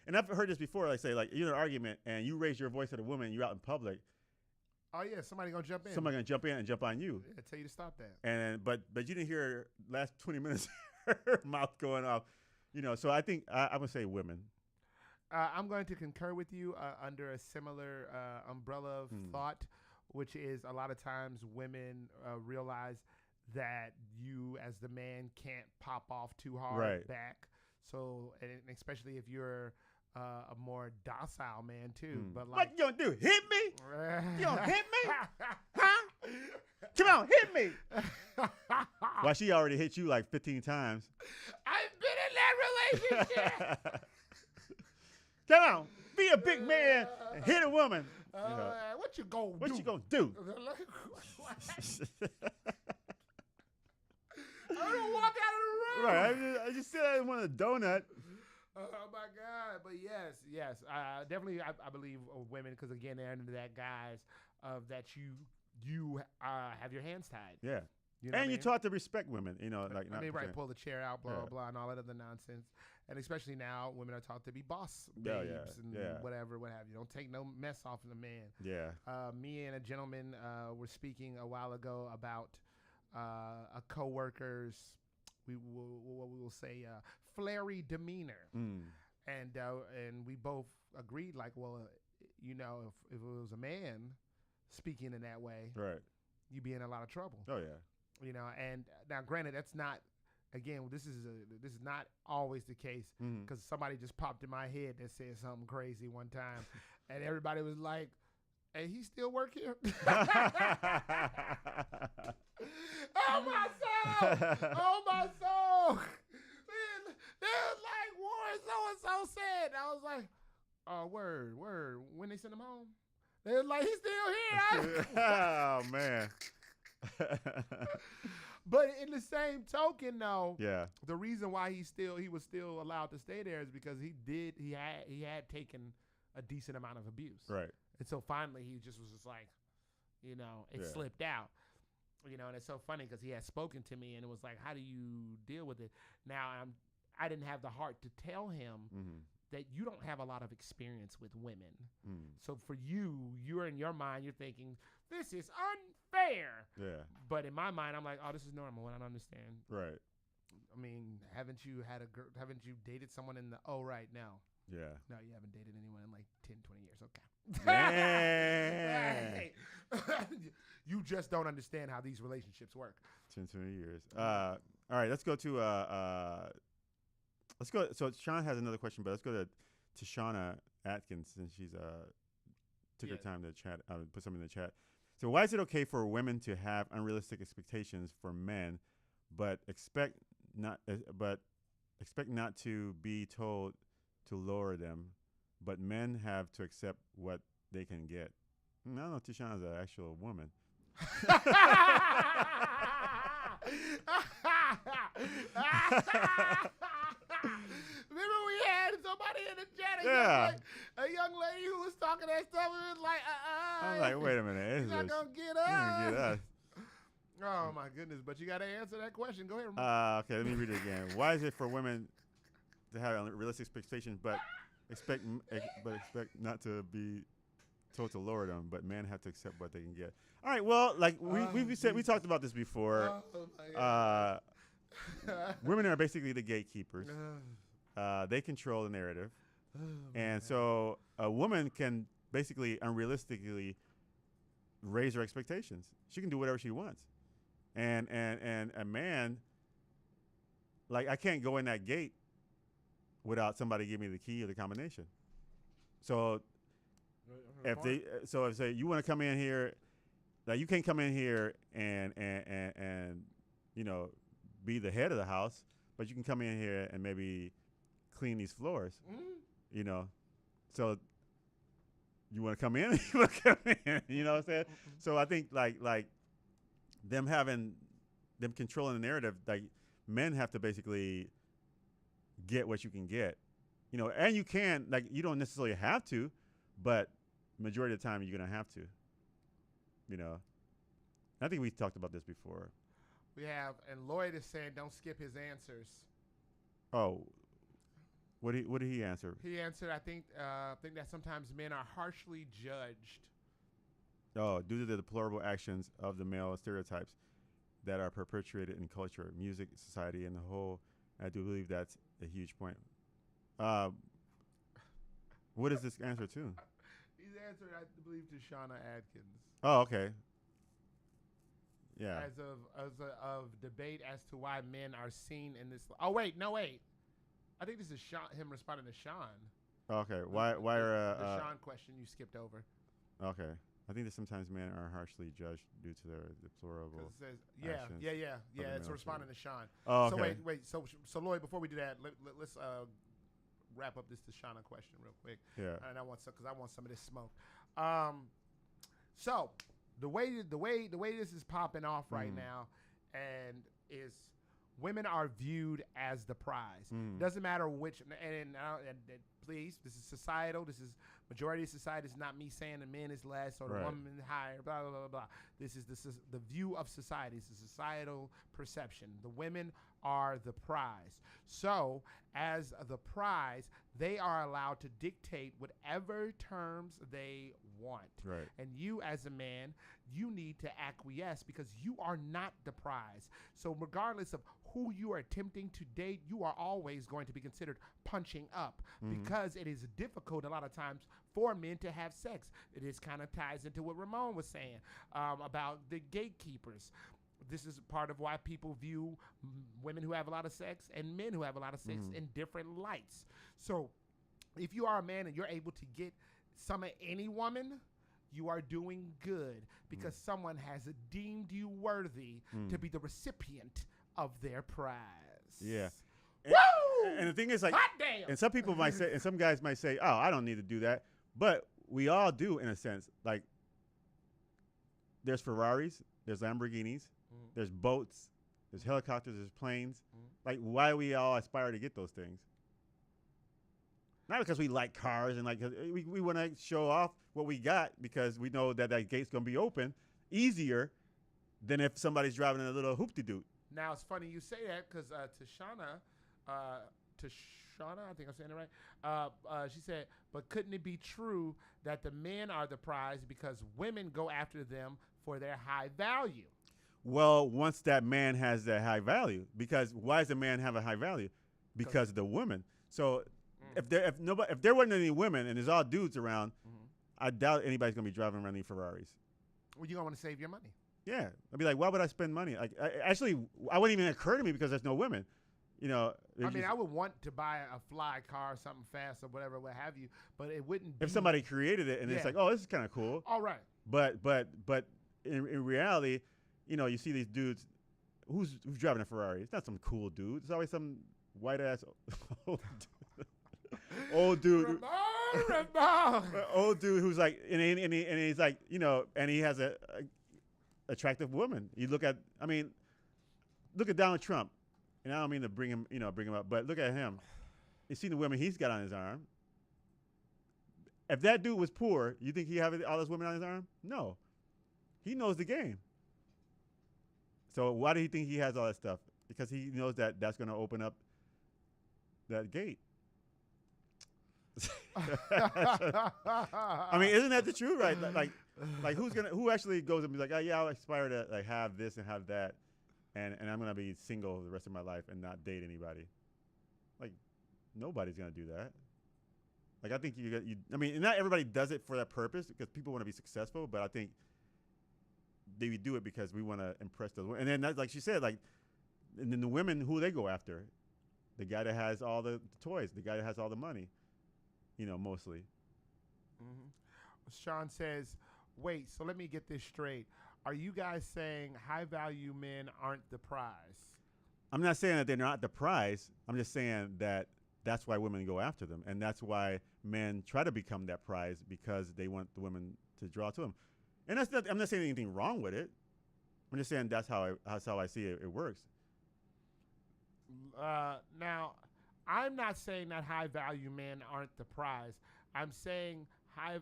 and I've heard this before. Like, say, like, you're in an argument and you raise your voice at a woman. You're out in public. Oh yeah, somebody gonna jump in. Somebody gonna jump in and jump on you. Yeah, tell you to stop that. And but you didn't hear last 20 minutes her mouth going off, you know. So I think I'm gonna say women. I'm going to concur with you under a similar umbrella of thought, which is a lot of times women realize that you as the man can't pop off too hard back. So, and especially if you're a more docile man too. But like, what you gonna do? Hit me? You gonna hit me? Huh? Come on, hit me. Well, she already hit you like 15 times. I've been in that relationship. Come on, be a big man and hit a woman. What you gonna do? What you gonna do? I don't walk out of the room. Right, I just said I didn't want a donut. Oh my God! But yes, definitely. I believe women, because again, they're into that guise of that you have your hands tied. Yeah, you know and you taught to respect women. You know, like, I mean, right? Pull the chair out, blah blah, and all that other nonsense. And especially now, women are taught to be boss babes and whatever, what have you. Don't take no mess off of the man. Yeah. Me and a gentleman were speaking a while ago about a coworker's, we will say, flary demeanor, and we both agreed, like, well, you know, if it was a man speaking in that way, right, you'd be in a lot of trouble. Oh yeah. You know, and now granted, that's not. Again, this is not always the case, because somebody just popped in my head that said something crazy one time, and everybody was like, "Hey, he still work here?" Oh my soul! Oh my soul! Man, they was like, "Warren so and so said." I was like, "Oh, word." When they sent him home, they was like, "He's still here." Oh man. But in the same token, though, the reason why he was still allowed to stay there is because he had taken a decent amount of abuse, right? And so finally he just was just like, you know, it slipped out, you know. And it's so funny because he had spoken to me and it was like, how do you deal with it? Now I didn't have the heart to tell him that you don't have a lot of experience with women, so for you're in your mind, you're thinking, this is unfair. Yeah. But in my mind, I'm like, oh, this is normal, and I don't understand. Right. I mean, haven't you dated someone in the, right, no. Yeah. No, you haven't dated anyone in like 10, 20 years. Okay. Hey. You just don't understand how these relationships work. 10, 20 years. All right, let's go to, so Sean has another question, but let's go to Shauna Atkins, since she's, took her time to chat, put something in the chat. So why is it okay for women to have unrealistic expectations for men, but expect not to be told to lower them, but men have to accept what they can get? I don't know if Tishana's an actual woman. Remember we had somebody in the chat, a young lady who was talking that stuff, and it was like, I'm like, wait a minute. You're not going to get us. Oh, my goodness. But you got to answer that question. Go ahead. Okay, let me read it again. Why is it for women to have unrealistic expectations, but expect not to be told to lower them, but men have to accept what they can get? All right, well, like we talked about this before. Women are basically the gatekeepers. They control the narrative. And so a woman can basically unrealistically raise her expectations. She can do whatever she wants. And a man, like, I can't go in that gate without somebody giving me the key or the combination. So if say you want to come in here, like, you can't come in here and you know, be the head of the house, but you can come in here and maybe clean these floors. You know, so you want to come in, you want to come in. You know what I'm saying? So I think like them controlling the narrative, like, men have to basically get what you can get, you know, and you can, like, you don't necessarily have to, but majority of the time you're gonna have to, you know. I think we talked about this before. We have, and Lloyd is saying don't skip his answers. Oh, what did he answer? He answered, I think that sometimes men are harshly judged. Oh, due to the deplorable actions of the male stereotypes that are perpetuated in culture, music, society, and the whole. I do believe that's a huge point. What is this answer to? He's answered, I believe, to Shauna Adkins. Oh, okay. Yeah. As of debate as to why men are seen in this. Oh wait, no wait. I think this is him responding to Sean. Okay. Why are the Sean question you skipped over? Okay. I think that sometimes men are harshly judged due to their deplorable. It says, yeah. It's responding to Sean. Oh, okay. So wait. So Lloyd, before we do that, let's wrap up this Shauna question real quick. Yeah. And I want some of this smoke. So the way this is popping off right now, and is women are viewed as the prize. Doesn't matter which, and please, this is societal. This is majority of society. It's not me saying the man is less or the woman is higher. Blah blah blah blah. This is the view of society. It's a societal perception. The women are the prize. So as the prize, they are allowed to dictate whatever terms they want. Right. And you, as a man, you need to acquiesce because you are not the prize. So regardless of who you are attempting to date, you are always going to be considered punching up because it is difficult a lot of times for men to have sex. It is kind of ties into what Ramon was saying about the gatekeepers. This is part of why people view women who have a lot of sex and men who have a lot of sex in different lights. So if you are a man and you're able to get some of any woman, you are doing good because someone has deemed you worthy to be the recipient of their prize. Yeah. Woo! And the thing is, like, hot damn. And some people might say, and some guys might say, oh, I don't need to do that. But we all do, in a sense. Like, there's Ferraris, there's Lamborghinis, there's boats, there's helicopters, there's planes. Like, why we all aspire to get those things? Not because we like cars and like we want to show off what we got because we know that gate's going to be open easier than if somebody's driving in a little hoop-de-doot. Now, it's funny you say that because Tashana, I think I'm saying it right, she said, but couldn't it be true that the men are the prize because women go after them for their high value? Well, once that man has that high value, because why does the man have a high value? Because of the woman. So if there wasn't any women and there's all dudes around, I doubt anybody's gonna be driving around these Ferraris. Well, you're gonna want to save your money. Yeah, I'd be like, why would I spend money? Like, I wouldn't even occur to me because there's no women. You know, I mean, I would want to buy a fly car, something fast or whatever, what have you, but it wouldn't. If somebody created it and it's like, oh, this is kind of cool. All right. But in reality, you know, you see these dudes. Who's driving a Ferrari? It's not some cool dude. It's always some white ass old dude. Old dude who's like, and he's like, you know, and he has a attractive woman. You look at Donald Trump, and I don't mean to bring him up, but look at him. You see the women he's got on his arm. If that dude was poor, you think he have all those women on his arm? No, he knows the game. So why do he think he has all that stuff? Because he knows that that's going to open up that gate. I mean, isn't that the truth, right? Like who actually goes and be like, oh yeah, I'll aspire to like have this and have that, and I'm gonna be single the rest of my life and not date anybody. Like, nobody's gonna do that. Like, I think I mean, not everybody does it for that purpose because people want to be successful, but I think they do it because we want to impress those women. And then that's like she said, like, and then the women, who they go after, the guy that has all the toys, the guy that has all the money, mostly. Mm-hmm. Sean says, wait, so let me get this straight. Are you guys saying high value men aren't the prize? I'm not saying that they're not the prize. I'm just saying that that's why women go after them. And that's why men try to become that prize, because they want the women to draw to them. And I'm not saying anything wrong with it. I'm just saying that's how I see it works. Now, I'm not saying that high value men aren't the prize. I'm saying a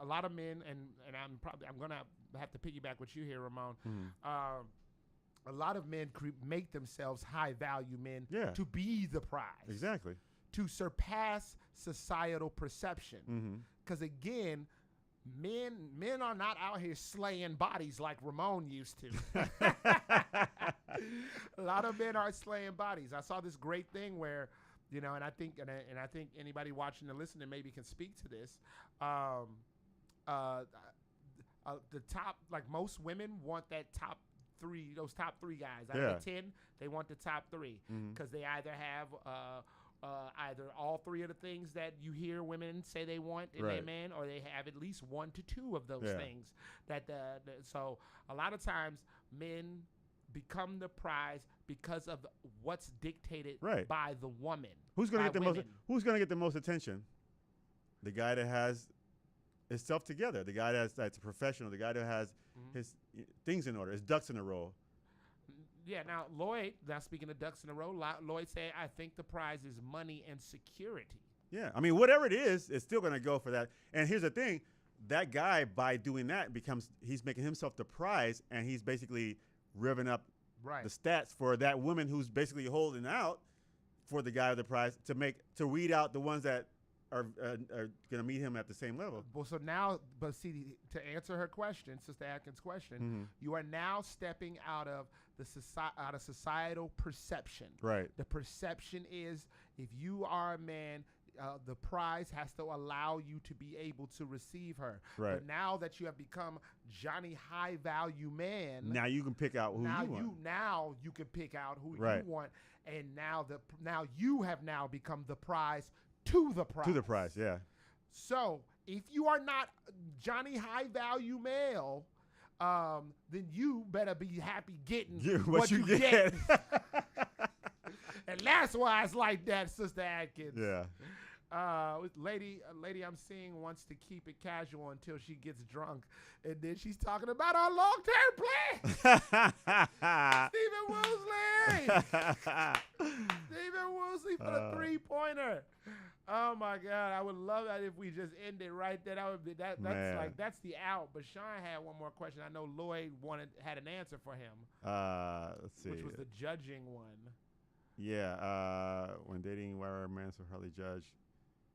lot of men, and I'm gonna have to piggyback what you hear, Ramon. Mm-hmm. A lot of men make themselves high value men to be the prize. Exactly. To surpass societal perception. Because again, men are not out here slaying bodies like Ramon used to. A lot of men are slaying bodies. I saw this great thing where, and I think anybody watching and listening maybe can speak to this. The top, like most women want that top three, those top three guys. Out of the 10, they want the top three because they either have either all three of the things that you hear women say they want in a man, or they have at least 1 to 2 of those things. So a lot of times men become the prize because of what's dictated by the woman. Who's going to get the most attention? The guy that has his stuff together, the guy that's a professional, the guy that has his things in order, his ducks in a row. Yeah, now Lloyd, speaking of ducks in a row, Lloyd said, I think the prize is money and security. Yeah, I mean, whatever it is, it's still going to go for that. And here's the thing, that guy, by doing that, he's making himself the prize, and he's basically revving up the stats for that woman who's basically holding out for the guy with the prize to weed out the ones that are going to meet him at the same level. Well, so now, to answer her question, Sister Atkins' question, you are now stepping out of societal perception. Right. The perception is, if you are a man, the prize has to allow you to be able to receive her. Right. But now that you have become Johnny High Value Man, now you can pick out who you want. Now you can pick out who you want, and now you have now become the prize to the prize. To the prize, yeah. So if you are not Johnny High Value Male, then you better be happy getting what you get. And that's why it's like that, Sister Atkins. Yeah. Lady I'm seeing wants to keep it casual until she gets drunk, and then she's talking about our long-term plan. Stephen Woolsey. Stephen Woolsey for the 3-pointer. Oh my God, I would love that if we just ended right there. That would be that's the out. But Sean had one more question. I know Lloyd had an answer for him. Let's see. Which was the judging one. Yeah, when dating, why are men so hardly judged?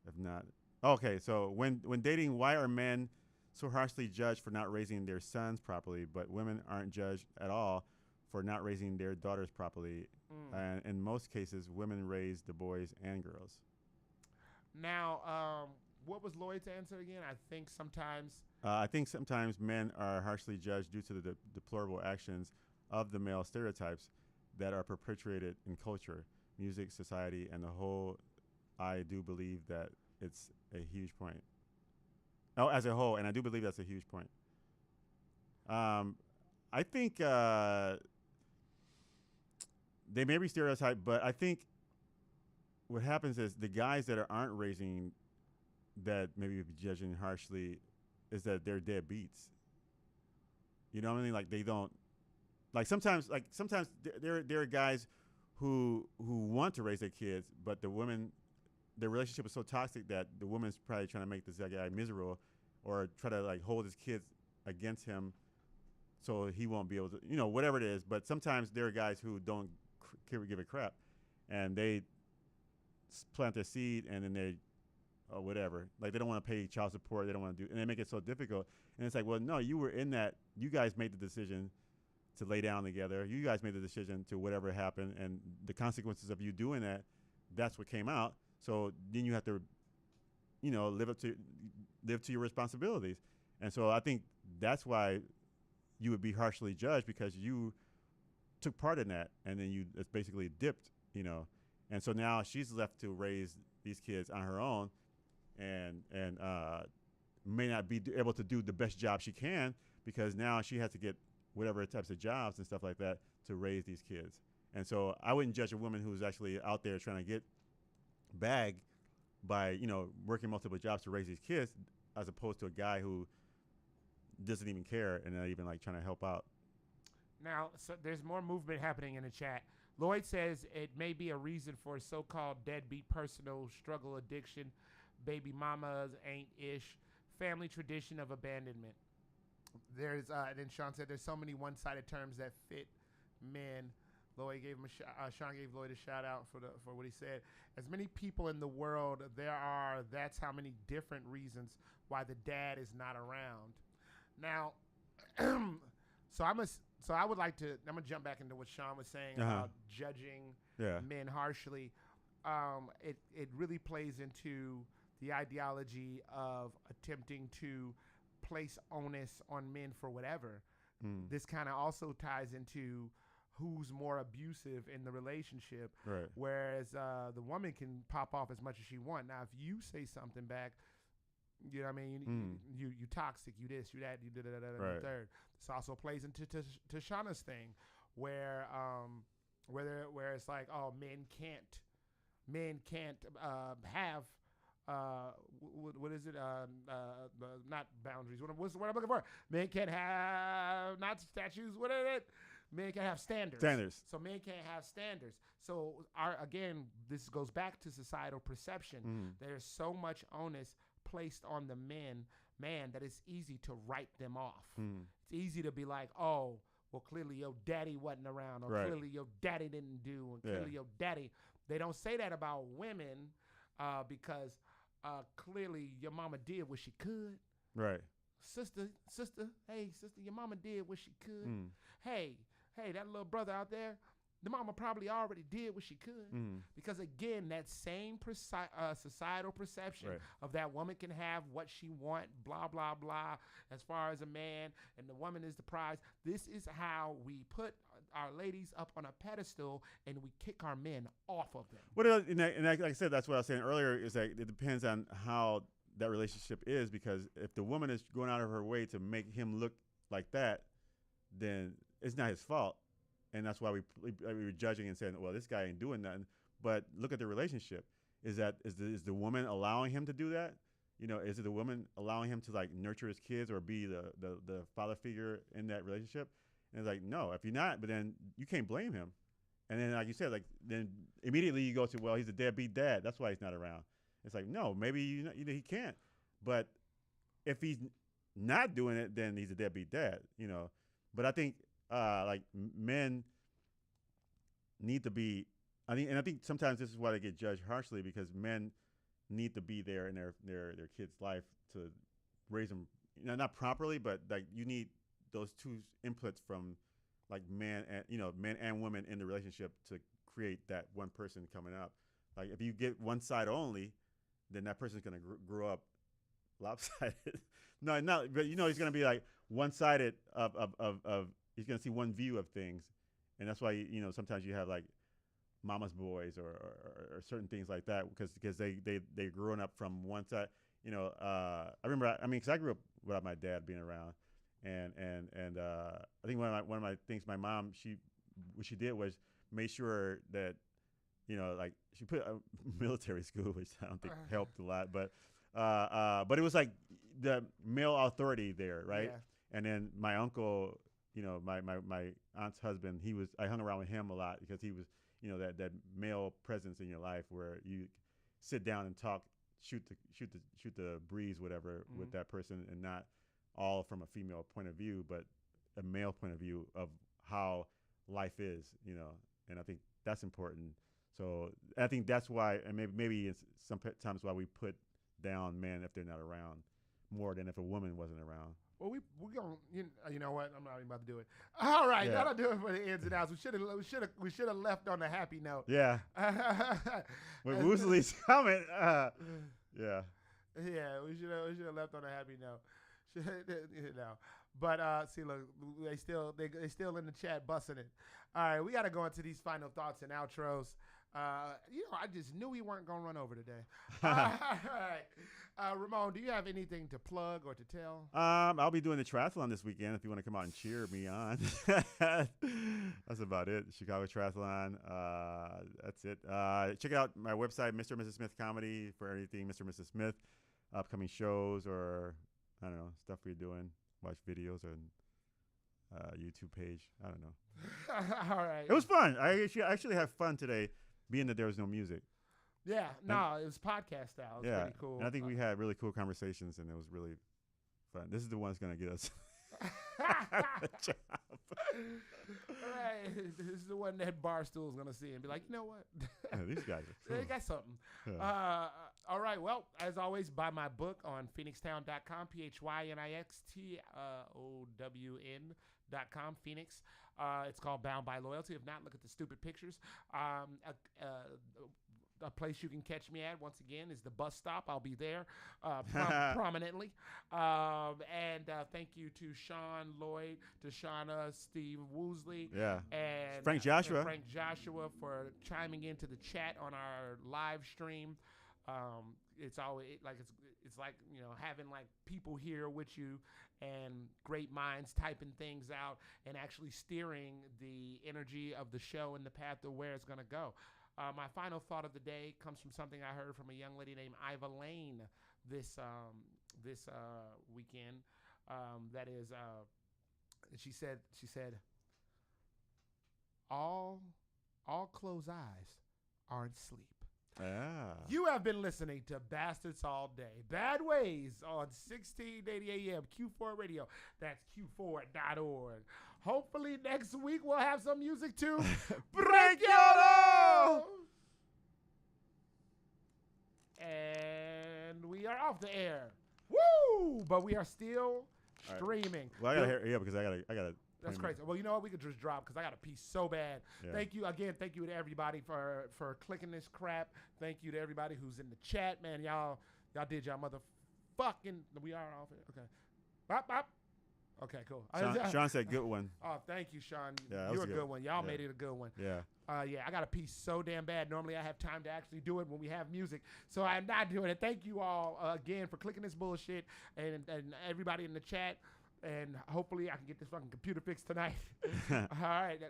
If not, okay. So when dating, why are men so harshly judged for not raising their sons properly, but women aren't judged at all for not raising their daughters properly? And in most cases, women raise the boys and girls. Now, what was Lloyd's answer again? I think sometimes men are harshly judged due to the deplorable actions of the male stereotypes that are perpetuated in culture, music, society, and the whole. I do believe that it's a huge point. Oh, as a whole, and I do believe that's a huge point. I think they may be stereotyped, but I think what happens is the guys that aren't raising, that maybe be judging harshly, is that they're deadbeats. You know what I mean? Like they don't. Sometimes there are guys who want to raise their kids, but their relationship is so toxic that the woman's probably trying to make this guy miserable, or try to hold his kids against him, so he won't be able to, whatever it is. But sometimes there are guys who don't give a crap, and they plant their seed, and then they, whatever, they don't want to pay child support, they don't want to do, and they make it so difficult. And it's like, well, no, you were in that. You guys made the decision to lay down together. You guys made the decision to whatever happened, and the consequences of you doing that, that's what came out. So then you have to, live to your responsibilities. And so I think that's why you would be harshly judged because you took part in that, and then you it's basically dipped, and so now she's left to raise these kids on her own, and may not be able to do the best job she can because now she has to get whatever types of jobs and stuff like that to raise these kids. And so I wouldn't judge a woman who's actually out there trying to get bag by working multiple jobs to raise these kids, as opposed to a guy who doesn't even care and not even like trying to help out. Now, so there's more movement happening in the chat. Lloyd says it may be a reason for so-called deadbeat personal struggle addiction, baby mamas ain't ish, family tradition of abandonment. There's and then Sean said there's so many one-sided terms that fit men. Lloyd gave him Sean gave Lloyd a shout out for what he said. As many people in the world there are, that's how many different reasons why the dad is not around. Now, I'm gonna jump back into what Sean was saying about judging men harshly. It really plays into the ideology of attempting to place onus on men for whatever. This kind of also ties into who's more abusive in the relationship, right? Whereas the woman can pop off as much as she wants. Now, if you say something back, you know what I mean? You toxic, you this, you that, you da da da da da. Third. This also plays into to Shauna's thing, where it's like, oh, men can't have what is it? Not boundaries. What's the word I'm looking for? Men can't have not statues. What is it? Men can't have standards. So men can't have standards. So again, this goes back to societal perception. There's so much onus placed on the man, that it's easy to write them off. It's easy to be like, oh, well, clearly your daddy wasn't around, or clearly your daddy didn't do, and clearly your daddy. They don't say that about women because clearly your mama did what she could. Right. Sister, hey, sister, your mama did what she could. Hey, that little brother out there, the mama probably already did what she could. Because again, that same societal perception of that woman can have what she want, blah, blah, blah, as far as a man, and the woman is the prize. This is how we put our ladies up on a pedestal and we kick our men off of them. Like I said, that's what I was saying earlier, is that it depends on how that relationship is, because if the woman is going out of her way to make him look like that, then it's not his fault. And that's why we were judging and saying, well, this guy ain't doing nothing. But look at the relationship. Is the woman allowing him to do that? Is it the woman allowing him to like nurture his kids or be the father figure in that relationship? And it's like, no, if you're not, but then you can't blame him. And then, like you said, then immediately you go to, well, he's a deadbeat dad. That's why he's not around. It's like, no, maybe he can't. But if he's not doing it, then he's a deadbeat dad. But I think like men need to be. I think sometimes this is why they get judged harshly, because men need to be there in their kid's life to raise them, not properly, but like you need those two inputs from like men and women in the relationship to create that one person coming up. Like if you get one side only, then that person's gonna grow up lopsided. But he's gonna be like one-sided of he's gonna see one view of things, and that's why sometimes you have like mama's boys or certain things like that, because they're growing up from one side. I remember, because I grew up without my dad being around, and I think one of my things my mom what she did was made sure that like she put a military school, which I don't think helped a lot, but it was like the male authority there, right? Yeah. And then my uncle, my aunt's husband, I hung around with him a lot because he was, that male presence in your life where you sit down and talk, shoot the breeze, whatever, with that person, and not all from a female point of view, but a male point of view of how life is, and I think that's important. So I think that's why, and maybe it's sometimes why we put down men if they're not around more than if a woman wasn't around. Well, we gonna you know what, I'm not even about to do it. All right, that'll do it for the ins and outs. We should have left on a happy note. Yeah. With Woozley's comment, yeah. Yeah, we should have left on a happy note. You know. But see, look, they still in the chat busting it. All right, we got to go into these final thoughts and outros. I just knew we weren't gonna run over today. All right, Ramon, do you have anything to plug or to tell? I'll be doing the triathlon this weekend. If you want to come out and cheer me on, that's about it. Chicago Triathlon. That's it. Check out my website, Mr. and Mrs. Smith Comedy, for anything Mr. and Mrs. Smith, upcoming shows, or I don't know, stuff we're doing. Watch videos on YouTube page. I don't know. All right. It was fun. I actually had fun today, being that there was no music. Yeah, no, it was podcast style. It was pretty cool. And I think we had really cool conversations, and it was really fun. This is the one that's going to get us the job. Right. This is the one that Barstool's going to see and be like, you know what? These guys are cool. They got something. Yeah. All right. Well, as always, buy my book on phoenixtown.com, PHYNIXTOWN.com, Phoenix. It's called Bound by Loyalty. If not, look at the stupid pictures. A place you can catch me at, once again, is the bus stop. I'll be there prominently. And thank you to Sean Lloyd, to Shauna, Steve Woosley, and Frank Joshua. Frank Joshua for chiming into the chat on our live stream. It's always it's like having like people here with you and great minds typing things out and actually steering the energy of the show and the path of where it's going to go. My final thought of the day comes from something I heard from a young lady named Iva Lane this weekend. That is, she said, all closed eyes aren't asleep. Yeah. You have been listening to Bastards All Day. Bad Ways on 1680 AM Q4 Radio. That's Q4.org. Hopefully next week we'll have some music to break your. And we are off the air. Woo! But we are still streaming. Well, I gotta hear, because I gotta. That's crazy. Well, you know what? We could just drop because I got a piece so bad. Yeah. Thank you again. Thank you to everybody for clicking this crap. Thank you to everybody who's in the chat, man. Y'all did y'all motherfucking. We are off it. Okay. Bop bop. Okay, cool. Sean said good one. Oh, thank you, Sean. Yeah, You're a good one. Y'all made it a good one. Yeah. Yeah, I got a piece so damn bad. Normally I have time to actually do it when we have music. So I'm not doing it. Thank you all again for clicking this bullshit and everybody in the chat. And hopefully I can get this fucking computer fixed tonight. All right.